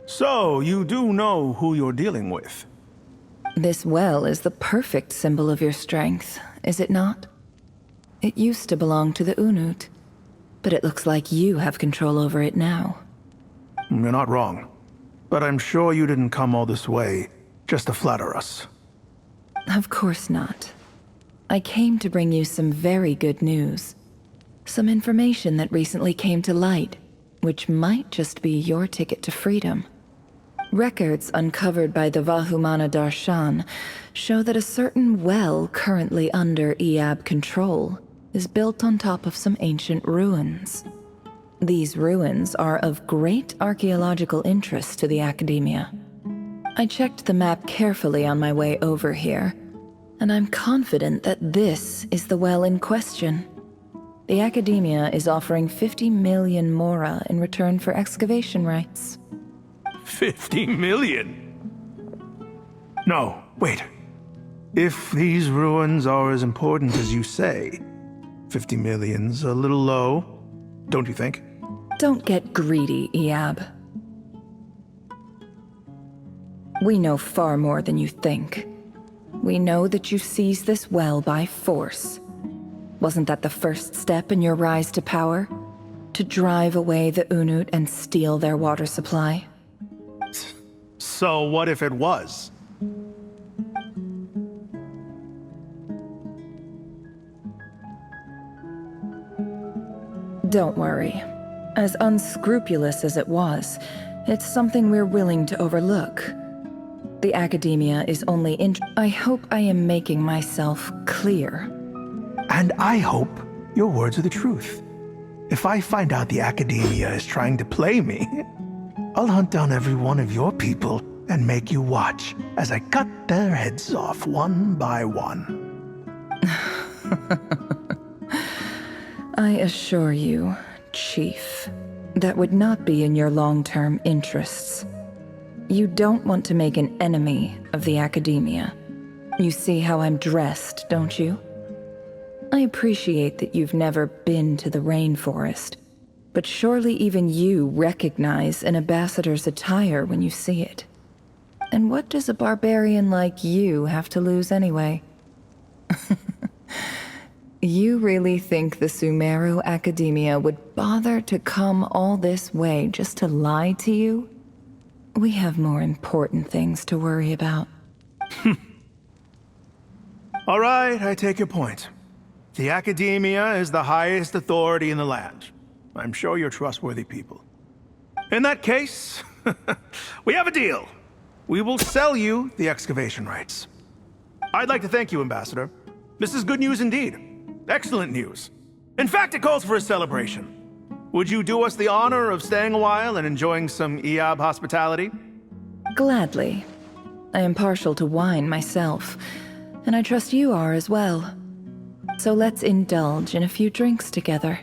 So, you do know who you're dealing with? This well is the perfect symbol of your strength, is it not? It used to belong to the Unut, but it looks like you have control over it now. You're not wrong. But I'm sure you didn't come all this way just to flatter us. Of course not. I came to bring you some very good news. Some information that recently came to light, which might just be your ticket to freedom. Records uncovered by the Vahumana Darshan show that a certain well currently under Iab control is built on top of some ancient ruins. These ruins are of great archaeological interest to the Academia. I checked the map carefully on my way over here, and I'm confident that this is the well in question. The Academia is offering 50 million mora in return for excavation rights. 50 million? No, wait. If these ruins are as important as you say, 50 million's a little low. don't you think? Don't get greedy, Iab. We know far more than you think. We know that you seized this well by force. Wasn't that the first step in your rise to power? To drive away the Unut and steal their water supply? So what if it was? Don't worry. As unscrupulous as it was, it's something we're willing to overlook. The Academia is only I hope I am making myself clear. And I hope your words are the truth. If I find out the Academia is trying to play me, I'll hunt down every one of your people and make you watch as I cut their heads off one by one. I assure you, Chief, that would not be in your long-term interests. You don't want to make an enemy of the Academia. You see how I'm dressed, don't you? I appreciate that you've never been to the rainforest, but surely even you recognize an ambassador's attire when you see it. And what does a barbarian like you have to lose anyway? You really think the Sumeru Academia would bother to come all this way just to lie to you? We have more important things to worry about. All right, I take your point. The Academia is the highest authority in the land. I'm sure you're trustworthy people. In that case, we have a deal. We will sell you the excavation rights. I'd like to thank you, Ambassador. This is good news indeed. Excellent news. In fact, it calls for a celebration. Would you do us the honor of staying a while and enjoying some Iab hospitality? Gladly. I am partial to wine myself, and I trust you are as well. So let's indulge in a few drinks together,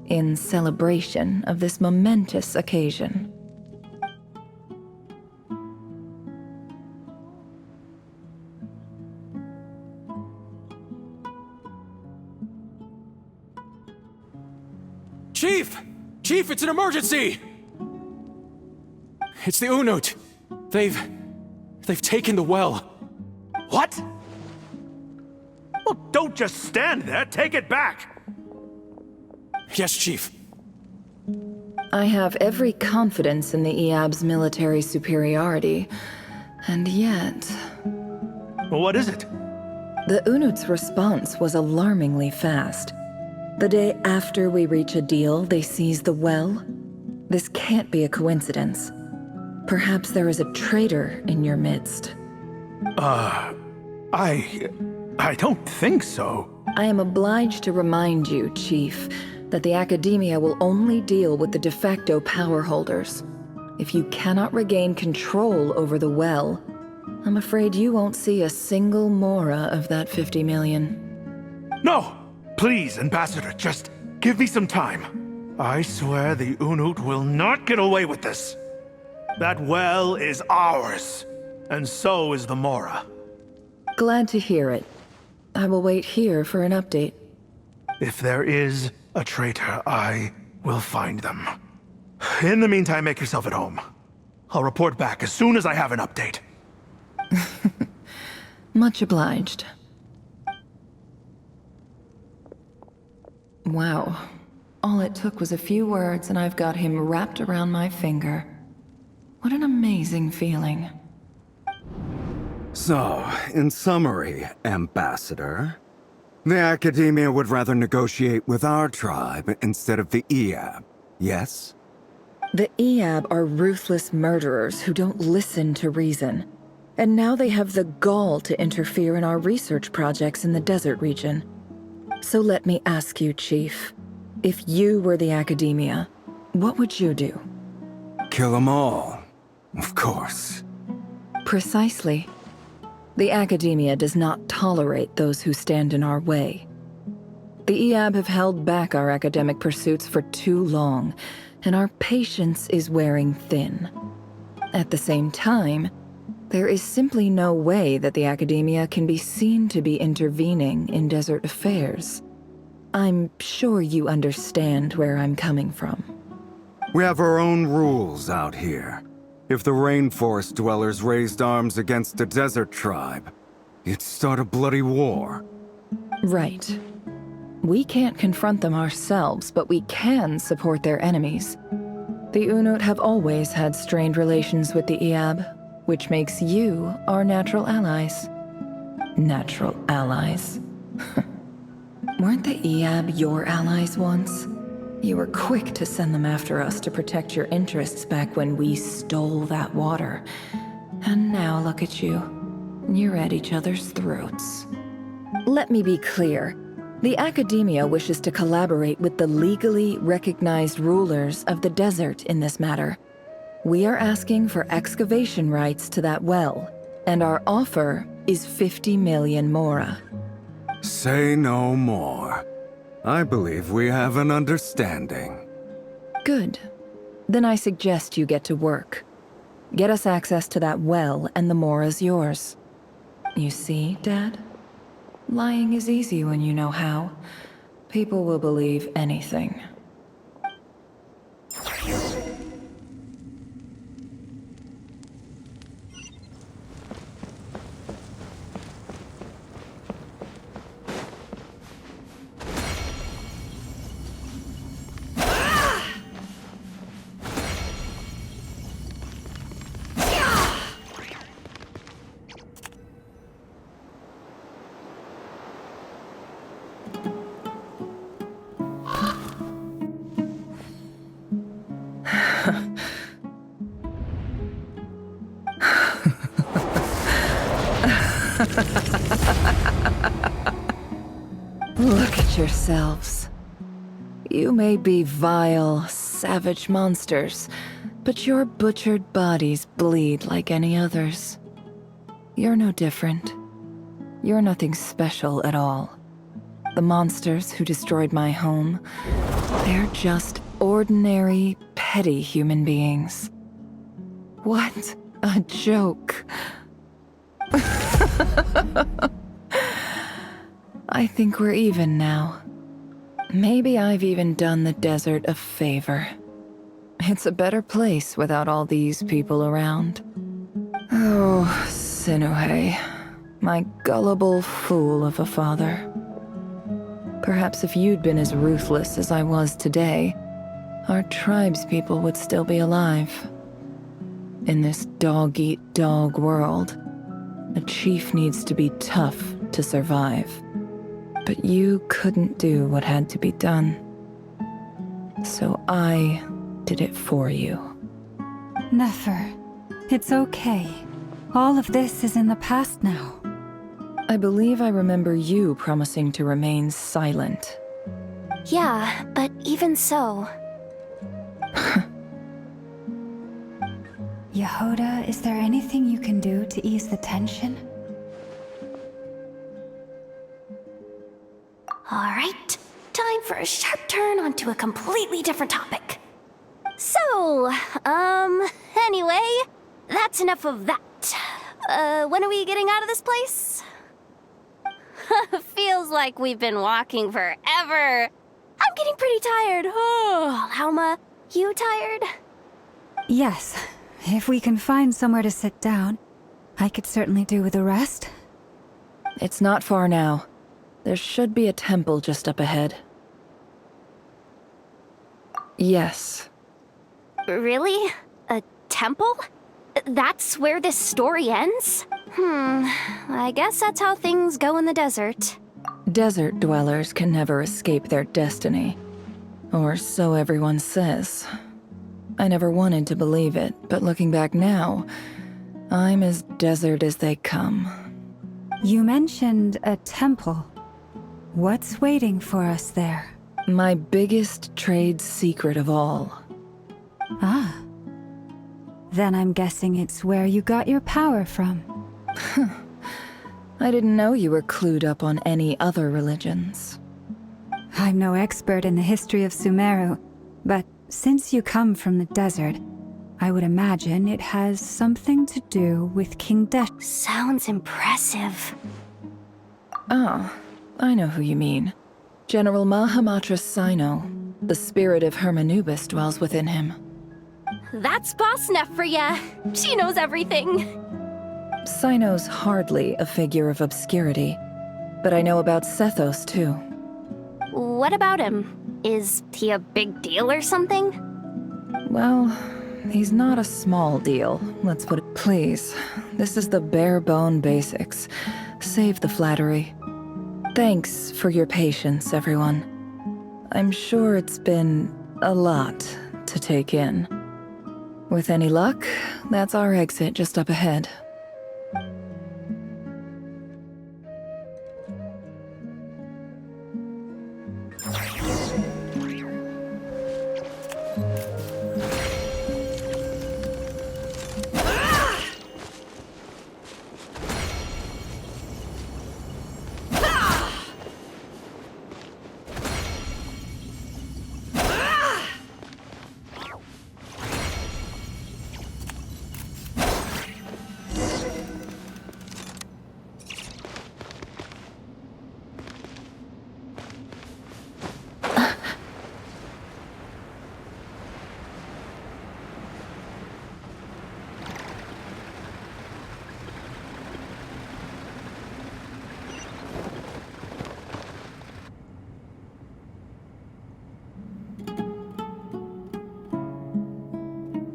in celebration of this momentous occasion. Chief! Chief, it's an emergency! It's the Unut. They've taken the well. What? Well, don't just stand there. Take it back. Yes, Chief. I have every confidence in the Iab's military superiority, and yet... Well, what is it? The Unut's response was alarmingly fast. The day after we reach a deal, they seize the well. This can't be a coincidence. Perhaps there is a traitor in your midst. I don't think so. I am obliged to remind you, Chief, that the Academia will only deal with the de facto power holders. If you cannot regain control over the well, I'm afraid you won't see a single mora of that 50 million. No! Please, Ambassador, just give me some time. I swear the Unut will not get away with this. That well is ours, and so is the Mora. Glad to hear it. I will wait here for an update. If there is a traitor, I will find them. In the meantime, make yourself at home. I'll report back as soon as I have an update. Much obliged. Wow. All it took was a few words and I've got him wrapped around my finger. What an amazing feeling. So, in summary, Ambassador, the Academia would rather negotiate with our tribe instead of the Iab, yes? The Iab are ruthless murderers who don't listen to reason. And now they have the gall to interfere in our research projects in the desert region. So let me ask you, Chief. If you were the Academia, what would you do? Kill them all, of course. Precisely. The Academia does not tolerate those who stand in our way. The Iab have held back our academic pursuits for too long, and our patience is wearing thin. At the same time, there is simply no way that the Academia can be seen to be intervening in desert affairs. I'm sure you understand where I'm coming from. We have our own rules out here. If the rainforest dwellers raised arms against a desert tribe, it'd start a bloody war. Right. We can't confront them ourselves, but we can support their enemies. The Unut have always had strained relations with the Iab, which makes you our natural allies. Natural allies? Weren't the Iab your allies once? You were quick to send them after us to protect your interests back when we stole that water. And now look at you. You're at each other's throats. Let me be clear. The Academia wishes to collaborate with the legally recognized rulers of the desert in this matter. We are asking for excavation rights to that well, and our offer is 50 million mora. Say no more. I believe we have an understanding. Good. Then I suggest you get to work. Get us access to that well, and the mora's yours. You see, Dad? Lying is easy when you know how. People will believe anything. Look at yourselves. You may be vile, savage monsters, but your butchered bodies bleed like any others. You're no different. You're nothing special at all. The monsters who destroyed my home, they're just ordinary, petty human beings. What a joke. I think we're even now. Maybe I've even done the desert a favor. It's a better place without all these people around. Oh, Sinuhe, my gullible fool of a father. Perhaps if you'd been as ruthless as I was today, our tribespeople would still be alive. In this dog-eat-dog world, a chief needs to be tough to survive. But you couldn't do what had to be done. So I did it for you. Nefer, it's okay. All of this is in the past now. I believe I remember you promising to remain silent. Yeah, but even so... Yehoda, is there anything you can do to ease the tension? Alright, time for a sharp turn onto a completely different topic. So, anyway, that's enough of that. When are we getting out of this place? Feels like we've been walking forever. I'm getting pretty tired. Oh, Lauma, you tired? Yes. If we can find somewhere to sit down, I could certainly do with a rest. It's not far now. There should be a temple just up ahead. Yes. Really? A temple? That's where this story ends? I guess that's how things go in the desert. Desert dwellers can never escape their destiny. Or so everyone says. I never wanted to believe it, but looking back now, I'm as desert as they come. You mentioned a temple. What's waiting for us there? My biggest trade secret of all. Ah. Then I'm guessing it's where you got your power from. I didn't know you were clued up on any other religions. I'm no expert in the history of Sumeru, but since you come from the desert, I would imagine it has something to do with King Desh. Sounds impressive. Oh, I know who you mean. General Mahamatra Sino, the spirit of Hermanubis dwells within him. That's Boss Neff for ya. She knows everything. Sino's hardly a figure of obscurity, but I know about Sethos too. What about him? Is he a big deal or something? Well, he's not a small deal, let's put it. Please, this is the bare bone basics. Save the flattery. Thanks for your patience, everyone. I'm sure it's been a lot to take in. With any luck, that's our exit just up ahead.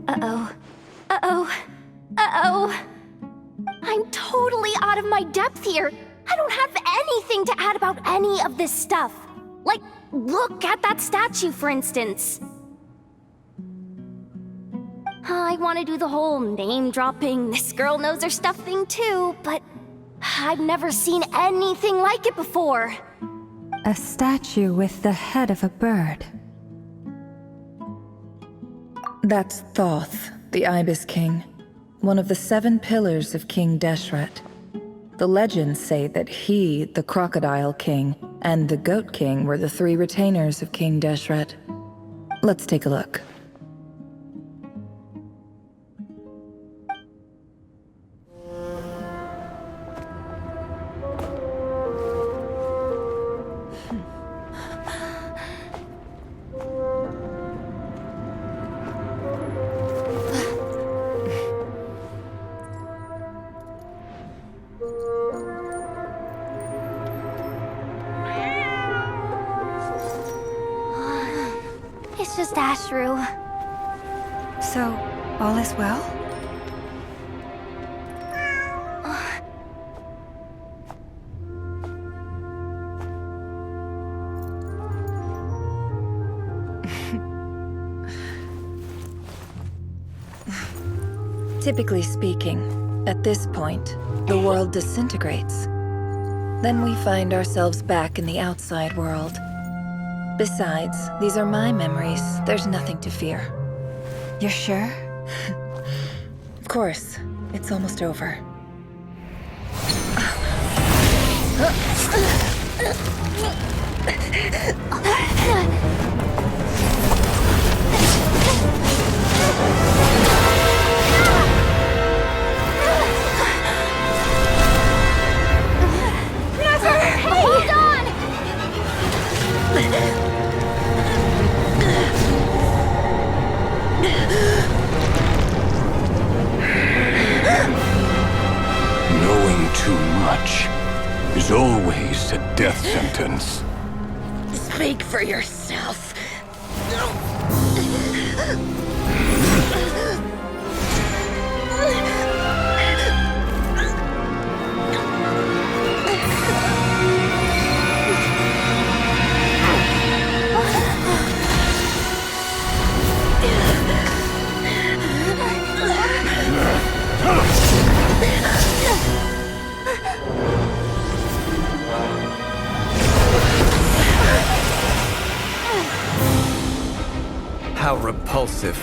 Uh-oh. Uh-oh. Uh-oh. I'm totally out of my depth here. I don't have anything to add about any of this stuff. Like, look at that statue, for instance. I want to do the whole name-dropping, this girl knows her stuff thing too, but I've never seen anything like it before. A statue with the head of a bird. That's Thoth, the Ibis King, one of the 7 pillars of King Deshret. The legends say that he, the Crocodile King, and the Goat King were the 3 retainers of King Deshret. Let's take a look. It's just Ashru. So, all is well? Typically speaking, at this point, the world disintegrates. Then we find ourselves back in the outside world. Besides, these are my memories. There's nothing to fear. You're sure? Of course. It's almost over. Hold on! Knowing too much is always a death sentence. Speak for yourself. How repulsive.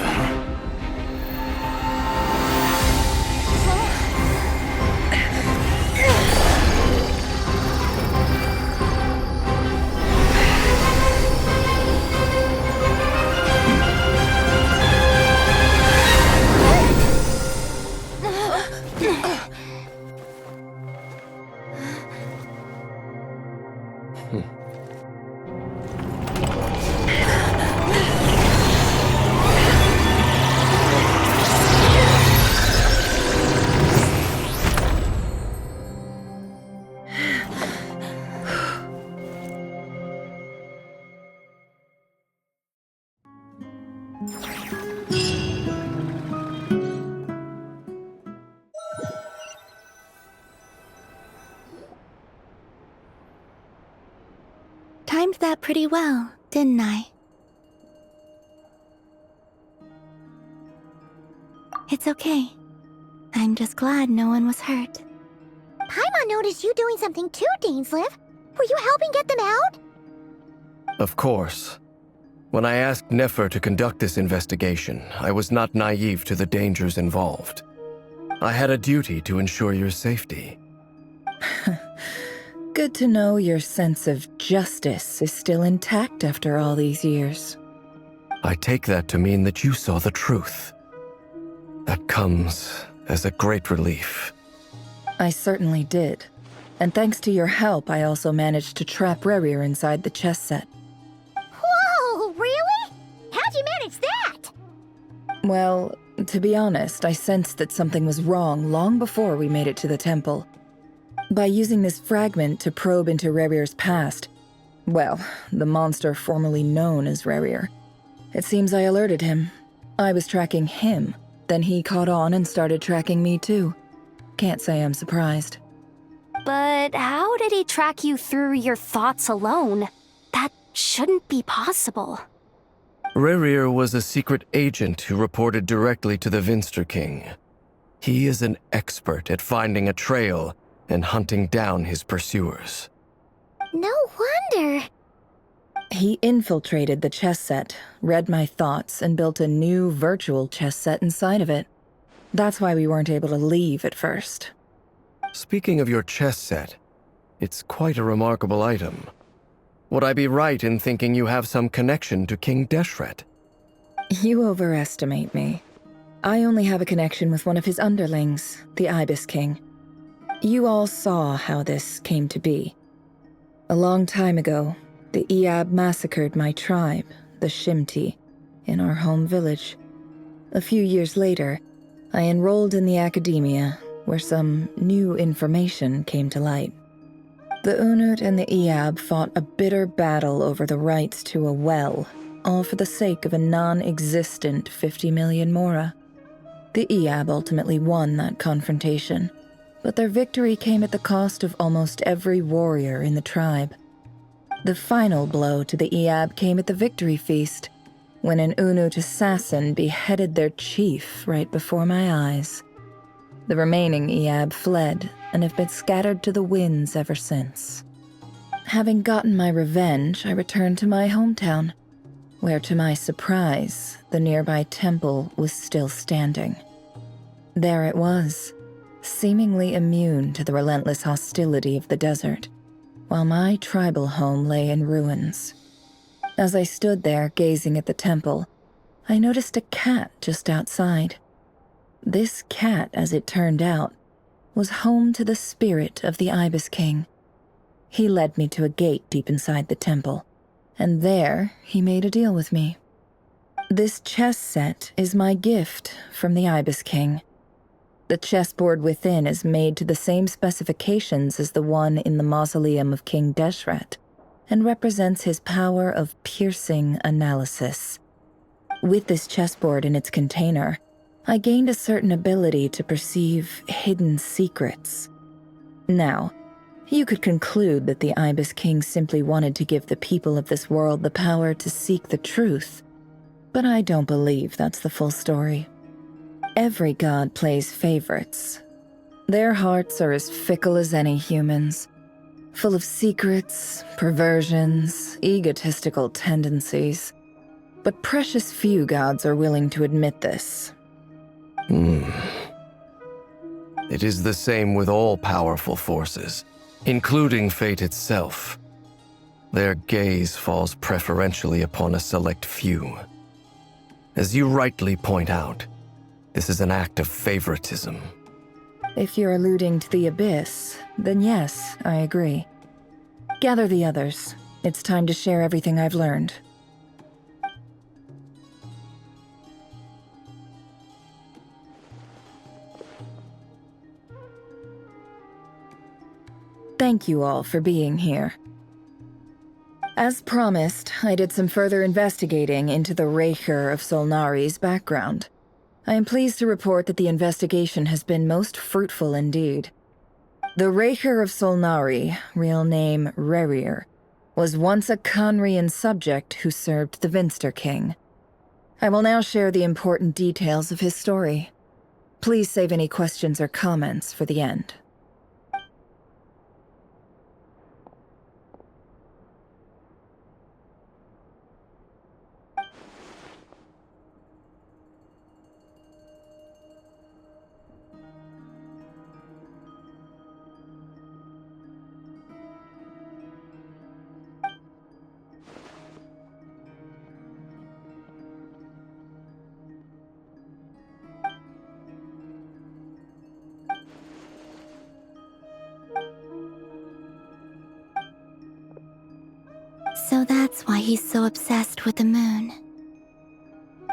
Timed that pretty well, didn't I? It's okay. I'm just glad no one was hurt. Paimon noticed you doing something too, Dainsleif. Were you helping get them out? Of course. When I asked Nefer to conduct this investigation, I was not naive to the dangers involved. I had a duty to ensure your safety. Good to know your sense of justice is still intact after all these years. I take that to mean that you saw the truth. That comes as a great relief. I certainly did. And thanks to your help, I also managed to trap Rerir inside the chess set. Whoa, really? How'd you manage that? Well, to be honest, I sensed that something was wrong long before we made it to the temple. By using this fragment to probe into Rerir's past, well, the monster formerly known as Rerir, it seems I alerted him. I was tracking him, then he caught on and started tracking me too. Can't say I'm surprised. But how did he track you through your thoughts alone? That shouldn't be possible. Rerir was a secret agent who reported directly to the Vinster King. He is an expert at finding a trail and hunting down his pursuers. No wonder. He infiltrated the chess set, read my thoughts, and built a new virtual chess set inside of it. That's why we weren't able to leave at first. Speaking of your chess set, it's quite a remarkable item. Would I be right in thinking you have some connection to King Deshret? You overestimate me. I only have a connection with one of his underlings, the Ibis King. You all saw how this came to be. A long time ago, the Iab massacred my tribe, the Shimti, in our home village. A few years later, I enrolled in the academia, where some new information came to light. The Unut and the Iab fought a bitter battle over the rights to a well, all for the sake of a non-existent 50 million mora. The Iab ultimately won that confrontation, but their victory came at the cost of almost every warrior in the tribe. The final blow to the Iab came at the victory feast, when an Unut assassin beheaded their chief right before my eyes. The remaining Iab fled and have been scattered to the winds ever since. Having gotten my revenge, I returned to my hometown, where to my surprise, the nearby temple was still standing. There it was, seemingly immune to the relentless hostility of the desert, while my tribal home lay in ruins. As I stood there gazing at the temple, I noticed a cat just outside. This cat, as it turned out, was home to the spirit of the Ibis King. He led me to a gate deep inside the temple, and there he made a deal with me. This chess set is my gift from the Ibis King. The chessboard within is made to the same specifications as the one in the mausoleum of King Deshret, and represents his power of piercing analysis. With this chessboard in its container, I gained a certain ability to perceive hidden secrets. Now, you could conclude that the Ibis King simply wanted to give the people of this world the power to seek the truth, but I don't believe that's the full story. Every god plays favorites. Their hearts are as fickle as any human's, full of secrets, perversions, egotistical tendencies. But precious few gods are willing to admit this. It is the same with all powerful forces, including fate itself. Their gaze falls preferentially upon a select few. As you rightly point out, this is an act of favoritism. If you're alluding to the Abyss, then yes, I agree. Gather the others. It's time to share everything I've learned. Thank you all for being here. As promised, I did some further investigating into the Raker of Solnari's background. I am pleased to report that the investigation has been most fruitful indeed. The Raker of Solnari, real name Rerir, was once a Conrian subject who served the Vinster King. I will now share the important details of his story. Please save any questions or comments for the end. So that's why he's so obsessed with the moon.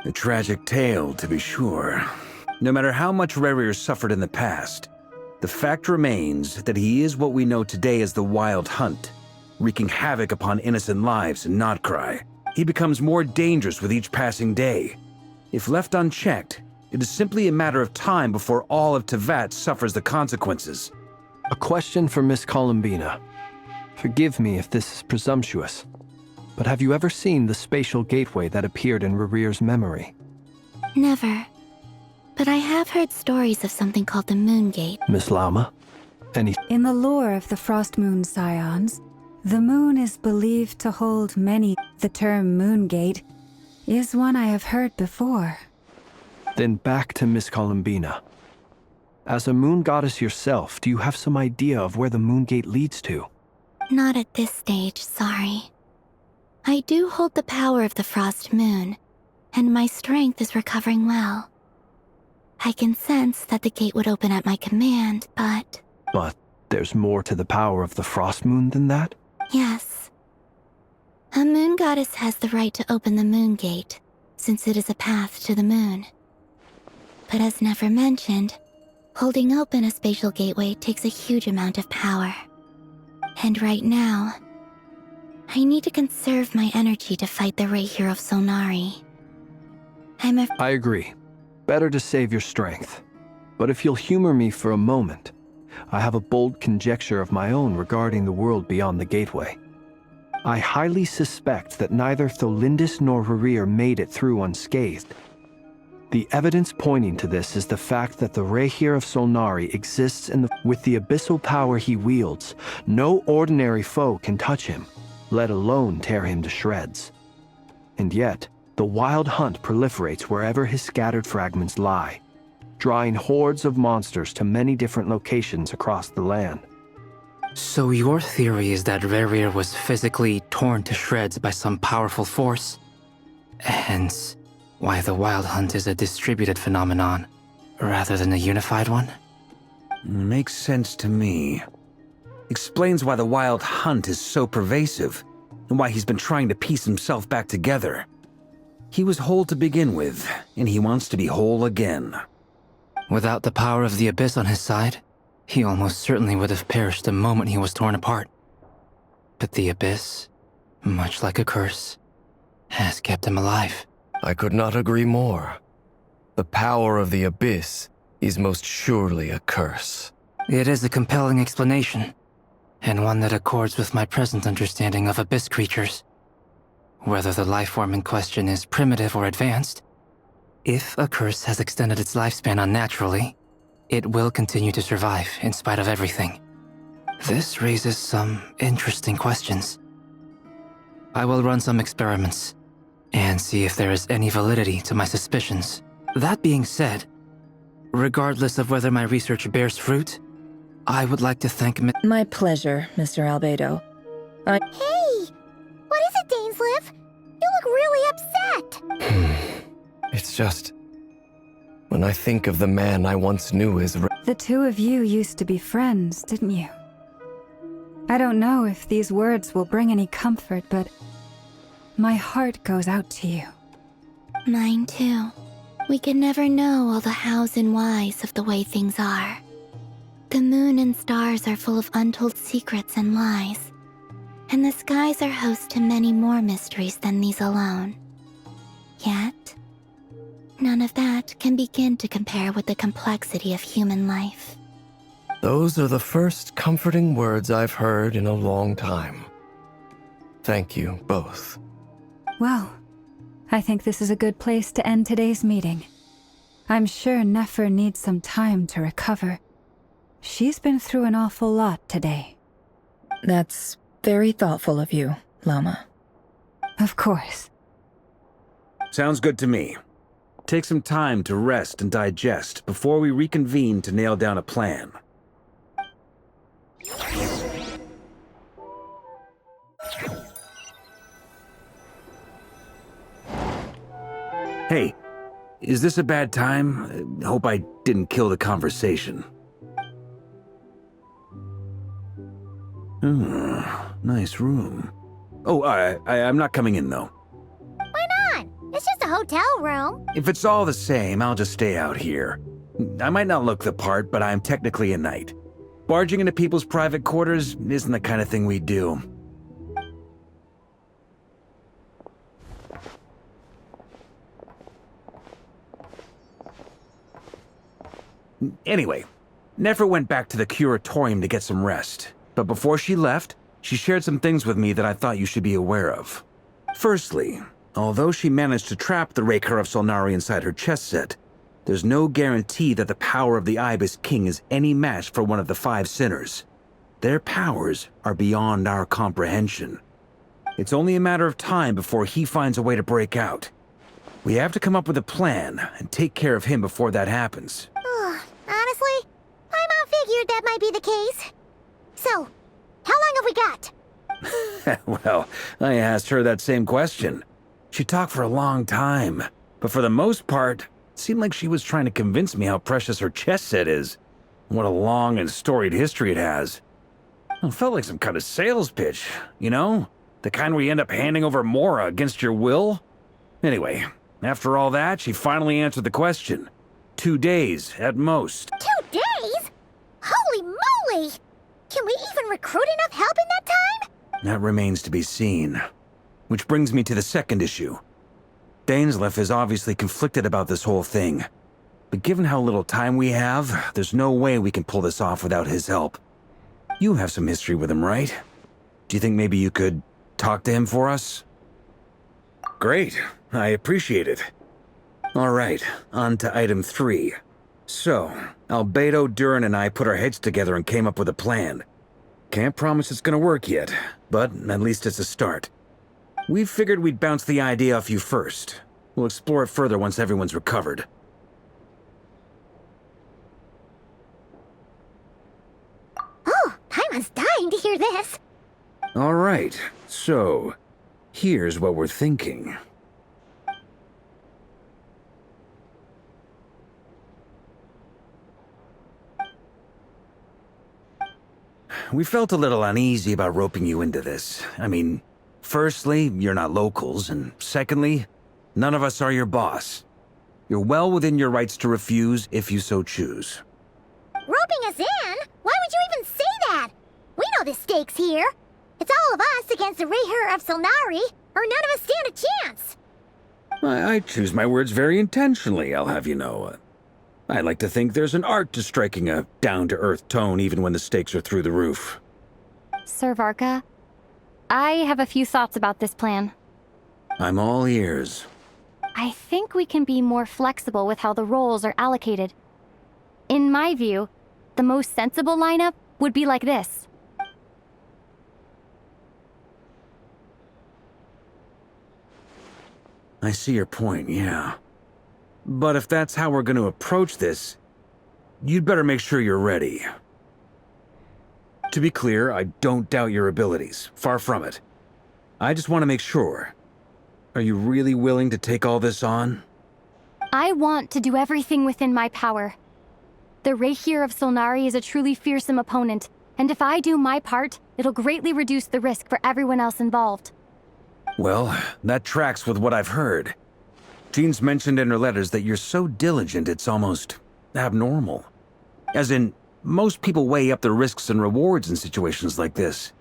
A tragic tale, to be sure. No matter how much Rerir suffered in the past, the fact remains that he is what we know today as the Wild Hunt, wreaking havoc upon innocent lives in Nod-Krai. He becomes more dangerous with each passing day. If left unchecked, it is simply a matter of time before all of Teyvat suffers the consequences. A question for Miss Columbina. Forgive me if this is presumptuous, but have you ever seen the spatial gateway that appeared in Rerir's memory? Never. But I have heard stories of something called the Moon Gate. Miss Lama? In the lore of the Frost Moon Scions, the moon is believed to hold many. The term Moon Gate is one I have heard before. Then back to Miss Columbina. As a moon goddess yourself, do you have some idea of where the Moon Gate leads to? Not at this stage, sorry. I do hold the power of the Frost Moon, and my strength is recovering well. I can sense that the gate would open at my command, but... But there's more to the power of the Frost Moon than that? Yes. A moon goddess has the right to open the Moon Gate, since it is a path to the moon. But as never mentioned, holding open a spatial gateway takes a huge amount of power. And right now, I need to conserve my energy to fight the Raker of Solnari. I agree. Better to save your strength. But if you'll humor me for a moment, I have a bold conjecture of my own regarding the world beyond the gateway. I highly suspect that neither Tholindis nor Rerir made it through unscathed. The evidence pointing to this is the fact that the Raker of Solnari exists with the abyssal power he wields. No ordinary foe can touch him, let alone tear him to shreds. And yet, the Wild Hunt proliferates wherever his scattered fragments lie, drawing hordes of monsters to many different locations across the land. So your theory is that Rerir was physically torn to shreds by some powerful force? Hence, why the Wild Hunt is a distributed phenomenon, rather than a unified one? Makes sense to me. Explains why the Wild Hunt is so pervasive, and why he's been trying to piece himself back together. He was whole to begin with, and he wants to be whole again. Without the power of the Abyss on his side, he almost certainly would have perished the moment he was torn apart. But the Abyss, much like a curse, has kept him alive. I could not agree more. The power of the Abyss is most surely a curse. It is a compelling explanation, and one that accords with my present understanding of Abyss creatures. Whether the life form in question is primitive or advanced, if a curse has extended its lifespan unnaturally, it will continue to survive in spite of everything. This raises some interesting questions. I will run some experiments and see if there is any validity to my suspicions. That being said, regardless of whether my research bears fruit, I would like to thank My pleasure, Mr. Albedo. Hey! What is it, Dainsleif? You look really upset! It's just... when I think of the man I once knew as... The two of you used to be friends, didn't you? I don't know if these words will bring any comfort, but my heart goes out to you. Mine too. We can never know all the hows and whys of the way things are. The moon and stars are full of untold secrets and lies. And the skies are host to many more mysteries than these alone. Yet, none of that can begin to compare with the complexity of human life. Those are the first comforting words I've heard in a long time. Thank you both. Well, I think this is a good place to end today's meeting. I'm sure Nefer needs some time to recover. She's been through an awful lot today. That's very thoughtful of you, Llama. Of course. Sounds good to me. Take some time to rest and digest before we reconvene to nail down a plan. Hey, is this a bad time? Hope I didn't kill the conversation. Nice room. Oh, I'm not coming in, though. Why not? It's just a hotel room. If it's all the same, I'll just stay out here. I might not look the part, but I'm technically a knight. Barging into people's private quarters isn't the kind of thing we do. Anyway, Nefer went back to the curatorium to get some rest. But before she left, she shared some things with me that I thought you should be aware of. Firstly, although she managed to trap the Raker of Solnari inside her chess set, there's no guarantee that the power of the Ibis King is any match for one of the 5 sinners. Their powers are beyond our comprehension. It's only a matter of time before he finds a way to break out. We have to come up with a plan and take care of him before that happens. Honestly, I figured that might be the case. So, how long have we got? Well, I asked her that same question. She talked for a long time, but for the most part, it seemed like she was trying to convince me how precious her chess set is. What a long and storied history it has. It felt like some kind of sales pitch, you know? The kind where you end up handing over Mora against your will? Anyway, after all that, she finally answered the question. 2 days, at most. 2 days? Holy moly! Can we even recruit enough help in that time? That remains to be seen. Which brings me to the second issue. Dainsleif is obviously conflicted about this whole thing. But given how little time we have, there's no way we can pull this off without his help. You have some history with him, right? Do you think maybe you could talk to him for us? Great. I appreciate it. All right, on to item 3. So, Albedo, Durin, and I put our heads together and came up with a plan. Can't promise it's gonna work yet, but at least it's a start. We figured we'd bounce the idea off you first. We'll explore it further once everyone's recovered. Oh, Paimon's dying to hear this. All right, so here's what we're thinking. We felt a little uneasy about roping you into this. I mean, firstly, you're not locals, and secondly, none of us are your boss. You're well within your rights to refuse if you so choose. Roping us in? Why would you even say that? We know the stakes here. It's all of us against the Rayher of Solnari, or none of us stand a chance. I choose my words very intentionally, I'll have you know. I like to think there's an art to striking a down-to-earth tone even when the stakes are through the roof. Sir Varka, I have a few thoughts about this plan. I'm all ears. I think we can be more flexible with how the roles are allocated. In my view, the most sensible lineup would be like this. I see your point, yeah. But if that's how we're going to approach this, you'd better make sure you're ready. To be clear, I don't doubt your abilities. Far from it. I just want to make sure. Are you really willing to take all this on? I want to do everything within my power. The Rayher of Solnari is a truly fearsome opponent, and if I do my part, it'll greatly reduce the risk for everyone else involved. Well, that tracks with what I've heard. Jean's mentioned in her letters that you're so diligent it's almost abnormal. As in, most people weigh up the risks and rewards in situations like this.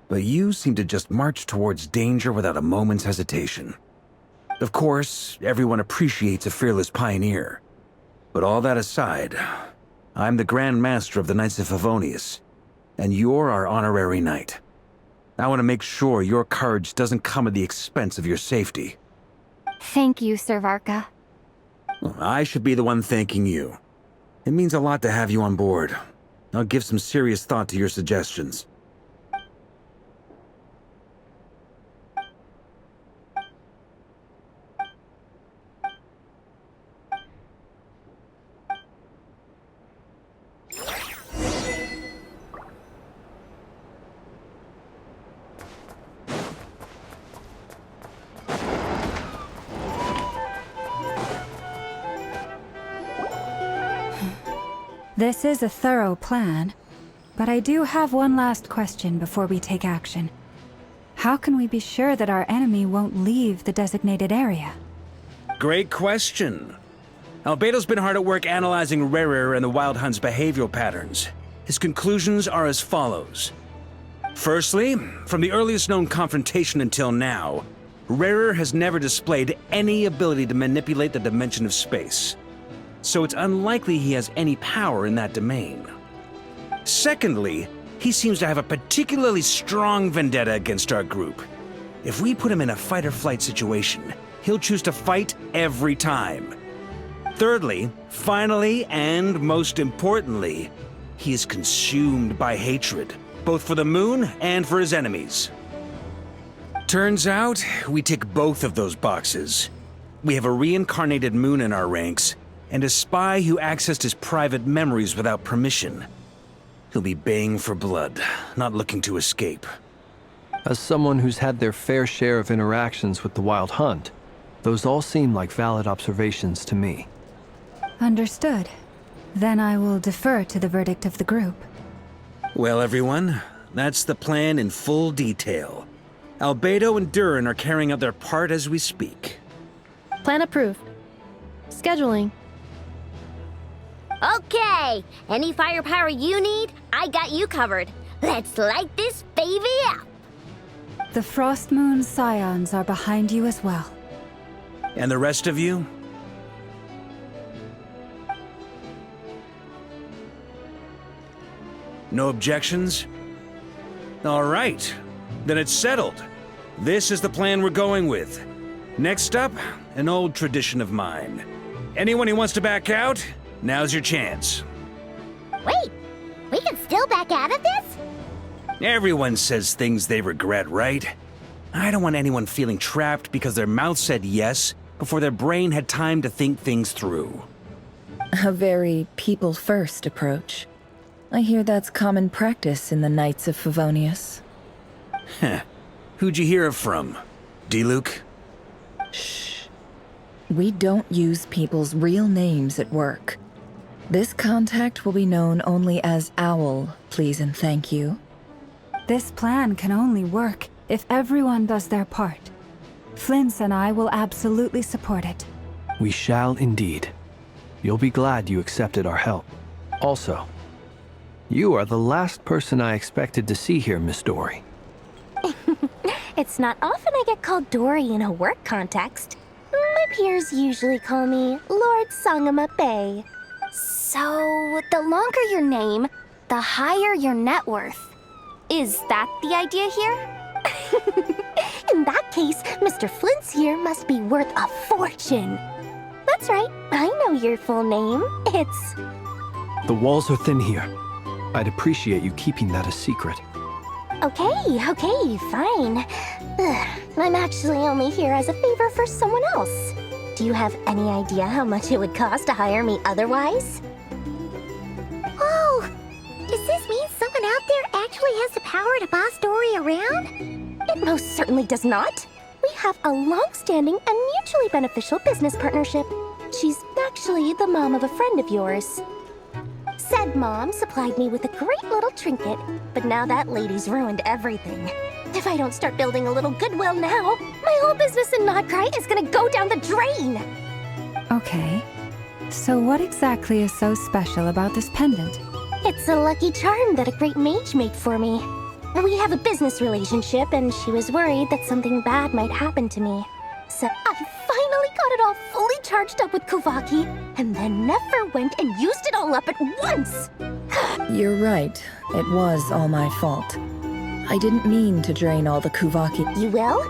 But you seem to just march towards danger without a moment's hesitation. Of course, everyone appreciates a fearless pioneer. But all that aside, I'm the Grand Master of the Knights of Favonius, and you're our honorary knight. I want to make sure your courage doesn't come at the expense of your safety. Thank you, Sir Varka. Well, I should be the one thanking you. It means a lot to have you on board. I'll give some serious thought to your suggestions. This is a thorough plan, but I do have one last question before we take action. How can we be sure that our enemy won't leave the designated area? Great question. Albedo's been hard at work analyzing Rerir and the Wild Hunt's behavioral patterns. His conclusions are as follows. Firstly, from the earliest known confrontation until now, Rerir has never displayed any ability to manipulate the dimension of space. So it's unlikely he has any power in that domain. Secondly, he seems to have a particularly strong vendetta against our group. If we put him in a fight-or-flight situation, he'll choose to fight every time. Thirdly, finally, and most importantly, he is consumed by hatred, both for the moon and for his enemies. Turns out, we tick both of those boxes. We have a reincarnated moon in our ranks, and a spy who accessed his private memories without permission. He'll be baying for blood, not looking to escape. As someone who's had their fair share of interactions with the Wild Hunt, those all seem like valid observations to me. Understood. Then I will defer to the verdict of the group. Well, everyone, that's the plan in full detail. Albedo and Durin are carrying out their part as we speak. Plan approved. Scheduling. Okay, any firepower you need, I got you covered. Let's light this baby up. The Frost Moon Scions are behind you as well. And the rest of you? No objections? All right, then it's settled. This is the plan we're going with. Next up, an old tradition of mine. Anyone who wants to back out, now's your chance. Wait, we can still back out of this? Everyone says things they regret, right? I don't want anyone feeling trapped because their mouth said yes before their brain had time to think things through. A very people-first approach. I hear that's common practice in the Knights of Favonius. Heh. Who'd you hear it from? D-Luke? Shh. We don't use people's real names at work. This contact will be known only as Owl, please and thank you. This plan can only work if everyone does their part. Flint's and I will absolutely support it. We shall indeed. You'll be glad you accepted our help. Also, you are the last person I expected to see here, Miss Dory. It's not often I get called Dory in a work context. My peers usually call me Lord Sangamabe. So, the longer your name, the higher your net worth. Is that the idea here? In that case, Mr. Flint's here must be worth a fortune. That's right, I know your full name. It's... The walls are thin here. I'd appreciate you keeping that a secret. Okay, fine. I'm actually only here as a favor for someone else. Do you have any idea how much it would cost to hire me otherwise? Oh, does this mean someone out there actually has the power to boss Dory around? It most certainly does not. We have a long-standing and mutually beneficial business partnership. She's actually the mom of a friend of yours. Said mom supplied me with a great little trinket, but now that lady's ruined everything. If I don't start building a little goodwill now, my whole business in Nod-Krai is gonna go down the drain! Okay. So what exactly is so special about this pendant? It's a lucky charm that a great mage made for me. We have a business relationship, and she was worried that something bad might happen to me. So I finally got it all fully charged up with Kuvaki, and then never went and used it all up at once! You're right. It was all my fault. I didn't mean to drain all the Kuvaki. You will?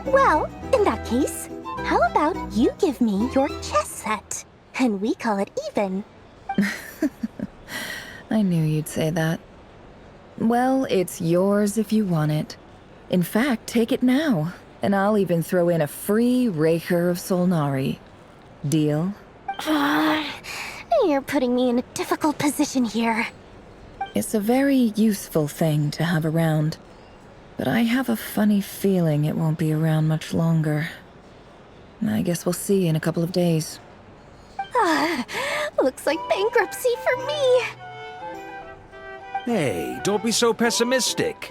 Well, in that case, how about you give me your chess set, and we call it even? I knew you'd say that. Well, it's yours if you want it. In fact, take it now, and I'll even throw in a free Raker of Solnari. Deal? You're putting me in a difficult position here. It's a very useful thing to have around, but I have a funny feeling it won't be around much longer. I guess we'll see in a couple of days. Looks like bankruptcy for me. Hey, don't be so pessimistic.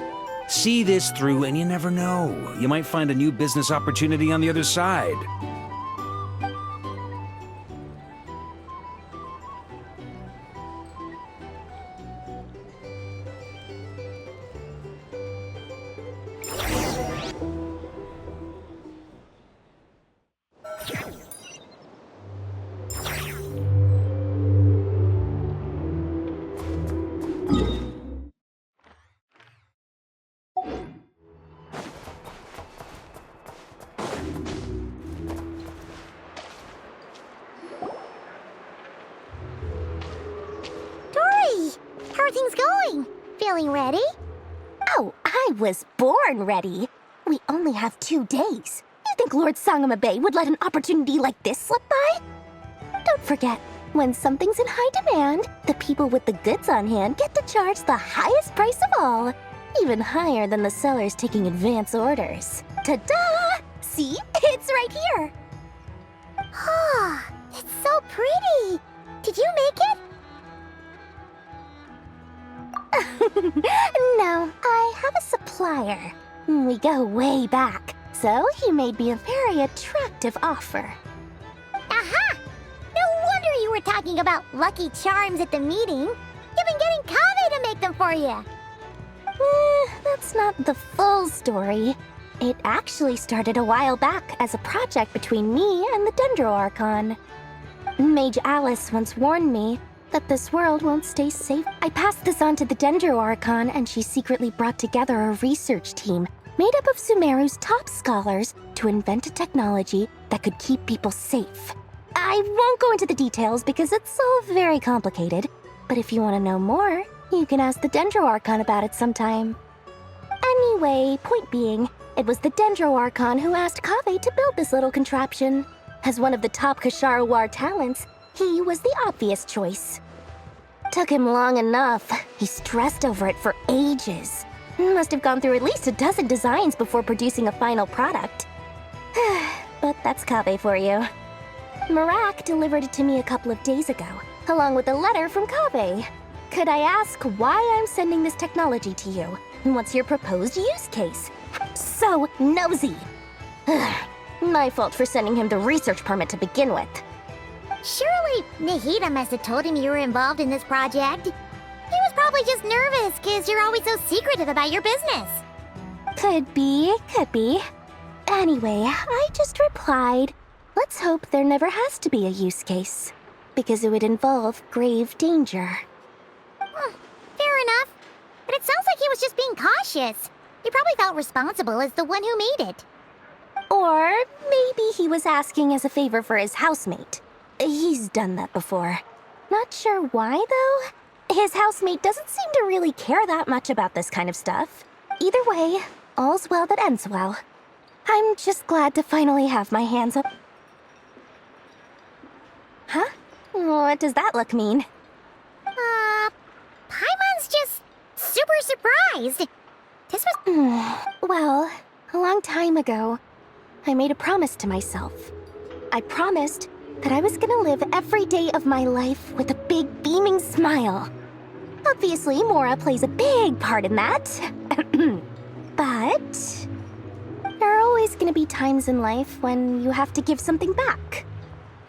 See this through and you never know. You might find a new business opportunity on the other side. How are things going? Feeling ready? Oh, I was born ready. We only have 2 days. You think Lord Sangamabe would let an opportunity like this slip by? Don't forget, when something's in high demand, the people with the goods on hand get to charge the highest price of all. Even higher than the sellers taking advance orders. Ta-da! See? It's right here! Ah, it's so pretty! Did you make it? No, I have a supplier. We go way back, so he made me a very attractive offer. Aha! No wonder you were talking about Lucky Charms at the meeting. You've been getting Kaveh to make them for you. That's not the full story. It actually started a while back as a project between me and the Dendro Archon. Mage Alice once warned me that this world won't stay safe. I passed this on to the Dendro Archon, and she secretly brought together a research team made up of Sumeru's top scholars to invent a technology that could keep people safe. I won't go into the details because it's all very complicated, but if you want to know more, you can ask the Dendro Archon about it sometime. Anyway, point being, it was the Dendro Archon who asked Kaveh to build this little contraption. As one of the top Kashara War talents, he was the obvious choice. Took him long enough. He stressed over it for ages. Must have gone through at least a dozen designs before producing a final product. But that's Kaveh for you. Marak delivered it to me a couple of days ago, along with a letter from Kaveh. Could I ask why I'm sending this technology to you? What's your proposed use case? So nosy. My fault for sending him the research permit to begin with. Surely Nahida must have told him you were involved in this project. He was probably just nervous because you're always so secretive about your business. Could be. Anyway, I just replied, let's hope there never has to be a use case, because it would involve grave danger. Fair enough. But it sounds like he was just being cautious. He probably felt responsible as the one who made it. Or maybe he was asking as a favor for his housemate. He's done that before. Not sure why, though. His housemate doesn't seem to really care that much about this kind of stuff. Either way, all's well that ends well. I'm just glad to finally have my hands up. Huh? What does that look mean? Paimon's just super surprised. This was... Well, a long time ago, I made a promise to myself. I promised that I was gonna live every day of my life with a big beaming smile. Obviously, Mora plays a big part in that. But there are always gonna be times in life when you have to give something back.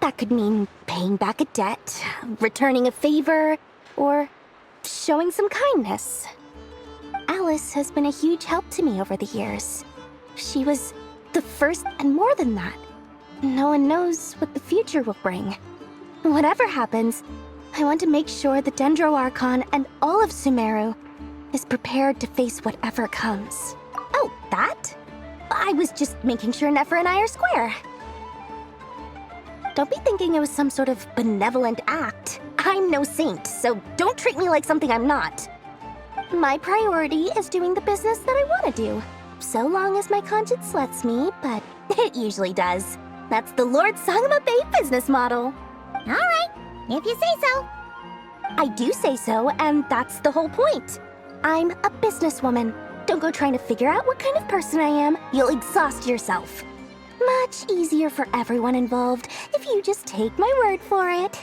That could mean paying back a debt, returning a favor, or showing some kindness. Alice has been a huge help to me over the years. She was the first and more than that. No one knows what the future will bring. Whatever happens, I want to make sure the Dendro Archon and all of Sumeru is prepared to face whatever comes. Oh, that? I was just making sure Nefer and I are square. Don't be thinking it was some sort of benevolent act. I'm no saint, so don't treat me like something I'm not. My priority is doing the business that I want to do, so long as my conscience lets me, but it usually does. That's the Lord Sangama Bay business model. All right, if you say so. I do say so, and that's the whole point. I'm a businesswoman. Don't go trying to figure out what kind of person I am. You'll exhaust yourself. Much easier for everyone involved if you just take my word for it.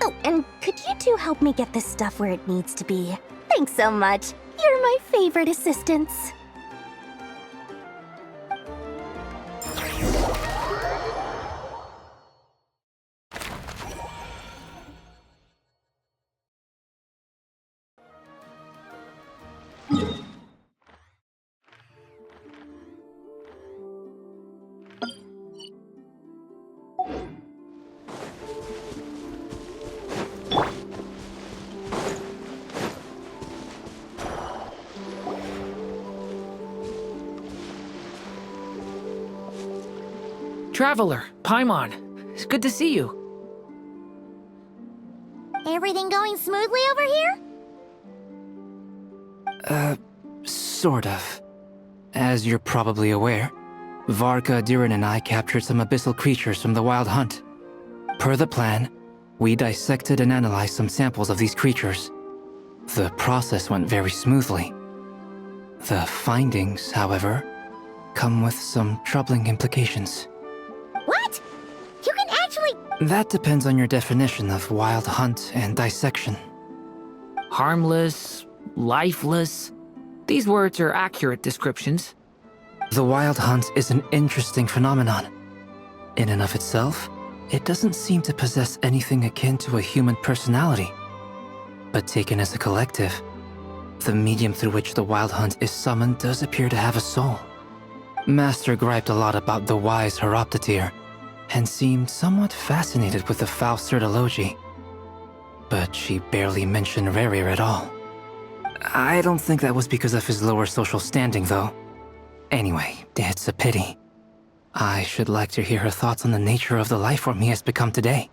Oh, and could you two help me get this stuff where it needs to be? Thanks so much. You're my favorite assistants. Traveler, Paimon, it's good to see you. Everything going smoothly over here? Sort of. As you're probably aware, Varka, Durin, and I captured some abyssal creatures from the Wild Hunt. Per the plan, we dissected and analyzed some samples of these creatures. The process went very smoothly. The findings, however, come with some troubling implications. What? You can actually... That depends on your definition of Wild Hunt and dissection. Harmless, lifeless. These words are accurate descriptions. The Wild Hunt is an interesting phenomenon. In and of itself, it doesn't seem to possess anything akin to a human personality. But taken as a collective, the medium through which the Wild Hunt is summoned does appear to have a soul. Master griped a lot about the wise Horoptetyr, and seemed somewhat fascinated with the Faust Elegy. But she barely mentioned Rerir at all. I don't think that was because of his lower social standing, though. Anyway, it's a pity. I should like to hear her thoughts on the nature of the lifeform he has become today.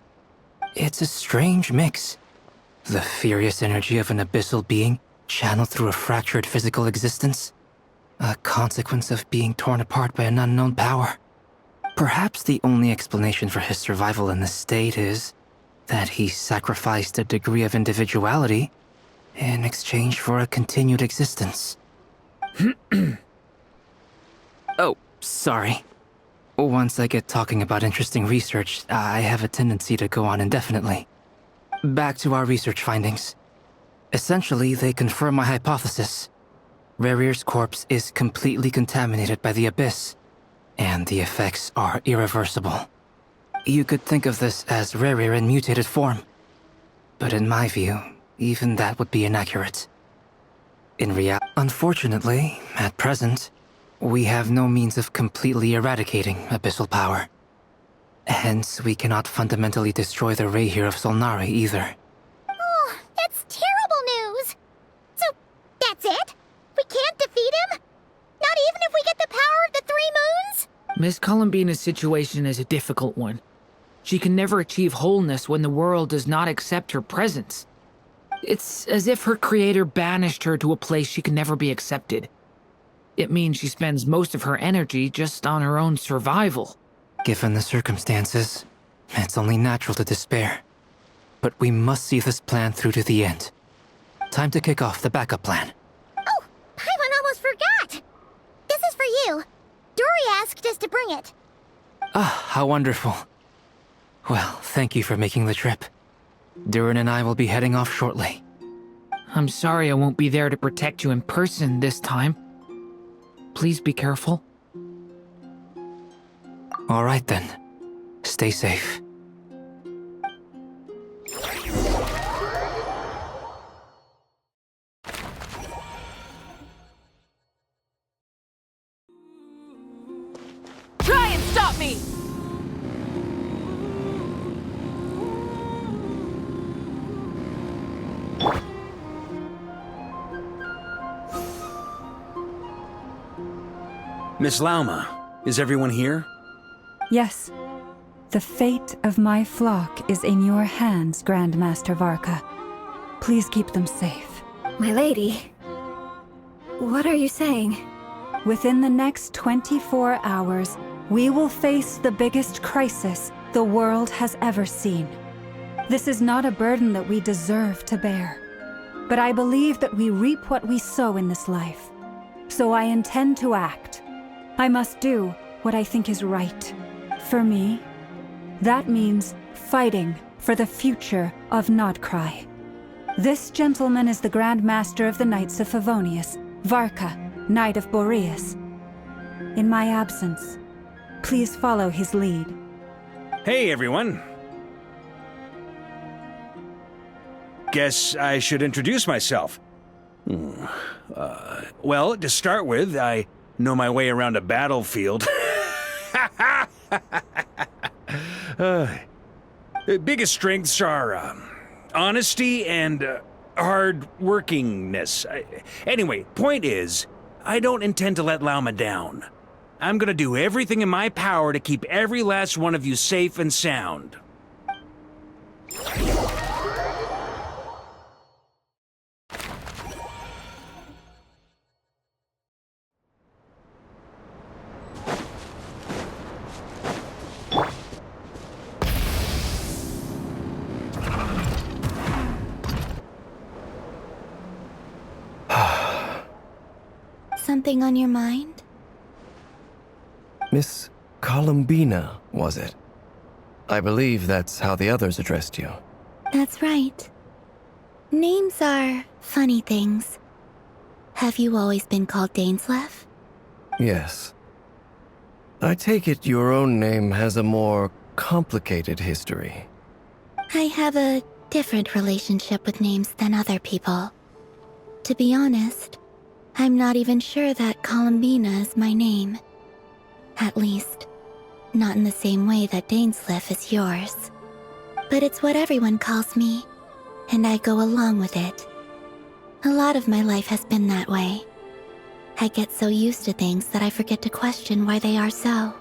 It's a strange mix. The furious energy of an abyssal being channeled through a fractured physical existence. A consequence of being torn apart by an unknown power. Perhaps the only explanation for his survival in this state is that he sacrificed a degree of individuality in exchange for a continued existence. Oh, sorry. Once I get talking about interesting research, I have a tendency to go on indefinitely. Back to our research findings. Essentially, they confirm my hypothesis. Rerir's corpse is completely contaminated by the Abyss, and the effects are irreversible. You could think of this as Rerir in mutated form. But in my view, even that would be inaccurate. In reality, unfortunately, at present, we have no means of completely eradicating abyssal power. Hence, we cannot fundamentally destroy the Reir of Solnari either. Oh, that's terrible news! So, that's it? We can't defeat him? Not even if we get the power of the Three Moons? Miss Columbina's situation is a difficult one. She can never achieve wholeness when the world does not accept her presence. It's as if her creator banished her to a place she can never be accepted. It means she spends most of her energy just on her own survival. Given the circumstances, it's only natural to despair. But we must see this plan through to the end. Time to kick off the backup plan. Oh, Paimon almost forgot! This is for you. Dory asked us to bring it. Ah, how wonderful. Well, thank you for making the trip. Durin and I will be heading off shortly. I'm sorry I won't be there to protect you in person this time. Please be careful. All right then. Stay safe. got me! Miss Lauma, is everyone here? Yes. The fate of my flock is in your hands, Grand Master Varka. Please keep them safe. My lady. What are you saying? Within the next 24 hours, we will face the biggest crisis the world has ever seen. This is not a burden that we deserve to bear. But I believe that we reap what we sow in this life. So I intend to act. I must do what I think is right. For me, that means fighting for the future of Nod-Krai. This gentleman is the Grand Master of the Knights of Favonius, Varka, Knight of Boreas. In my absence, please follow his lead. Hey, everyone. Guess I should introduce myself. Well, to start with, I know my way around a battlefield. Biggest strengths are honesty and hard-workingness. Anyway, point is, I don't intend to let Lauma down. I'm gonna do everything in my power to keep every last one of you safe and sound. Something on your mind? Miss Columbina, was it? I believe that's how the others addressed you. That's right. Names are funny things. Have you always been called Dainslev? Yes. I take it your own name has a more complicated history. I have a different relationship with names than other people. To be honest, I'm not even sure that Columbina is my name. At least, not in the same way that Dainslev is yours. But it's what everyone calls me, and I go along with it. A lot of my life has been that way. I get so used to things that I forget to question why they are so.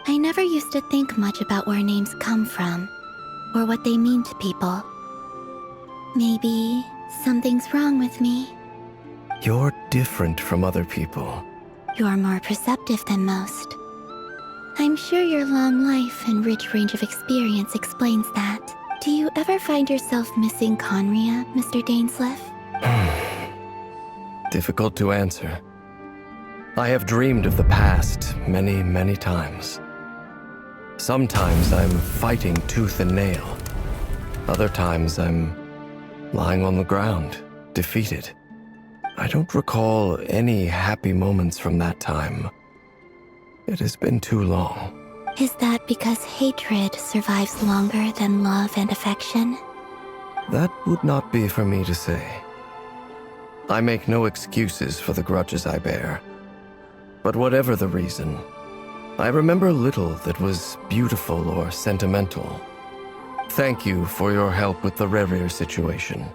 I never used to think much about where names come from, or what they mean to people. Maybe something's wrong with me. You're different from other people. You're more perceptive than most. I'm sure your long life and rich range of experience explains that. Do you ever find yourself missing Conria, Mr. Dainslev? Difficult to answer. I have dreamed of the past many, many times. Sometimes I'm fighting tooth and nail. Other times I'm lying on the ground, defeated. I don't recall any happy moments from that time. It has been too long. Is that because hatred survives longer than love and affection? That would not be for me to say. I make no excuses for the grudges I bear. But whatever the reason, I remember little that was beautiful or sentimental. Thank you for your help with the Rerir situation.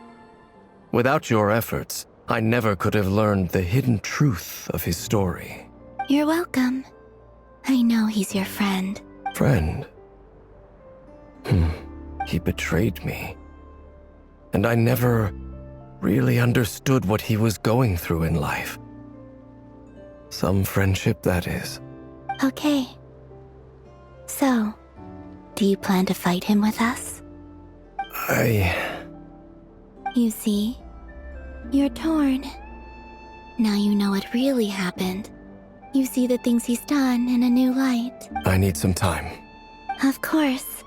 Without your efforts, I never could have learned the hidden truth of his story. You're welcome. I know he's your friend. Friend? He betrayed me. And I never really understood what he was going through in life. Some friendship, that is. Okay. So, do you plan to fight him with us? You see, you're torn. Now you know what really happened. You see the things he's done in a new light. I need some time. Of course.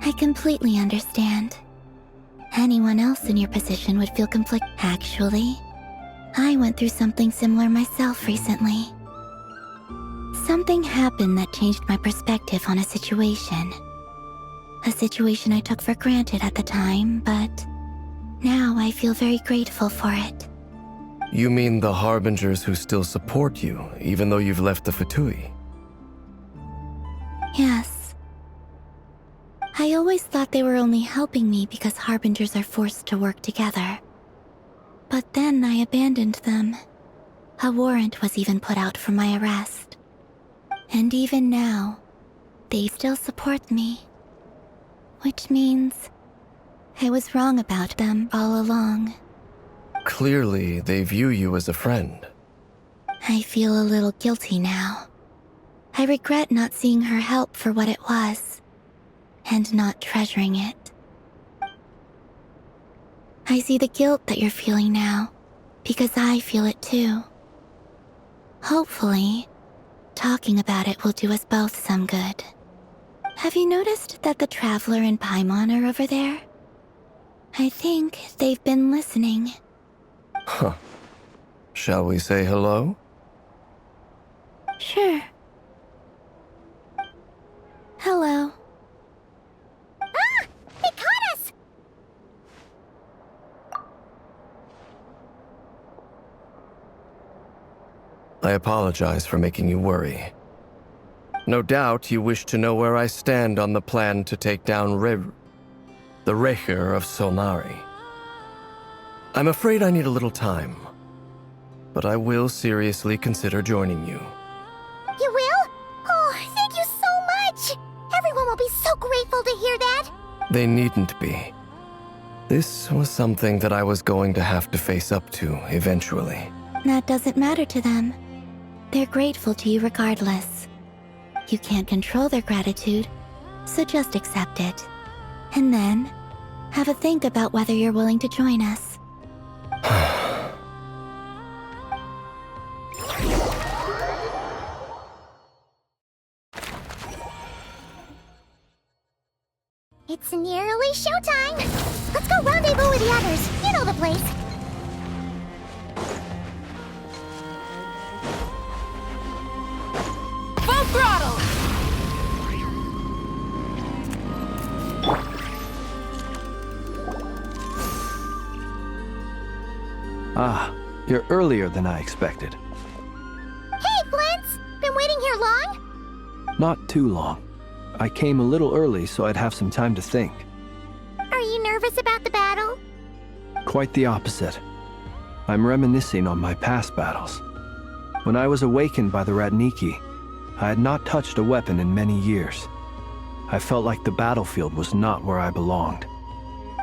I completely understand. Anyone else in your position would feel conflicted. Actually, I went through something similar myself recently. Something happened that changed my perspective on a situation. A situation I took for granted at the time, but now I feel very grateful for it. You mean the Harbingers who still support you, even though you've left the Fatui? Yes. I always thought they were only helping me because Harbingers are forced to work together. But then I abandoned them. A warrant was even put out for my arrest. And even now, they still support me. Which means I was wrong about them all along. Clearly, they view you as a friend. I feel a little guilty now. I regret not seeing her help for what it was, and not treasuring it. I see the guilt that you're feeling now, because I feel it too. Hopefully, talking about it will do us both some good. Have you noticed that the Traveler and Paimon are over there? I think they've been listening. Huh. Shall we say hello? Sure. Hello. Ah! They caught us! I apologize for making you worry. No doubt you wish to know where I stand on the plan to take down the Recher of Solnari. I'm afraid I need a little time, but I will seriously consider joining you. You will? Oh, thank you so much! Everyone will be so grateful to hear that! They needn't be. This was something that I was going to have to face up to eventually. That doesn't matter to them. They're grateful to you regardless. You can't control their gratitude, so just accept it. And then, have a think about whether you're willing to join us. It's nearly showtime! Let's go rendezvous with the others. You know the place. Full throttle! Ah, you're earlier than I expected. Hey, Flint's! Been waiting here long? Not too long. I came a little early so I'd have some time to think. Are you nervous about the battle? Quite the opposite. I'm reminiscing on my past battles. When I was awakened by the Radniki, I had not touched a weapon in many years. I felt like the battlefield was not where I belonged.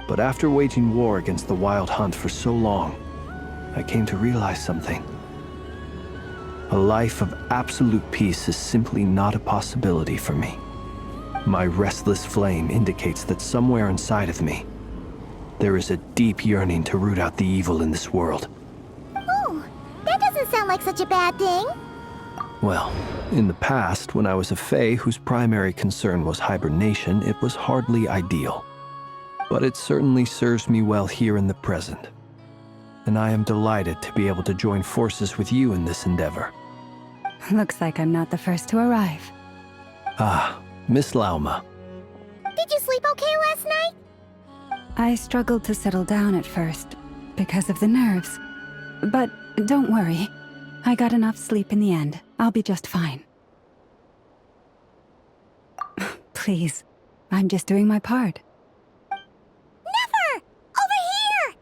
But after waging war against the Wild Hunt for so long, I came to realize something. A life of absolute peace is simply not a possibility for me. My restless flame indicates that somewhere inside of me, there is a deep yearning to root out the evil in this world. Oh, that doesn't sound like such a bad thing. Well, in the past, when I was a Fae whose primary concern was hibernation, it was hardly ideal. But it certainly serves me well here in the present. And I am delighted to be able to join forces with you in this endeavor. Looks like I'm not the first to arrive. Ah, Miss Lauma. Did you sleep okay last night? I struggled to settle down at first, because of the nerves. But don't worry. I got enough sleep in the end. I'll be just fine. Please, I'm just doing my part. Never! Over here!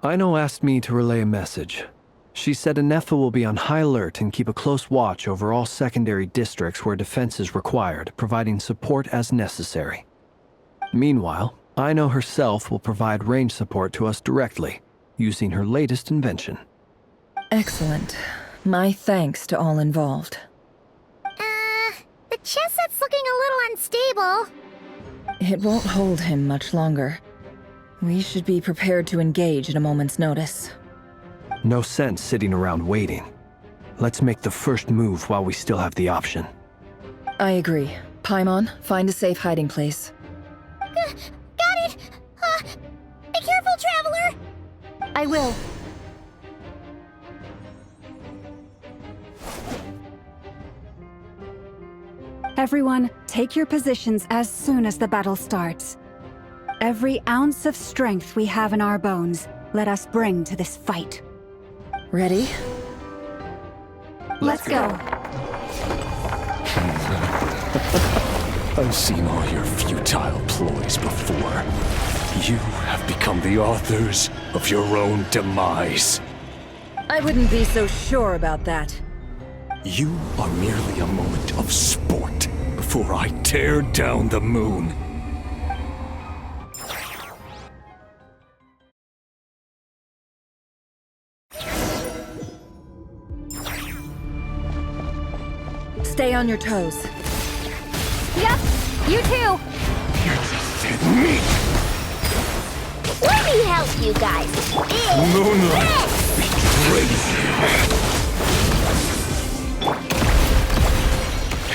Ino asked me to relay a message. She said Anefa will be on high alert and keep a close watch over all secondary districts where defense is required, providing support as necessary. Meanwhile, Ino herself will provide range support to us directly, using her latest invention. Excellent. My thanks to all involved. The chess set's looking a little unstable. It won't hold him much longer. We should be prepared to engage at a moment's notice. No sense sitting around waiting. Let's make the first move while we still have the option. I agree. Paimon, find a safe hiding place. Got it! Be careful, Traveler! I will. Everyone, take your positions as soon as the battle starts. Every ounce of strength we have in our bones, let us bring to this fight. Ready? Let's go. I've seen all your futile ploys before. You have become the authors of your own demise. I wouldn't be so sure about that. You are merely a moment of sport before I tear down the moon. Stay on your toes. Yep, you too. Meat! Let me help you guys. Moonlight betrays you.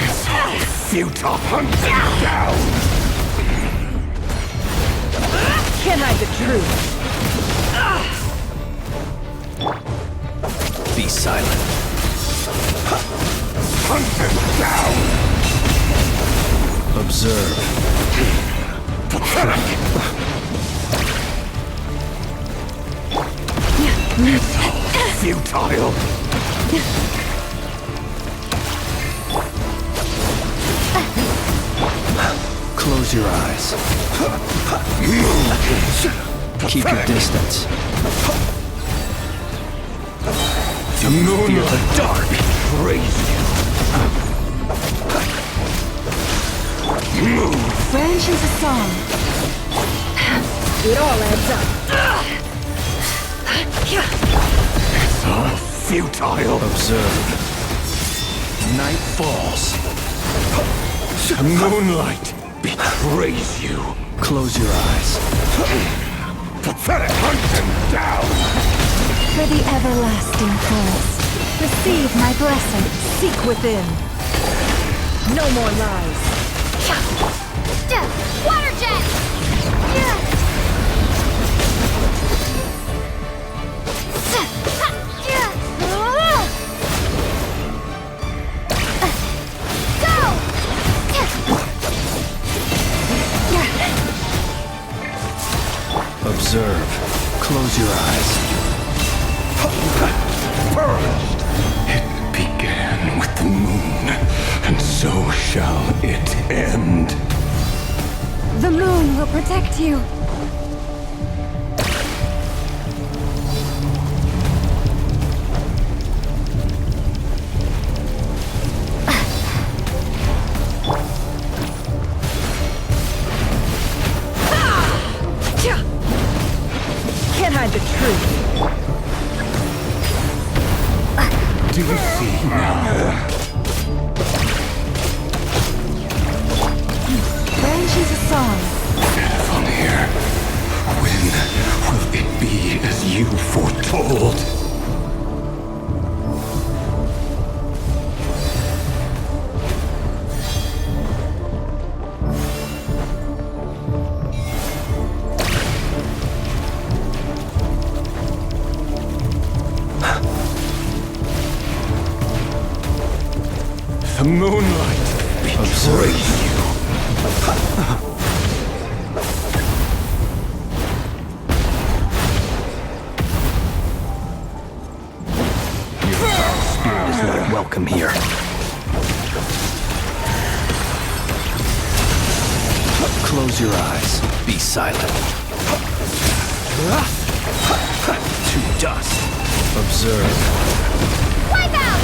It's all futile. Hunt them down. Can't hide the truth. Be silent. Hunt them down. Observe. It's all futile. Close your eyes. Keep your distance. The moon Fear the dark. Praise you. Move. Branches a song. It all adds up. It's all futile. Observe. Night falls. Moonlight betrays you. Close your eyes. Pathetic. Hunt them down. For the everlasting forest, receive my blessing. Seek within. No more lies. Water jet! Observe. Close your eyes. First, it began with the moon, and so shall it end. The moon will protect you. Can't hide the truth. Do you see now? Branches a song. From here, when will it be as you foretold? The moonlight betrays you. Your foul spirit is not welcome here. Close your eyes. Be silent. To dust. Observe. Wipe out!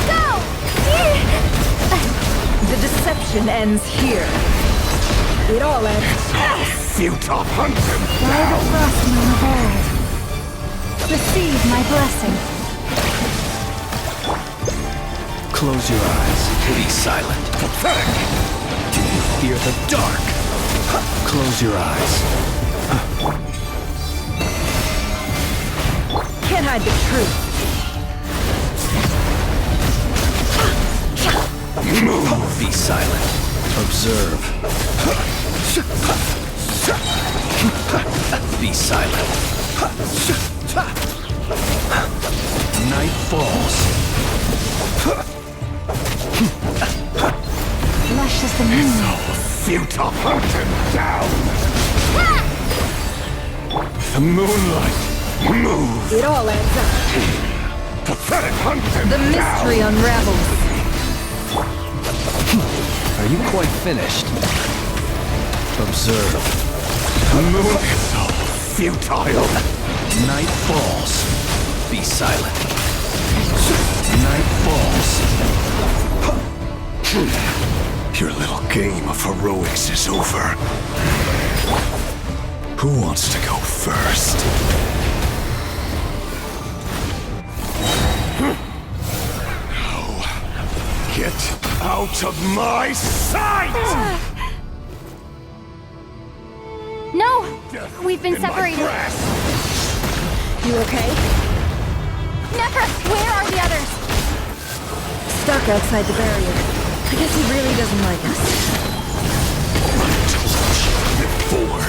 Go! The deception ends here. It all ends. Futile. Hunt them By the down. frostmoon of old, receive my blessing. Close your eyes. Be silent. Pathetic. Do you fear the dark? Close your eyes. Can't hide the truth. Move. Be silent. Observe. Be silent. Night falls. shall hunt him down! The moonlight! Move! It all adds up. Pathetic hunt him The mystery down! unravels. Are you quite finished? Observe. The moon is all futile. Night falls. Be silent. Night falls. Your little game of heroics is over. Who wants to go first? No. Get out of my sight! No! We've been In my separated. grasp. You okay? Nefra, where are the others? Stuck outside the barrier. I guess he really doesn't like us. Before,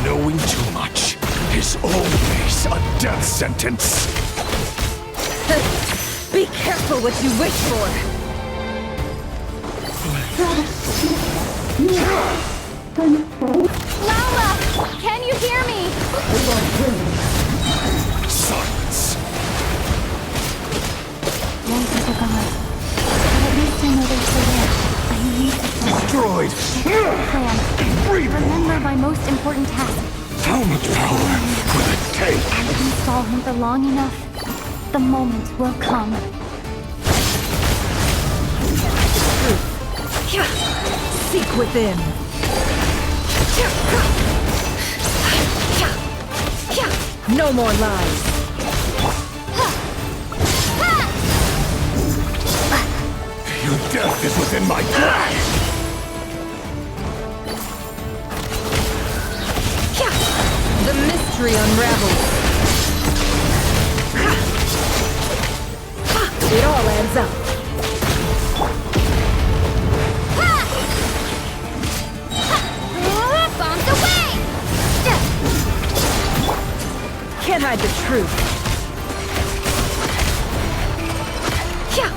knowing too much is always a death sentence. Be careful what you wish for. Lala! Can you hear me? Silence. Young people gone. But at least I know they're still there. I need to Destroyed. plan. Remember my most important task. How much power will it take? Install him for long enough. The moment will come. Seek within. No more lies. Your death is within my grasp. The mystery unravels. It all adds up. Bombs away! Can't hide the truth. Go!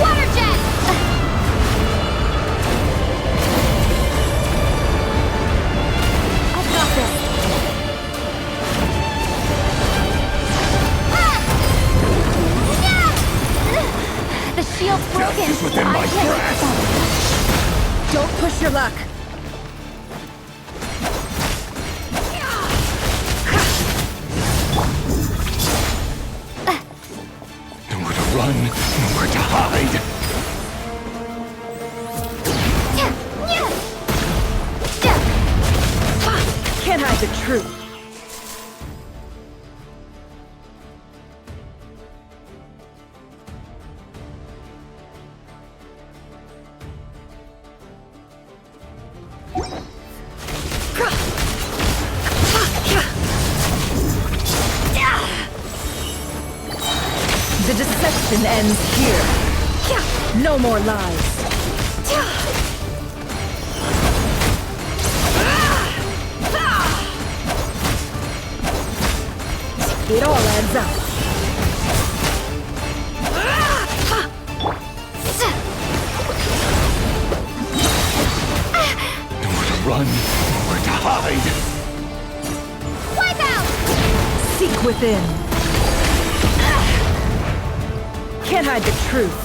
Water jet! I've got this. The shield's broken. Is within my grasp. Don't push your luck. Nowhere to run, nowhere to hide. Can't hide the truth. The deception ends here. No more lies. It all adds up. Nowhere to run, nowhere to hide. Wipe out! Seek within. Can't hide the truth.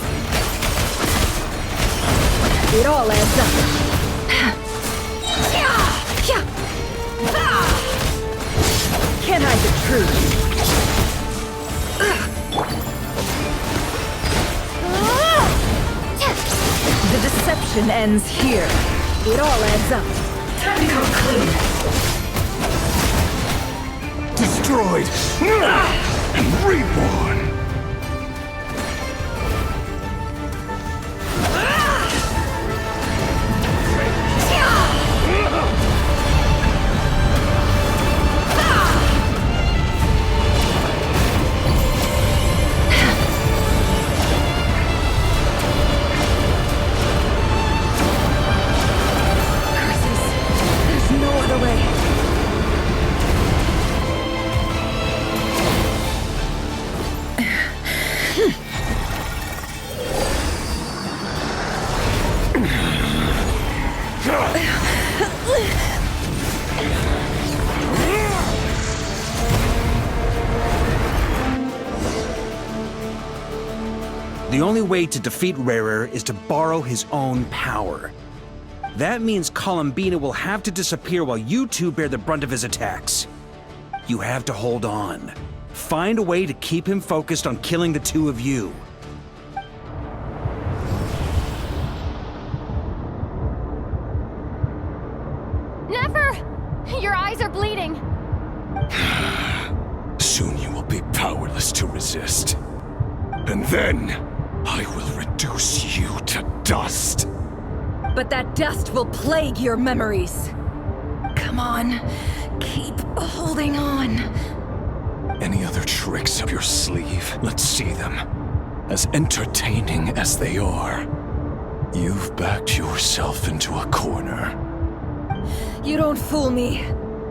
It all adds up. Can't hide the truth. The deception ends here. It all adds up. Time to come clean. Destroyed and reborn. The only way to defeat Rarer is to borrow his own power. That means Columbina will have to disappear while you two bear the brunt of his attacks. You have to hold on. Find a way to keep him focused on killing the two of you. Never! Your eyes are bleeding. Soon you will be powerless to resist. And then, I will reduce you to dust. But that dust will plague your memories. Come on, keep holding on. Any other tricks up your sleeve? Let's see them. As entertaining as they are. You've backed yourself into a corner. You don't fool me.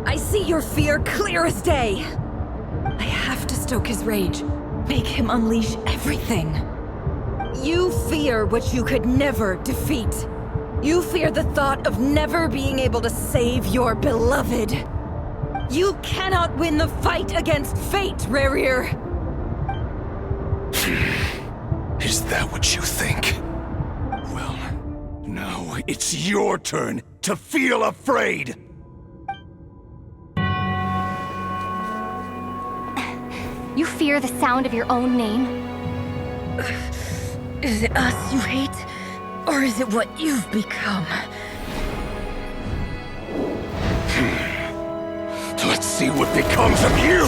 I see your fear clear as day. I have to stoke his rage. Make him unleash everything. You fear what you could never defeat. You fear the thought of never being able to save your beloved. You cannot win the fight against fate, Rarir. Is that what you think? Well, now it's your turn to feel afraid! You fear the sound of your own name? Is it us you hate? Or is it what you've become? Let's see what becomes of you!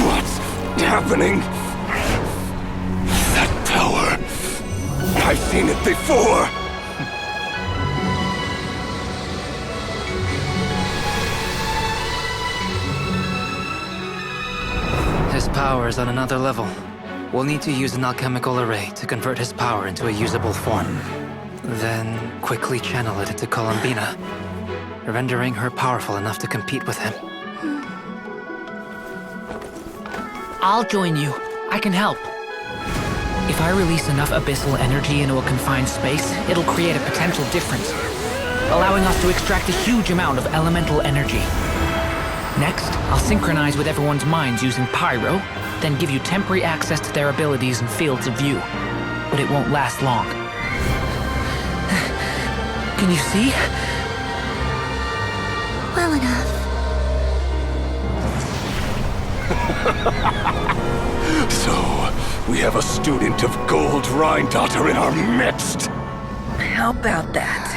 What's happening? That power. I've seen it before! His power is on another level. We'll need to use an alchemical array to convert his power into a usable form. Then quickly channel it into Columbina, rendering her powerful enough to compete with him. I'll join you. I can help. If I release enough abyssal energy into a confined space, it'll create a potential difference, allowing us to extract a huge amount of elemental energy. Next, I'll synchronize with everyone's minds using Pyro, then give you temporary access to their abilities and fields of view. But it won't last long. Can you see? Well enough. So, we have a student of Gold Rhine-Daughter in our midst! How about that?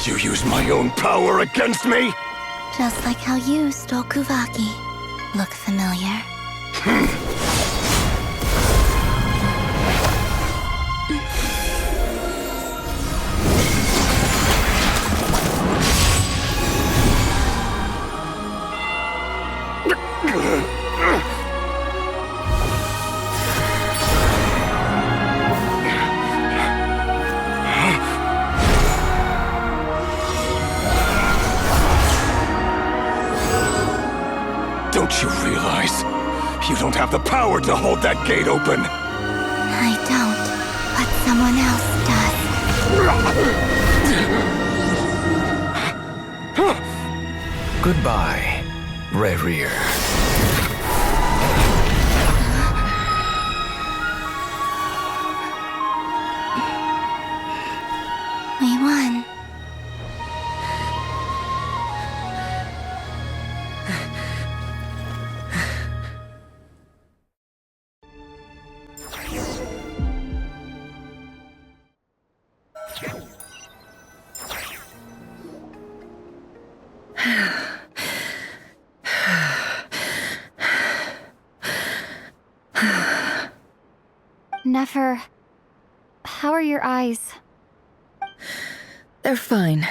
You use my own power against me? Just like how you stole Kuvaki. Look familiar? Don't you realize? You don't have the power to hold that gate open! I don't, but someone else does. Goodbye, Rarir. Nefer, how are your eyes? They're fine.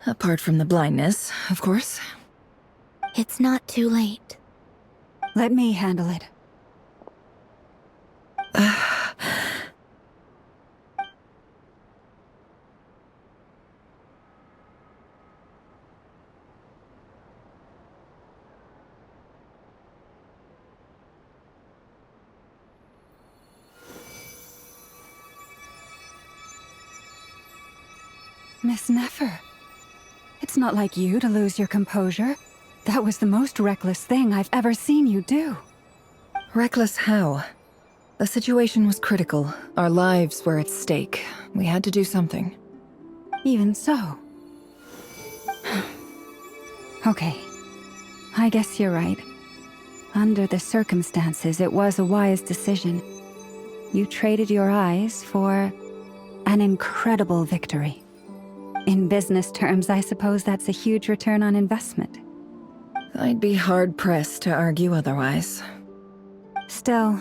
Apart from the blindness, of course. It's not too late. Let me handle it. Miss Nefer, it's not like you to lose your composure. That was the most reckless thing I've ever seen you do. Reckless how? The situation was critical. Our lives were at stake. We had to do something. Even so. Okay. I guess you're right. Under the circumstances, it was a wise decision. You traded your eyes for an incredible victory. In business terms, I suppose that's a huge return on investment. I'd be hard-pressed to argue otherwise. Still,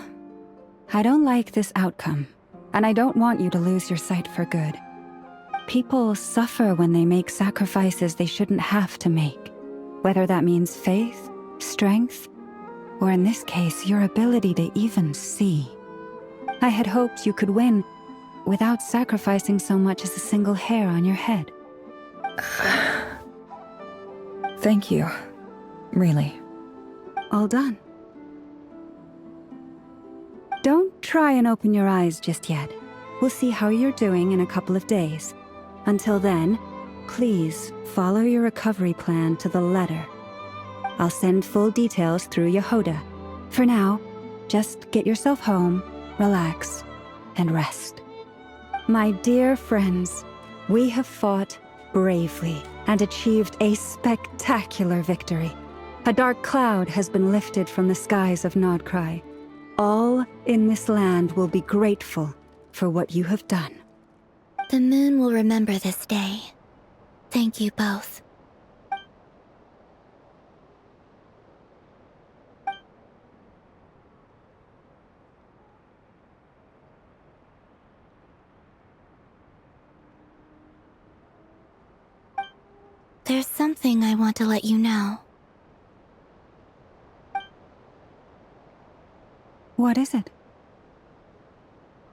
I don't like this outcome, and I don't want you to lose your sight for good. People suffer when they make sacrifices they shouldn't have to make, whether that means faith, strength, or in this case, your ability to even see. I had hoped you could win without sacrificing so much as a single hair on your head. Thank you. Really. All done. Don't try and open your eyes just yet. We'll see how you're doing in a couple of days. Until then, please follow your recovery plan to the letter. I'll send full details through Yehoda. For now, just get yourself home, relax, and rest. My dear friends, we have fought bravely and achieved a spectacular victory. A dark cloud has been lifted from the skies of Nod-Krai. All in this land will be grateful for what you have done. The moon will remember this day. Thank you both. There's something I want to let you know. What is it?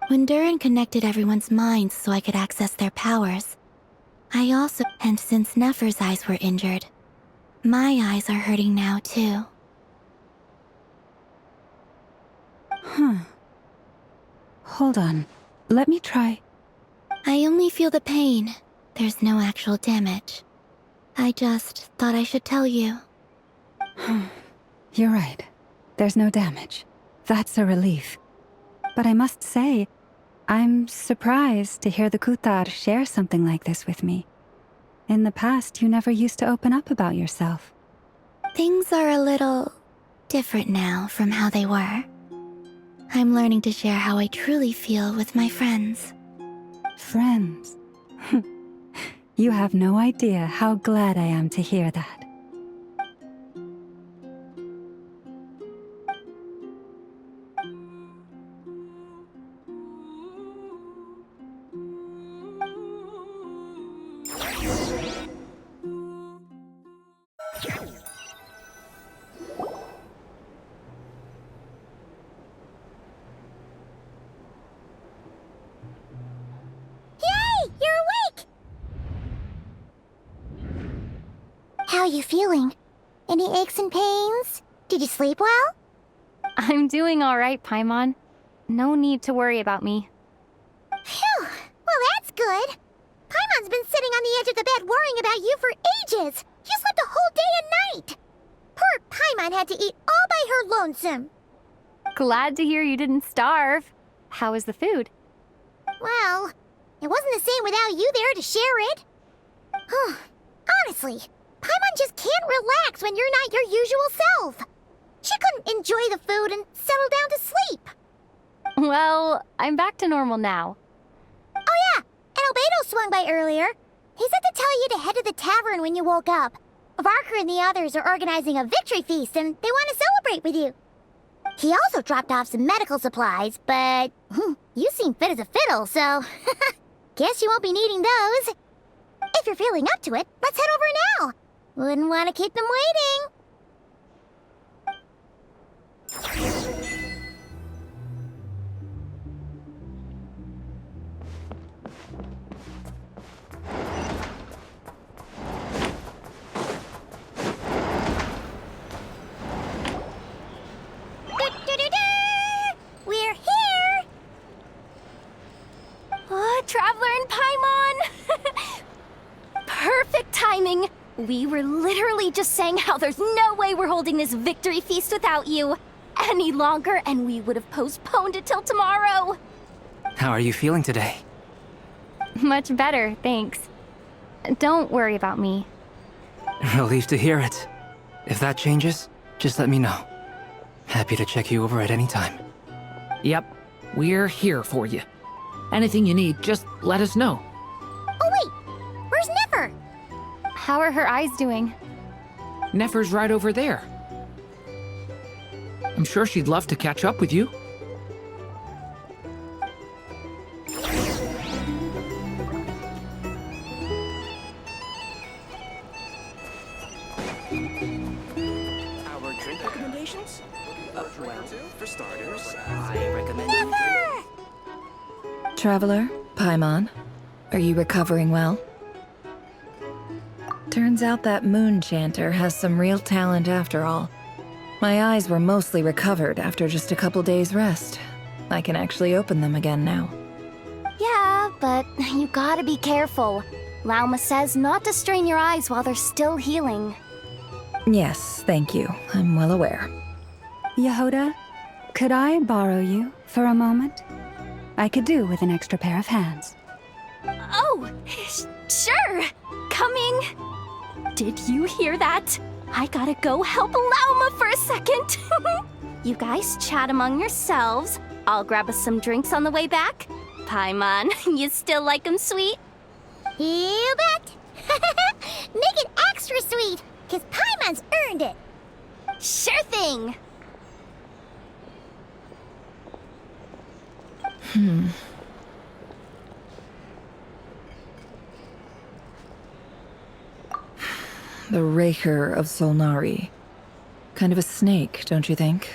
When Durin connected everyone's minds so I could access their powers, I also... And since Nefer's eyes were injured, my eyes are hurting now too. Huh. Hold on. Let me try. I only feel the pain. There's no actual damage. I just thought I should tell you. You're right. There's no damage. That's a relief. But I must say, I'm surprised to hear the Kutar share something like this with me. In the past, you never used to open up about yourself. Things are a little different now from how they were. I'm learning to share how I truly feel with my friends. Friends? You have no idea how glad I am to hear that. How are you feeling? Any aches and pains? Did you sleep well? I'm doing all right, Paimon. No need to worry about me. Phew! Well, that's good. Paimon's been sitting on the edge of the bed worrying about you for ages. You slept a whole day and night. Poor Paimon had to eat all by her lonesome. Glad to hear you didn't starve. How was the food? Well, it wasn't the same without you there to share it. Honestly, Paimon just can't relax when you're not your usual self. She couldn't enjoy the food and settle down to sleep. Well, I'm back to normal now. Oh yeah, and swung by earlier. He said to tell you to head to the tavern when you woke up. Varker and the others are organizing a victory feast and they want to celebrate with you. He also dropped off some medical supplies, but you seem fit as a fiddle, so guess you won't be needing those. If you're feeling up to it, let's head over now. Wouldn't want to keep them waiting. We're here! Oh, Traveler and Paimon! Perfect timing! We were literally just saying how there's no way we're holding this victory feast without you. Any longer, and we would have postponed it till tomorrow. How are you feeling today? Much better, thanks. Don't worry about me. Relieved to hear it. If that changes, just let me know. Happy to check you over at any time. Yep, we're here for you. Anything you need, just let us know. Oh wait, where's Nefer? How are her eyes doing? Nefer's right over there. I'm sure she'd love to catch up with you. Our drink recommendations? Well, for starters, I recommend... Traveler, Paimon, are you recovering well? Turns out that moon chanter has some real talent after all. My eyes were mostly recovered after just a couple days' rest. I can actually open them again now. Yeah, but you gotta be careful. Lauma says not to strain your eyes while they're still healing. Yes, thank you. I'm well aware. Yehoda, could I borrow you for a moment? I could do with an extra pair of hands. Oh, sure. Coming. Did you hear that? I gotta go help Lauma for a second. You guys chat among yourselves. I'll grab us some drinks on the way back. Paimon, you still like 'em sweet? You bet. Make it extra sweet, because Paimon's earned it. Sure thing. The Raker of Solnari. Kind of a snake, don't you think?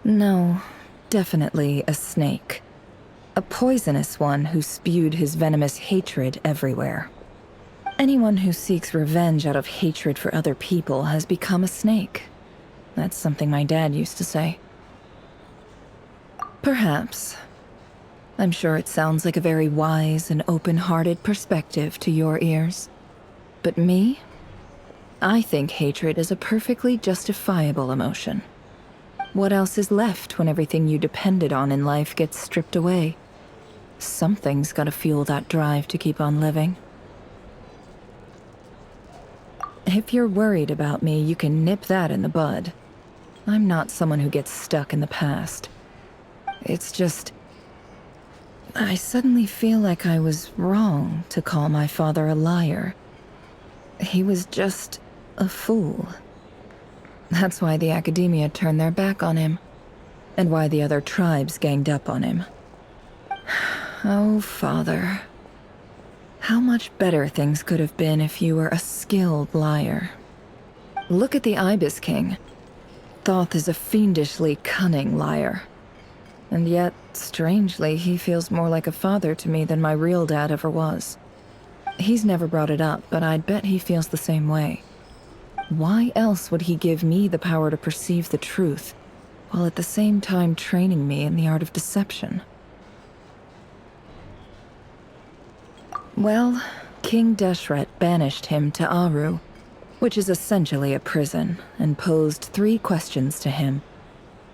No, definitely a snake. A poisonous one who spewed his venomous hatred everywhere. Anyone who seeks revenge out of hatred for other people has become a snake. That's something my dad used to say. Perhaps. I'm sure it sounds like a very wise and open-hearted perspective to your ears. But me? I think hatred is a perfectly justifiable emotion. What else is left when everything you depended on in life gets stripped away? Something's gotta fuel that drive to keep on living. If you're worried about me, you can nip that in the bud. I'm not someone who gets stuck in the past. It's just... I suddenly feel like I was wrong to call my father a liar. He was just a fool. That's why the Academia turned their back on him, and why the other tribes ganged up on him. Oh, Father. How much better things could have been if you were a skilled liar. Look at the Ibis King. Thoth is a fiendishly cunning liar. And yet, strangely, he feels more like a father to me than my real dad ever was. He's never brought it up, but I'd bet he feels the same way. Why else would he give me the power to perceive the truth, while at the same time training me in the art of deception? Well, King Deshret banished him to Aru, which is essentially a prison, and posed 3 questions to him.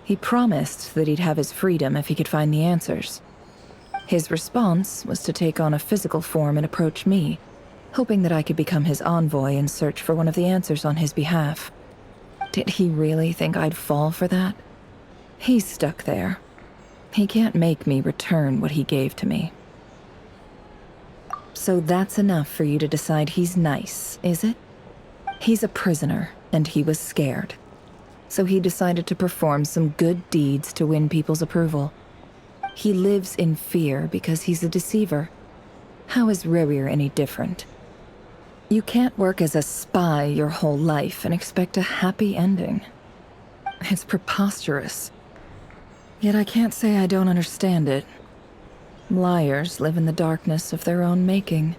He promised that he'd have his freedom if he could find the answers. His response was to take on a physical form and approach me, hoping that I could become his envoy and search for one of the answers on his behalf. Did he really think I'd fall for that? He's stuck there. He can't make me return what he gave to me. So that's enough for you to decide he's nice, is it? He's a prisoner, and he was scared. So he decided to perform some good deeds to win people's approval. He lives in fear because he's a deceiver. How is Rerir any different? You can't work as a spy your whole life and expect a happy ending. It's preposterous. Yet I can't say I don't understand it. Liars live in the darkness of their own making,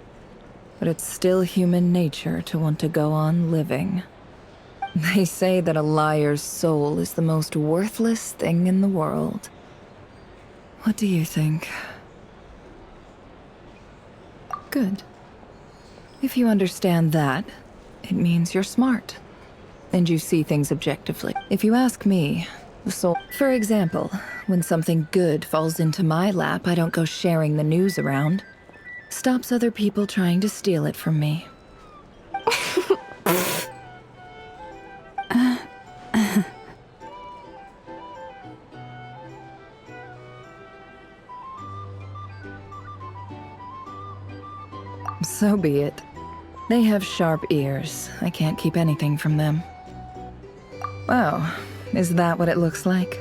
but it's still human nature to want to go on living. They say that a liar's soul is the most worthless thing in the world. What do you think? Good. If you understand that, it means you're smart. And you see things objectively. If you ask me, the soul... For example, when something good falls into my lap, I don't go sharing the news around. Stops other people trying to steal it from me. So be it. They have sharp ears. I can't keep anything from them. Wow, is that what it looks like?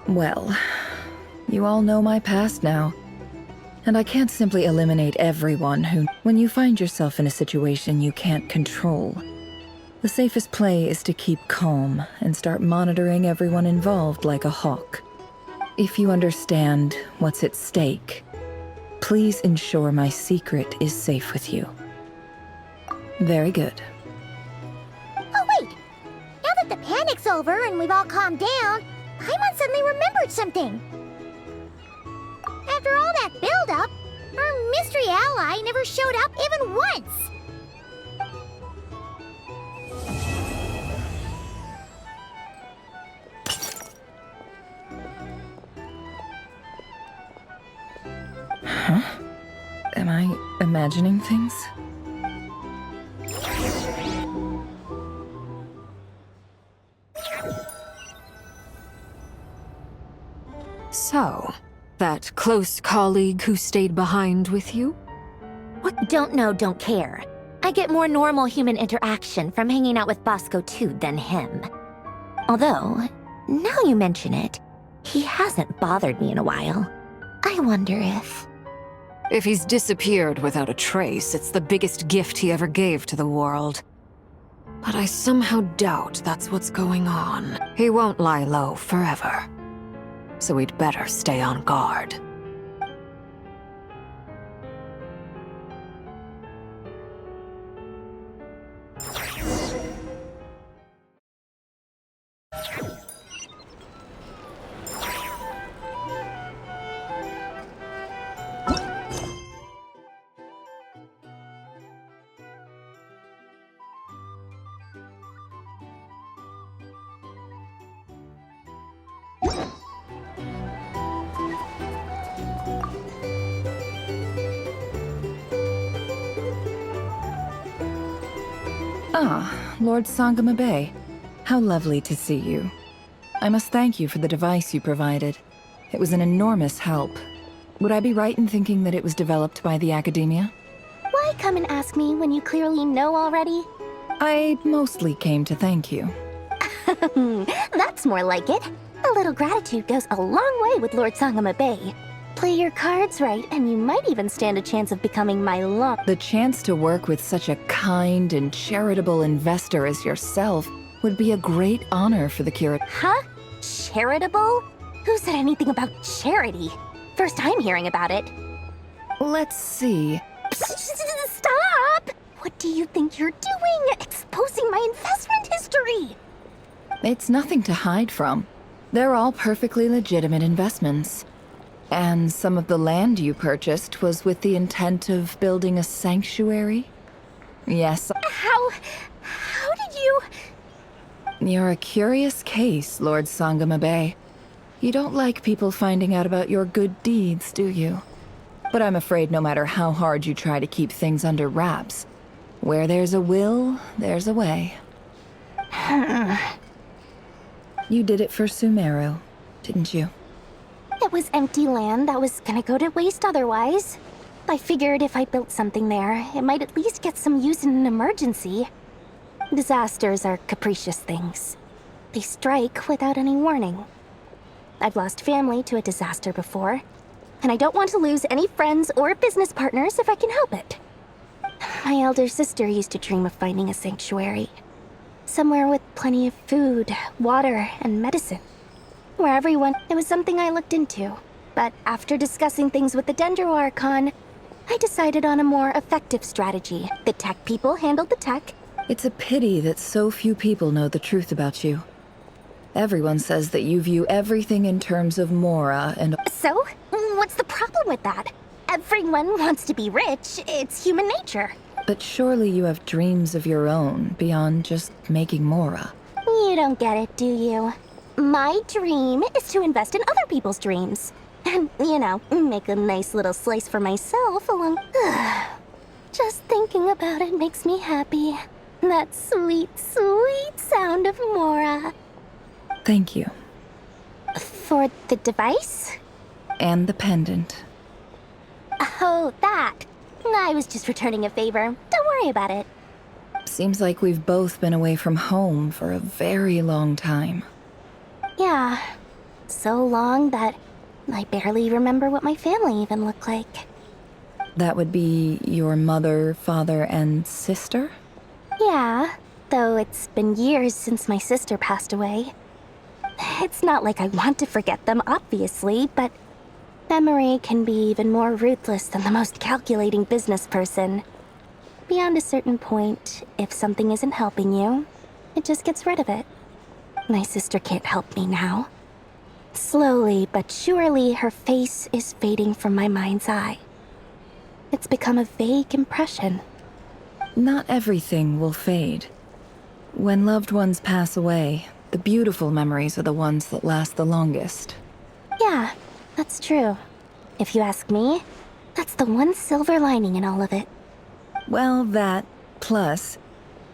Well, you all know my past now. And I can't simply eliminate everyone who... When you find yourself in a situation you can't control, the safest play is to keep calm and start monitoring everyone involved like a hawk. If you understand what's at stake, please ensure my secret is safe with you. Very good. Oh, wait! Now that the panic's over and we've all calmed down, Paimon suddenly remembered something. After all that build-up, our mystery ally never showed up even once! Huh? Am I imagining things? So, that close colleague who stayed behind with you? What? Don't know, don't care. I get more normal human interaction from hanging out with Bosco too than him. Although, now you mention it, he hasn't bothered me in a while. I wonder if... If he's disappeared without a trace, it's the biggest gift he ever gave to the world. But I somehow doubt that's what's going on. He won't lie low forever. So we'd better stay on guard. Ah, Lord Sangama Bay. How lovely to see you. I must thank you for the device you provided. It was an enormous help. Would I be right in thinking that it was developed by the Academia? Why come and ask me when you clearly know already? I mostly came to thank you. That's more like it. A little gratitude goes a long way with Lord Sangama Bay. Play your cards right, and you might even stand a chance of becoming my long... The chance to work with such a kind and charitable investor as yourself would be a great honor for the curator. Huh? Charitable? Who said anything about charity? First time hearing about it. Let's see. Stop! What do you think you're doing? Exposing my investment history! It's nothing to hide from. They're all perfectly legitimate investments. And some of the land you purchased was with the intent of building a sanctuary? Yes. How did you... You're a curious case, Lord Sangama Bay. You don't like people finding out about your good deeds, do you? But I'm afraid no matter how hard you try to keep things under wraps, where there's a will, there's a way. You did it for Sumeru. didn't you? It was empty land that was gonna go to waste otherwise. I figured if I built something there, it might at least get some use in an emergency. Disasters are capricious things. They strike without any warning. I've lost family to a disaster before, and I don't want to lose any friends or business partners if I can help it. My elder sister used to dream of finding a sanctuary. Somewhere with plenty of food, water, and medicine. Where everyone... It was something I looked into. But after discussing things with the Dendro Archon, I decided on a more effective strategy. The tech people handled the tech. It's a pity that so few people know the truth about you. Everyone says that you view everything in terms of Mora and... So? What's the problem with that? Everyone wants to be rich. It's human nature. But surely you have dreams of your own beyond just making Mora. You don't get it, do you? My dream is to invest in other people's dreams. And, you know, make a nice little slice for myself along... Just thinking about it makes me happy. That sweet, sweet sound of Mora. Thank you. For the device? And the pendant. Oh, that. I was just returning a favor. Don't worry about it. Seems like we've both been away from home for a very long time. Yeah. So long that I barely remember what my family even looked like. That would be your mother, father, and sister? Yeah, though it's been years since my sister passed away. It's not like I want to forget them, obviously, but memory can be even more ruthless than the most calculating business person. Beyond a certain point, if something isn't helping you, it just gets rid of it. My sister can't help me now. Slowly but surely, her face is fading from my mind's eye. It's become a vague impression. Not everything will fade. When loved ones pass away, the beautiful memories are the ones that last the longest. Yeah, that's true. If you ask me, that's the one silver lining in all of it. Well, that, plus,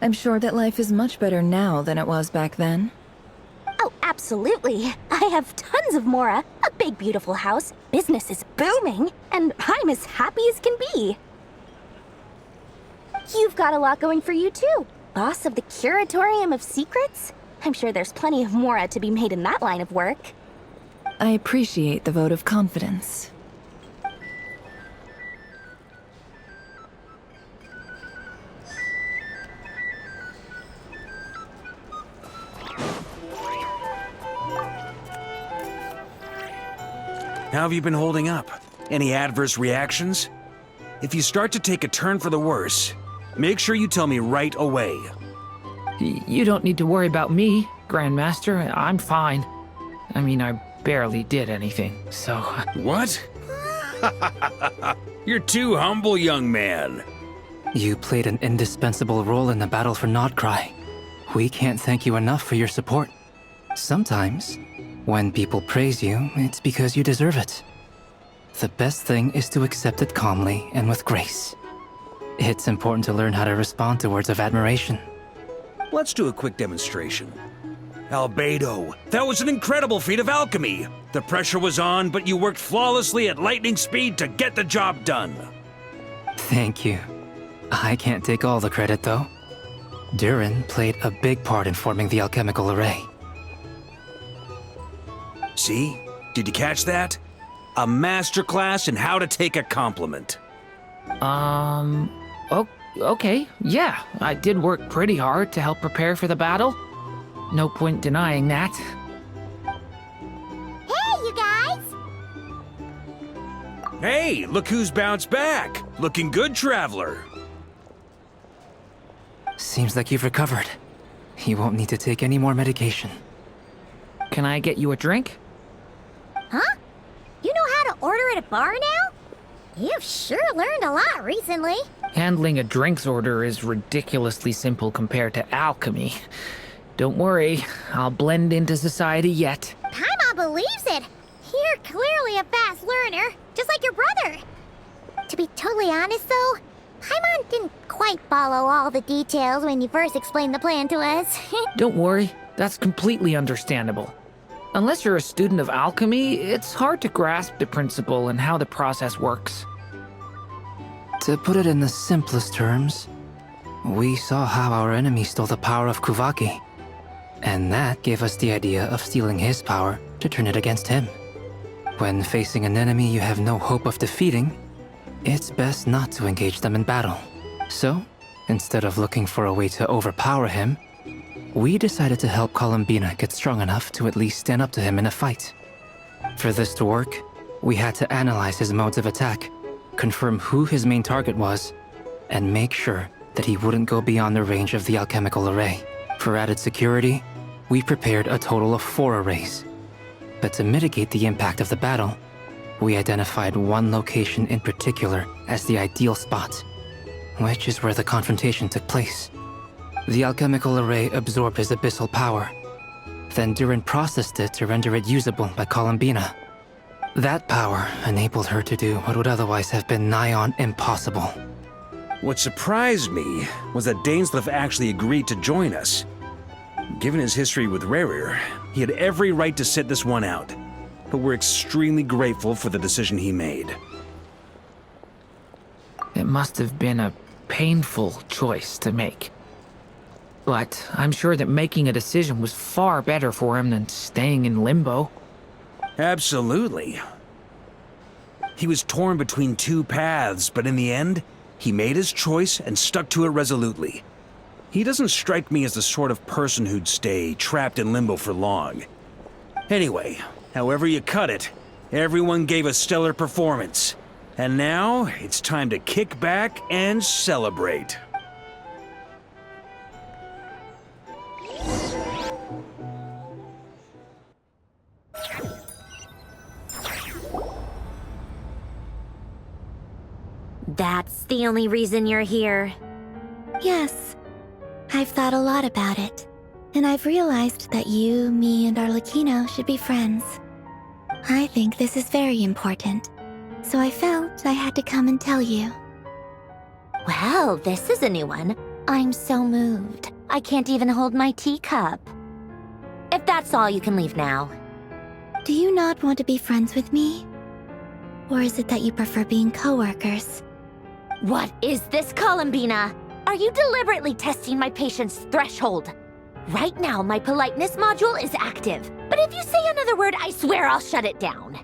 I'm sure that life is much better now than it was back then. Oh, absolutely. I have tons of Mora, a big beautiful house, business is booming, and I'm as happy as can be. You've got a lot going for you too. Boss of the Curatorium of Secrets? I'm sure there's plenty of Mora to be made in that line of work. I appreciate the vote of confidence. How have you been holding up? Any adverse reactions? If you start to take a turn for the worse, make sure you tell me right away. You don't need to worry about me, Grandmaster. I'm fine. I mean, I barely did anything, so... What? You're too humble, young man. You played an indispensable role in the battle for Nod-Krai. We can't thank you enough for your support. Sometimes, when people praise you, it's because you deserve it. The best thing is to accept it calmly and with grace. It's important to learn how to respond to words of admiration. Let's do a quick demonstration. Albedo, that was an incredible feat of alchemy. The pressure was on, but you worked flawlessly at lightning speed to get the job done. Thank you. I can't take all the credit, though. Durin played a big part in forming the alchemical array. See? Did you catch that? A masterclass in how to take a compliment. Okay, yeah. I did work pretty hard to help prepare for the battle. No point denying that. Hey, you guys! Hey, look who's bounced back. Looking good, traveler. Seems like you've recovered. You won't need to take any more medication. Can I get you a drink? Huh? You know how to order at a bar now? You've sure learned a lot recently. Handling a drinks order is ridiculously simple compared to alchemy. Don't worry, I'll blend into society yet. Paimon believes it. You're clearly a fast learner, just like your brother. To be totally honest, though, Paimon didn't quite follow all the details when you first explained the plan to us. Don't worry, that's completely understandable. Unless you're a student of alchemy, it's hard to grasp the principle and how the process works. To put it in the simplest terms, we saw how our enemy stole the power of Kuvaki, and that gave us the idea of stealing his power to turn it against him. When facing an enemy you have no hope of defeating, it's best not to engage them in battle. So, instead of looking for a way to overpower him, we decided to help Columbina get strong enough to at least stand up to him in a fight. For this to work, we had to analyze his modes of attack, confirm who his main target was, and make sure that he wouldn't go beyond the range of the alchemical array. For added security, we prepared a total of 4 arrays. But to mitigate the impact of the battle, we identified one location in particular as the ideal spot, which is where the confrontation took place. The alchemical array absorbed his abyssal power, then Durin processed it to render it usable by Columbina. That power enabled her to do what would otherwise have been nigh on impossible. What surprised me was that Dainsleif actually agreed to join us. Given his history with Rerir, he had every right to sit this one out, but we're extremely grateful for the decision he made. It must have been a painful choice to make. But I'm sure that making a decision was far better for him than staying in limbo. Absolutely. He was torn between 2 paths, but in the end, he made his choice and stuck to it resolutely. He doesn't strike me as the sort of person who'd stay trapped in limbo for long. Anyway, however you cut it, everyone gave a stellar performance. And now, it's time to kick back and celebrate. That's the only reason you're here. Yes. I've thought a lot about it. And I've realized that you, me, and Arlecchino should be friends. I think this is very important. So I felt I had to come and tell you. Well, this is a new one. I'm so moved. I can't even hold my teacup. If that's all, you can leave now. Do you not want to be friends with me? Or is it that you prefer being co-workers? What is this, Columbina? Are you deliberately testing my patience threshold? Right now, my politeness module is active. But if you say another word, I swear I'll shut it down.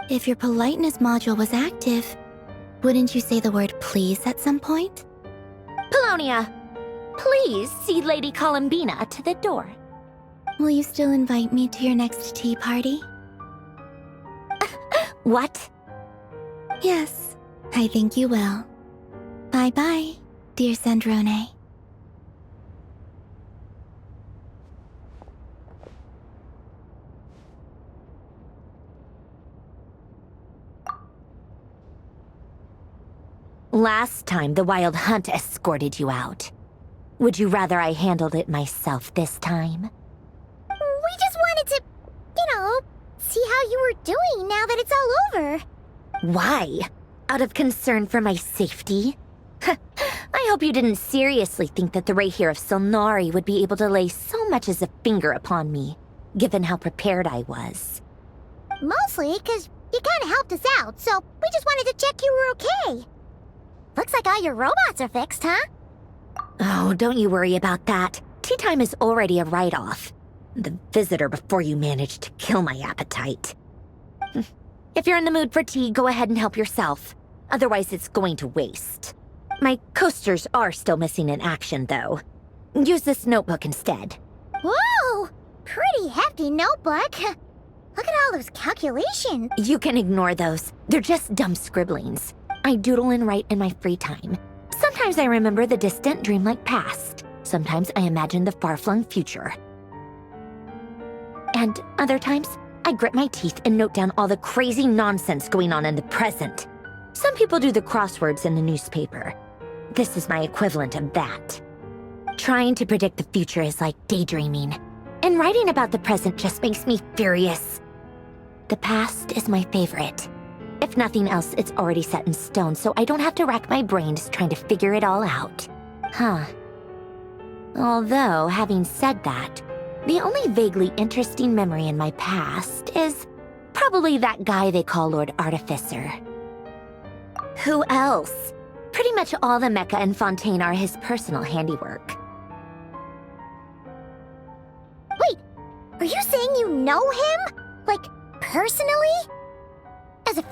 If your politeness module was active, wouldn't you say the word please at some point? Polonia, please see Lady Columbina to the door. Will you still invite me to your next tea party? What? Yes, I think you will. Bye-bye, dear Sandrone. Last time, the Wild Hunt escorted you out. Would you rather I handled it myself this time? We just wanted to, see how you were doing now that it's all over. Why? Out of concern for my safety? I hope you didn't seriously think that the Rayhir of Silnari would be able to lay so much as a finger upon me, given how prepared I was. Mostly because you kind of helped us out, so we just wanted to check you were okay. Looks like all your robots are fixed, huh? Oh, don't you worry about that. Tea time is already a write-off. The visitor before you managed to kill my appetite. If you're in the mood for tea, go ahead and help yourself. Otherwise, it's going to waste. My coasters are still missing in action, though. Use this notebook instead. Whoa! Pretty hefty notebook. Look at all those calculations. You can ignore those. They're just dumb scribblings. I doodle and write in my free time. Sometimes I remember the distant dreamlike past. Sometimes I imagine the far-flung future. And other times, I grit my teeth and note down all the crazy nonsense going on in the present. Some people do the crosswords in the newspaper. This is my equivalent of that. Trying to predict the future is like daydreaming, and writing about the present just makes me furious. The past is my favorite. If nothing else, it's already set in stone, so I don't have to rack my brains trying to figure it all out. Huh. Although, having said that, The only vaguely interesting memory in my past is probably that guy they call Lord Artificer. Who else? Pretty much all the mecha in Fontaine are his personal handiwork. Wait, are you saying you know him? Like, personally? As a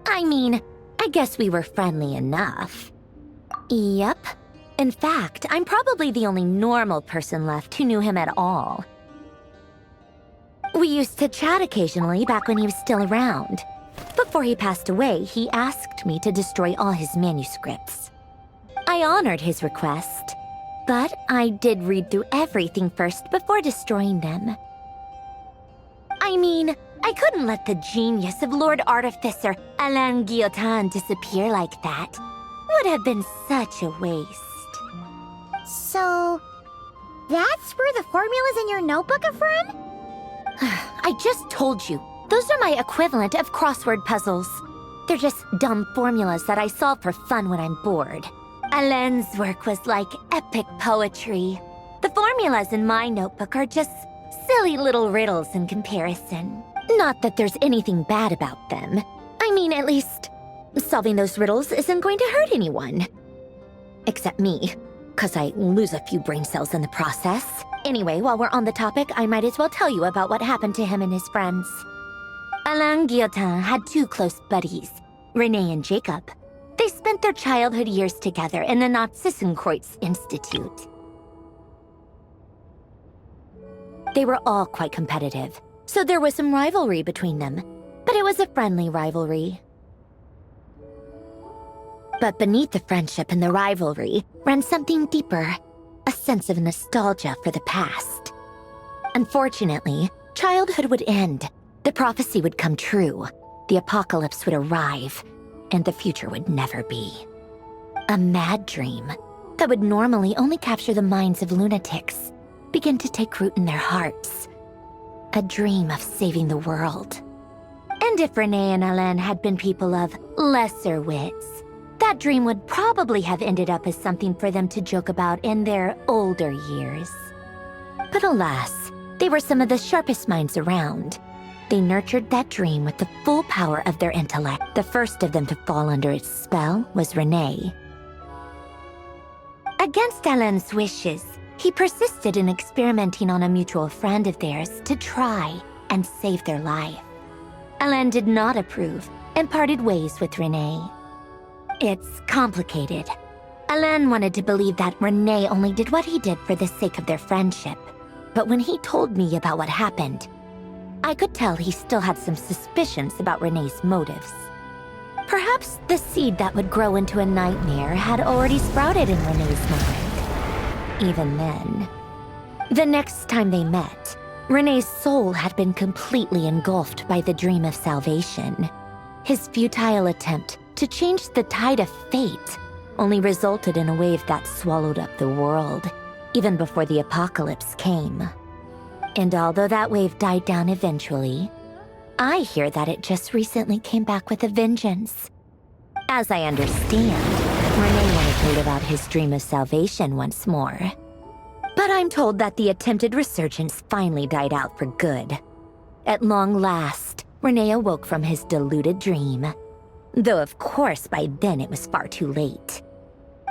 I mean, I guess we were friendly enough. Yep. In fact, I'm probably the only normal person left who knew him at all. We used to chat occasionally back when he was still around. Before he passed away, he asked me to destroy all his manuscripts. I honored his request, but I did read through everything first before destroying them. I mean, I couldn't let the genius of Lord Artificer Alain Guillotin disappear like that. Would have been such a waste. So, that's where the formula's in your notebook are from? I just told you. Those are my equivalent of crossword puzzles. They're just dumb formulas that I solve for fun when I'm bored. Alain's work was like epic poetry. The formulas in my notebook are just silly little riddles in comparison. Not that there's anything bad about them. I mean, at least, solving those riddles isn't going to hurt anyone. Except me, 'cause I lose a few brain cells in the process. Anyway, while we're on the topic, I might as well tell you about what happened to him and his friends. Alain Guillotin had two close buddies, René and Jacob. They spent their childhood years together in the Narzissenkreuz Institute. They were all quite competitive, so there was some rivalry between them, but it was a friendly rivalry. But beneath the friendship and the rivalry ran something deeper, a sense of nostalgia for the past. Unfortunately, childhood would end, the prophecy would come true, the apocalypse would arrive, and the future would never be. A mad dream that would normally only capture the minds of lunatics began to take root in their hearts. A dream of saving the world. And if René and Alain had been people of lesser wits, that dream would probably have ended up as something for them to joke about in their older years. But alas, they were some of the sharpest minds around. They nurtured that dream with the full power of their intellect. The first of them to fall under its spell was René. Against Alain's wishes, he persisted in experimenting on a mutual friend of theirs to try and save their life. Alain did not approve and parted ways with René. It's complicated. Alain wanted to believe that René only did what he did for the sake of their friendship. But when he told me about what happened, I could tell he still had some suspicions about René's motives. Perhaps the seed that would grow into a nightmare had already sprouted in René's mind. Even then. The next time they met, René's soul had been completely engulfed by the dream of salvation. His futile attempt to change the tide of fate only resulted in a wave that swallowed up the world, even before the apocalypse came. And although that wave died down eventually, I hear that it just recently came back with a vengeance. As I understand, René wanted to live out his dream of salvation once more. But I'm told that the attempted resurgence finally died out for good. At long last, René awoke from his deluded dream. Though of course by then it was far too late.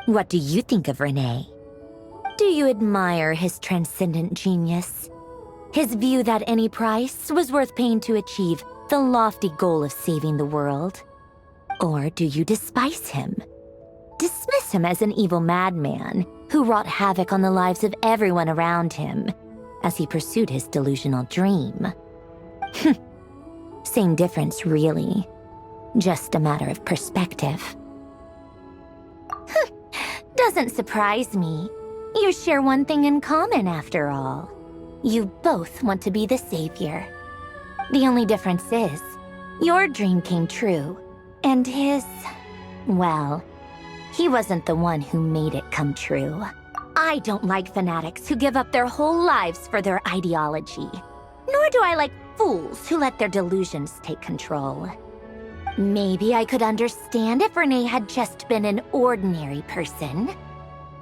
What do you think of René? Do you admire his transcendent genius? His view that any price was worth paying to achieve the lofty goal of saving the world? Or do you despise him? Dismiss him as an evil madman who wrought havoc on the lives of everyone around him as he pursued his delusional dream? Same difference, really. Just a matter of perspective. Doesn't surprise me. You share one thing in common, after all. You both want to be the savior. The only difference is, your dream came true, and his, well, he wasn't the one who made it come true. I don't like fanatics who give up their whole lives for their ideology. Nor do I like fools who let their delusions take control. Maybe I could understand if René had just been an ordinary person.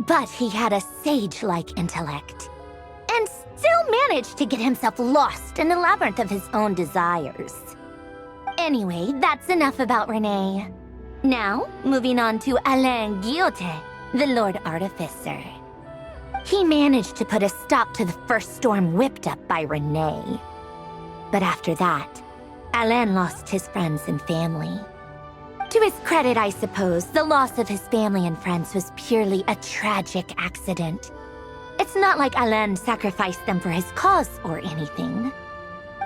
But he had a sage-like intellect. and still managed to get himself lost in the labyrinth of his own desires. Anyway, that's enough about Renee. Now, moving on to Alain Guillotin, the Lord Artificer. He managed to put a stop to the first storm whipped up by Renee. But after that, Alain lost his friends and family. To his credit, I suppose, the loss of his family and friends was purely a tragic accident. It's not like Alain sacrificed them for his cause or anything.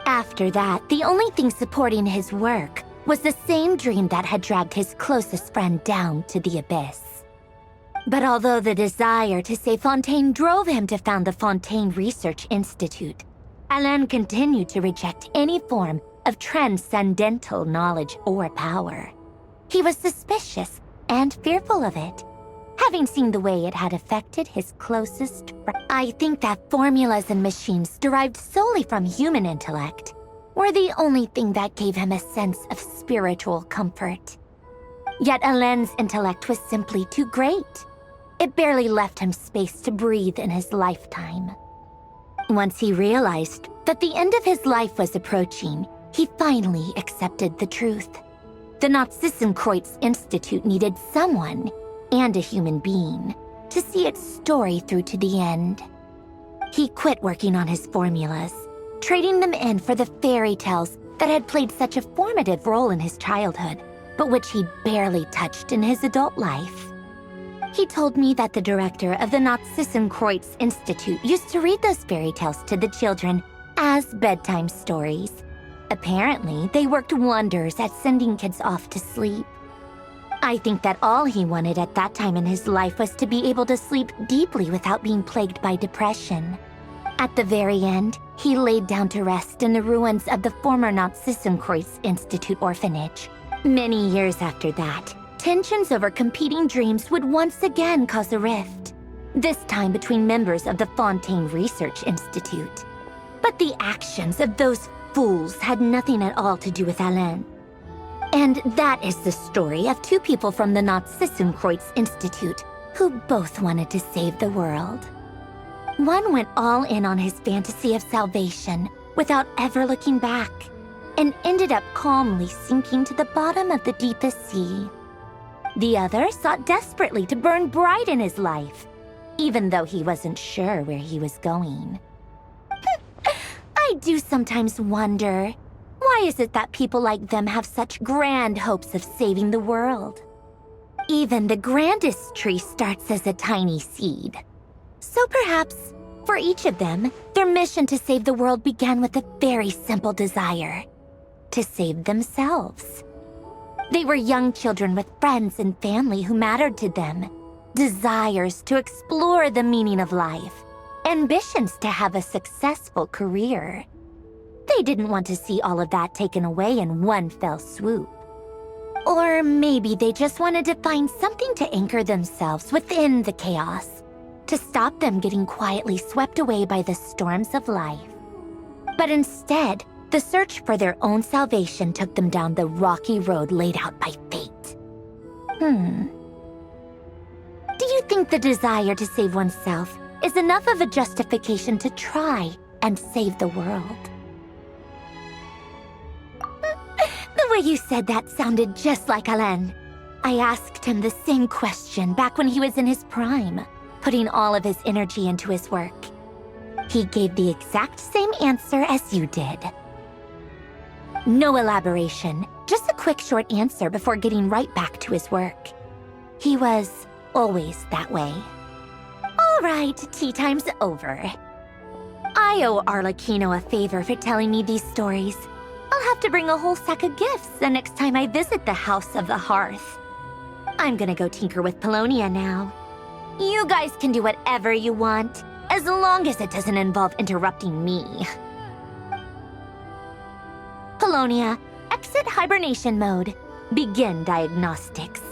After that, the only thing supporting his work was the same dream that had dragged his closest friend down to the abyss. But although the desire to save Fontaine drove him to found the Fontaine Research Institute, Alain continued to reject any form of transcendental knowledge or power. He was suspicious and fearful of it, having seen the way it had affected his closest friend. I think that formulas and machines derived solely from human intellect were the only thing that gave him a sense of spiritual comfort. Yet Alain's intellect was simply too great. It barely left him space to breathe in his lifetime. Once he realized that the end of his life was approaching, he finally accepted the truth. The Nod-Krai Institute needed someone, and a human being, to see its story through to the end. He quit working on his formulas, trading them in for the fairy tales that had played such a formative role in his childhood, but which he barely touched in his adult life. He told me that the director of the Nod-Krai Institute used to read those fairy tales to the children as bedtime stories. Apparently, they worked wonders at sending kids off to sleep. I think that all he wanted at that time in his life was to be able to sleep deeply without being plagued by depression. At the very end, he laid down to rest in the ruins of the former Nod-Krai Institute orphanage. Many years after that, tensions over competing dreams would once again cause a rift, this time between members of the Fontaine Research Institute. But the actions of those fools had nothing at all to do with Alain. And that is the story of two people from the Nod-Krai Institute who both wanted to save the world. One went all in on his fantasy of salvation without ever looking back, and ended up calmly sinking to the bottom of the deepest sea. The other sought desperately to burn bright in his life, even though he wasn't sure where he was going. I do sometimes wonder, why is it that people like them have such grand hopes of saving the world? Even the grandest tree starts as a tiny seed. So perhaps, for each of them, their mission to save the world began with a very simple desire: to save themselves. They were young children with friends and family who mattered to them, desires to explore the meaning of life, ambitions to have a successful career. They didn't want to see all of that taken away in one fell swoop. Or maybe they just wanted to find something to anchor themselves within the chaos, to stop them getting quietly swept away by the storms of life. But instead, the search for their own salvation took them down the rocky road laid out by fate. Do you think the desire to save oneself is enough of a justification to try and save the world? The way you said that sounded just like Alain. I asked him the same question back when he was in his prime, putting all of his energy into his work. He gave the exact same answer as you did. No elaboration, just a quick short answer before getting right back to his work. He was always that way. All right, tea time's over. I owe Arlecchino a favor for telling me these stories. I'll have to bring a whole sack of gifts the next time I visit the House of the Hearth. I'm gonna go tinker with Polonia now. You guys can do whatever you want, as long as it doesn't involve interrupting me. Polonia, exit hibernation mode. Begin diagnostics.